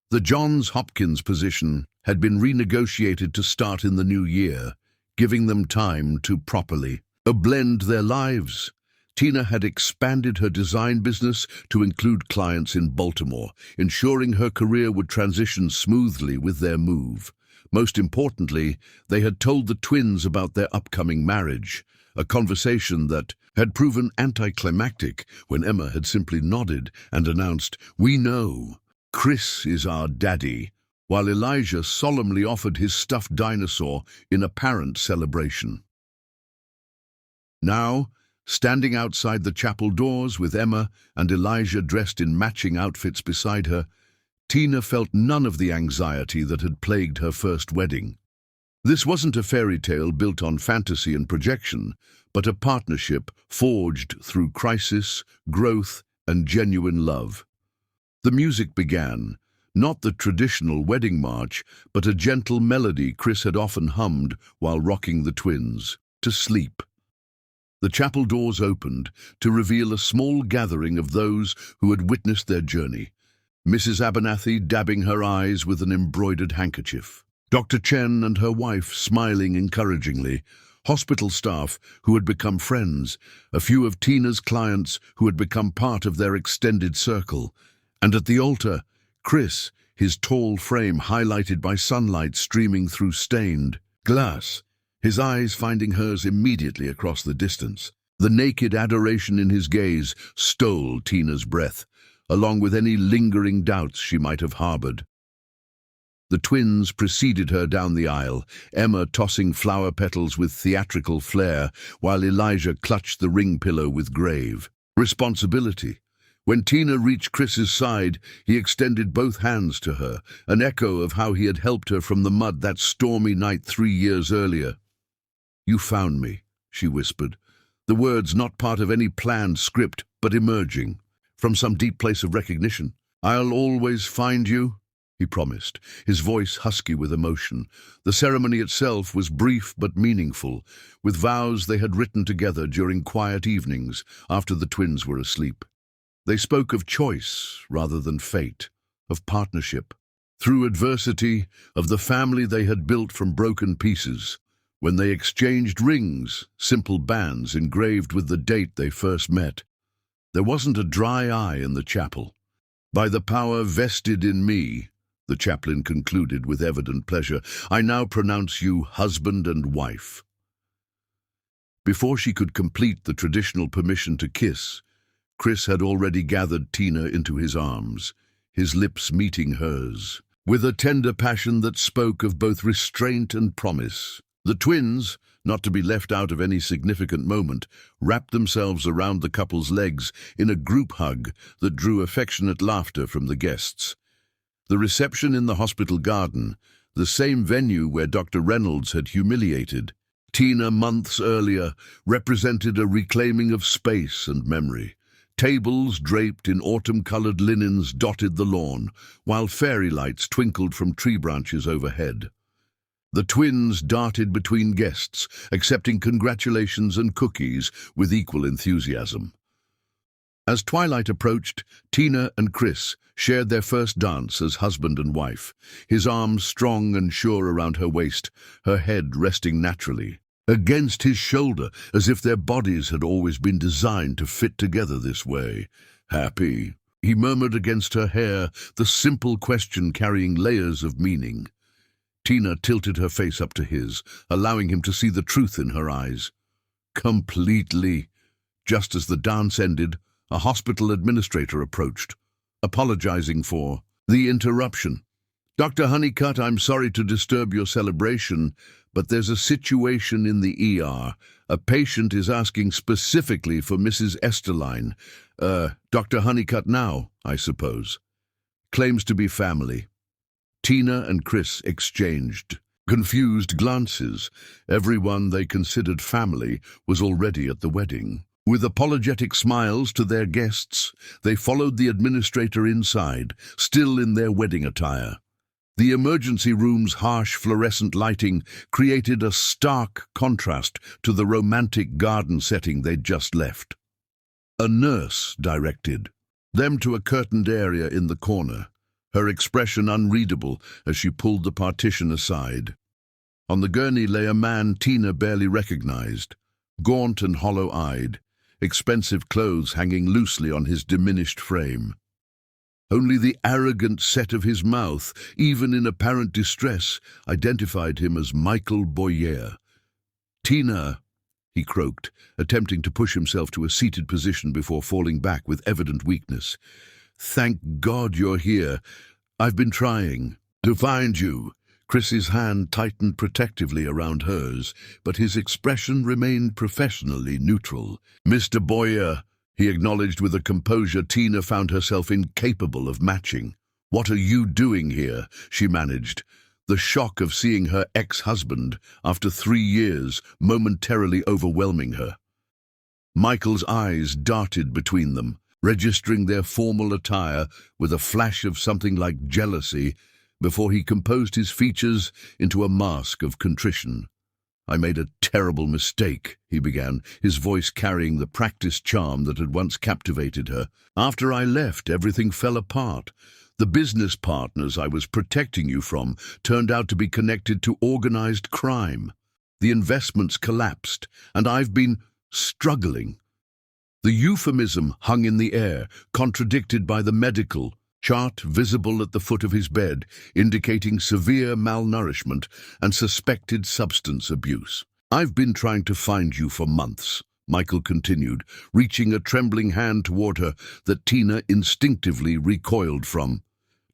The Johns Hopkins position had been renegotiated to start in the new year, giving them time to properly blend their lives. Tina had expanded her design business to include clients in Baltimore, ensuring her career would transition smoothly with their move. Most importantly, they had told the twins about their upcoming marriage, a conversation that had proven anticlimactic when Emma had simply nodded and announced, "We know, Chris is our daddy," while Elijah solemnly offered his stuffed dinosaur in apparent celebration. Now, standing outside the chapel doors with Emma and Elijah dressed in matching outfits beside her, Tina felt none of the anxiety that had plagued her first wedding. This wasn't a fairy tale built on fantasy and projection, but a partnership forged through crisis, growth, and genuine love. The music began, not the traditional wedding march, but a gentle melody Chris had often hummed while rocking the twins to sleep. The chapel doors opened to reveal a small gathering of those who had witnessed their journey. Mrs. Abernathy dabbing her eyes with an embroidered handkerchief, Dr. Chen and her wife smiling encouragingly, hospital staff who had become friends, a few of Tina's clients who had become part of their extended circle, and at the altar, Chris, his tall frame highlighted by sunlight streaming through stained glass, his eyes finding hers immediately across the distance. The naked adoration in his gaze stole Tina's breath, along with any lingering doubts she might have harbored. The twins preceded her down the aisle, Emma tossing flower petals with theatrical flair, while Elijah clutched the ring pillow with grave responsibility. When Tina reached Chris's side, he extended both hands to her, an echo of how he had helped her from the mud that stormy night 3 years earlier. "You found me," she whispered, the words not part of any planned script, but emerging from some deep place of recognition. "I'll always find you," he promised, his voice husky with emotion. The ceremony itself was brief but meaningful, with vows they had written together during quiet evenings after the twins were asleep. They spoke of choice rather than fate, of partnership, through adversity, of the family they had built from broken pieces. When they exchanged rings, simple bands engraved with the date they first met, there wasn't a dry eye in the chapel. "By the power vested in me," the chaplain concluded with evident pleasure, "I now pronounce you husband and wife." Before she could complete the traditional permission to kiss, Chris had already gathered Tina into his arms, his lips meeting hers, with a tender passion that spoke of both restraint and promise. The twins, not to be left out of any significant moment, wrapped themselves around the couple's legs in a group hug that drew affectionate laughter from the guests. The reception in the hospital garden, the same venue where Dr. Reynolds had humiliated Tina months earlier, represented a reclaiming of space and memory. Tables draped in autumn-colored linens dotted the lawn, while fairy lights twinkled from tree branches overhead. The twins darted between guests, accepting congratulations and cookies with equal enthusiasm. As twilight approached, Tina and Chris shared their first dance as husband and wife, his arms strong and sure around her waist, her head resting naturally against his shoulder, as if their bodies had always been designed to fit together this way. Happy, he murmured against her hair, the simple question carrying layers of meaning. Tina tilted her face up to his, allowing him to see the truth in her eyes. Completely. Just as the dance ended, a hospital administrator approached, apologizing for the interruption. Dr. Honeycutt, I'm sorry to disturb your celebration, but there's a situation in the ER. A patient is asking specifically for Mrs. Esterline. Dr. Honeycutt now, I suppose. Claims to be family. Tina and Chris exchanged confused glances. Everyone they considered family was already at the wedding. With apologetic smiles to their guests, they followed the administrator inside, still in their wedding attire. The emergency room's harsh fluorescent lighting created a stark contrast to the romantic garden setting they'd just left. A nurse directed them to a curtained area in the corner, her expression unreadable as she pulled the partition aside. On the gurney lay a man Tina barely recognized, gaunt and hollow-eyed, expensive clothes hanging loosely on his diminished frame. Only the arrogant set of his mouth, even in apparent distress, identified him as Michael Boyer. "Tina," he croaked, attempting to push himself to a seated position before falling back with evident weakness. "Thank God you're here. I've been trying to find you." Chris's hand tightened protectively around hers, but his expression remained professionally neutral. "Mr. Boyer," he acknowledged with a composure Tina found herself incapable of matching. "What are you doing here?" she managed, the shock of seeing her ex-husband after 3 years momentarily overwhelming her. Michael's eyes darted between them, registering their formal attire with a flash of something like jealousy before he composed his features into a mask of contrition. "I made a terrible mistake," he began, his voice carrying the practiced charm that had once captivated her. "After I left, everything fell apart. The business partners I was protecting you from turned out to be connected to organized crime. The investments collapsed, and I've been struggling." The euphemism hung in the air, contradicted by the medical chart visible at the foot of his bed, indicating severe malnourishment and suspected substance abuse. "I've been trying to find you for months," Michael continued, reaching a trembling hand toward her that Tina instinctively recoiled from.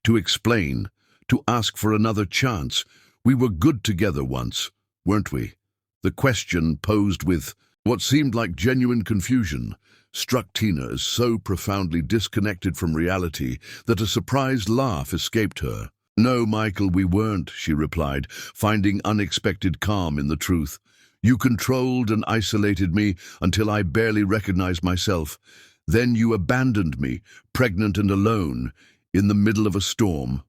"To explain, to ask for another chance. We were good together once, weren't we?" The question, posed with what seemed like genuine confusion, struck Tina as so profoundly disconnected from reality that a surprised laugh escaped her. "No, Michael, we weren't," she replied, finding unexpected calm in the truth. "You controlled and isolated me until I barely recognized myself. Then you abandoned me, pregnant and alone, in the middle of a storm."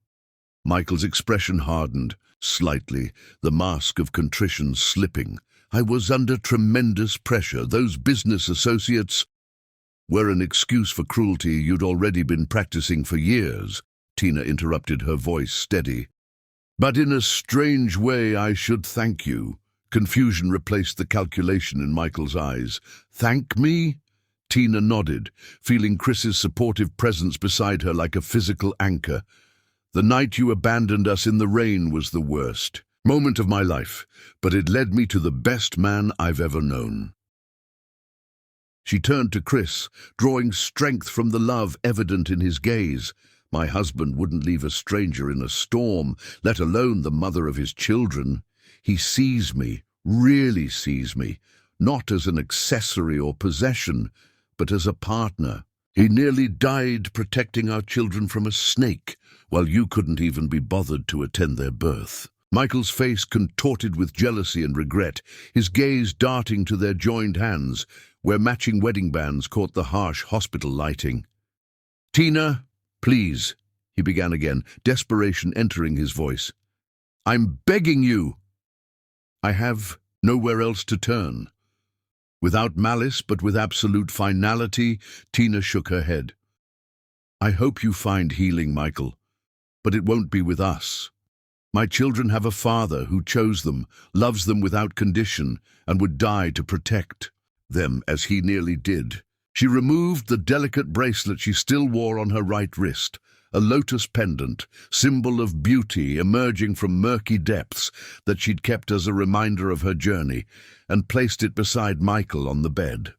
Michael's expression hardened slightly, the mask of contrition slipping. "I was under tremendous pressure. Those business associates were an excuse for cruelty you'd already been practicing for years," Tina interrupted, her voice steady. "But in a strange way I should thank you." Confusion replaced the calculation in Michael's eyes. "Thank me?" Tina nodded, feeling Chris's supportive presence beside her like a physical anchor. "The night you abandoned us in the rain was the worst moment of my life, but it led me to the best man I've ever known." She turned to Chris, drawing strength from the love evident in his gaze. "My husband wouldn't leave a stranger in a storm, let alone the mother of his children. He sees me, really sees me, not as an accessory or possession, but as a partner. He nearly died protecting our children from a snake, while you couldn't even be bothered to attend their birth." Michael's face contorted with jealousy and regret, his gaze darting to their joined hands, where matching wedding bands caught the harsh hospital lighting. "Tina, please," he began again, desperation entering his voice. "I'm begging you." "I have nowhere else to turn." Without malice, but with absolute finality, Tina shook her head. I hope you find healing, Michael, but it won't be with us. My children have a father who chose them, loves them without condition, and would die to protect them as he nearly did. She removed the delicate bracelet she still wore on her right wrist, a lotus pendant, symbol of beauty emerging from murky depths that she'd kept as a reminder of her journey, and placed it beside Michael on the bed.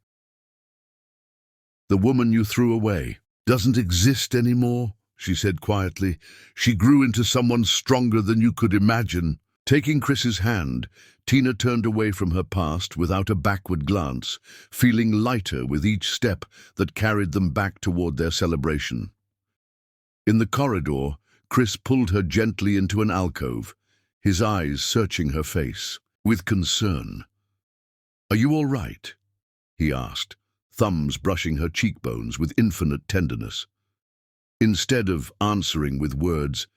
The woman you threw away doesn't exist anymore, she said quietly. She grew into someone stronger than you could imagine. Taking Chris's hand, Tina turned away from her past without a backward glance, feeling lighter with each step that carried them back toward their celebration. In the corridor, Chris pulled her gently into an alcove, his eyes searching her face with concern. Are you all right? He asked, thumbs brushing her cheekbones with infinite tenderness. Instead of answering with words,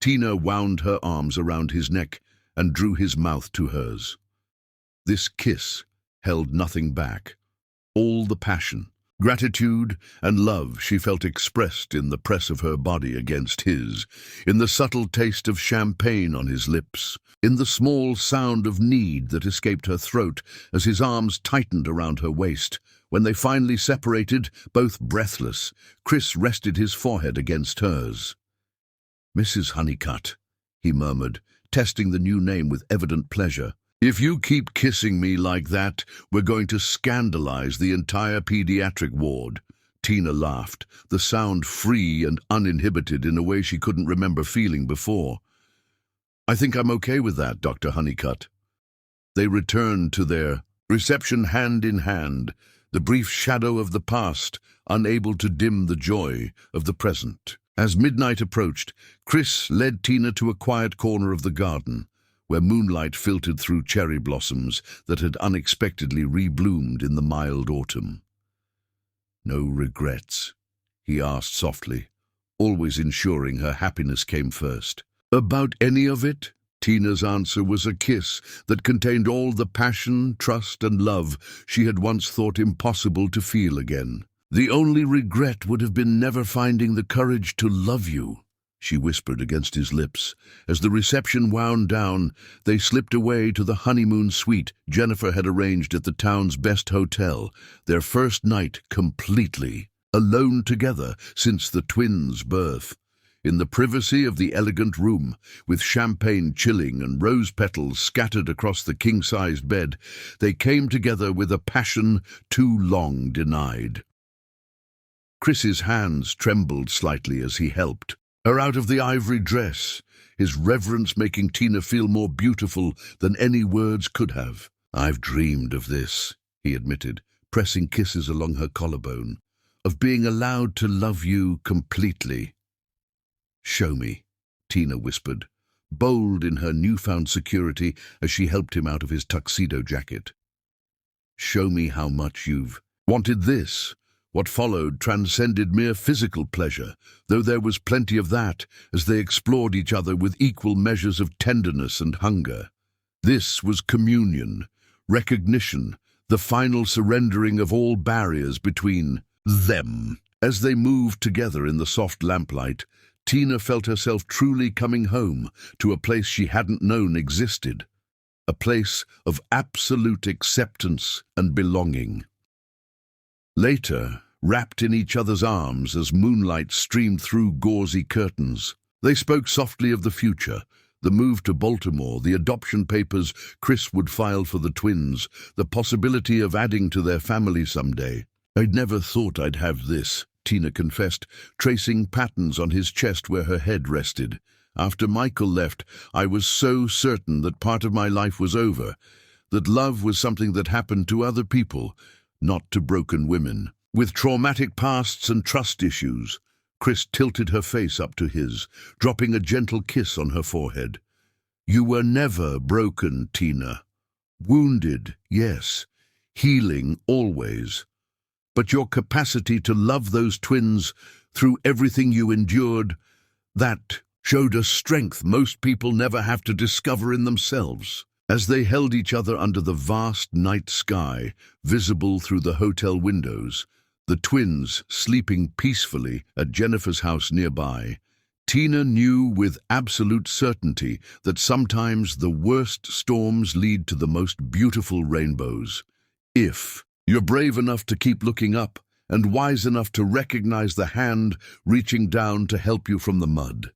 Tina wound her arms around his neck and drew his mouth to hers. This kiss held nothing back. All the passion, gratitude, and love she felt expressed in the press of her body against his, in the subtle taste of champagne on his lips, in the small sound of need that escaped her throat as his arms tightened around her waist. When they finally separated, both breathless, Chris rested his forehead against hers. Mrs. Honeycutt, he murmured, testing the new name with evident pleasure. If you keep kissing me like that, we're going to scandalize the entire pediatric ward. Tina laughed, the sound free and uninhibited in a way she couldn't remember feeling before. I think I'm okay with that, Dr. Honeycutt. They returned to their reception hand in hand, the brief shadow of the past, unable to dim the joy of the present. As midnight approached, Chris led Tina to a quiet corner of the garden, where moonlight filtered through cherry blossoms that had unexpectedly rebloomed in the mild autumn. No regrets? He asked softly, always ensuring her happiness came first. About any of it? Tina's answer was a kiss that contained all the passion, trust, and love she had once thought impossible to feel again. The only regret would have been never finding the courage to love you, she whispered against his lips. As the reception wound down, they slipped away to the honeymoon suite Jennifer had arranged at the town's best hotel, their first night completely alone together since the twins' birth. In the privacy of the elegant room, with champagne chilling and rose petals scattered across the king-sized bed, they came together with a passion too long denied. Chris's hands trembled slightly as he helped her out of the ivory dress, his reverence making Tina feel more beautiful than any words could have. I've dreamed of this, he admitted, pressing kisses along her collarbone, of being allowed to love you completely. Show me, Tina whispered, bold in her newfound security as she helped him out of his tuxedo jacket. Show me how much you've wanted this. What followed transcended mere physical pleasure, though there was plenty of that as they explored each other with equal measures of tenderness and hunger. This was communion, recognition, the final surrendering of all barriers between them. As they moved together in the soft lamplight, Tina felt herself truly coming home to a place she hadn't known existed, a place of absolute acceptance and belonging. Later, wrapped in each other's arms as moonlight streamed through gauzy curtains, they spoke softly of the future, the move to Baltimore, the adoption papers Chris would file for the twins, the possibility of adding to their family someday. I'd never thought I'd have this, Tina confessed, tracing patterns on his chest where her head rested. After Michael left, I was so certain that part of my life was over, that love was something that happened to other people, not to broken women. With traumatic pasts and trust issues, Chris tilted her face up to his, dropping a gentle kiss on her forehead. You were never broken, Tina. Wounded, yes. Healing, always. But your capacity to love those twins through everything you endured, that showed a strength most people never have to discover in themselves. As they held each other under the vast night sky, visible through the hotel windows, the twins sleeping peacefully at Jennifer's house nearby, Tina knew with absolute certainty that sometimes the worst storms lead to the most beautiful rainbows. If you're brave enough to keep looking up and wise enough to recognize the hand reaching down to help you from the mud.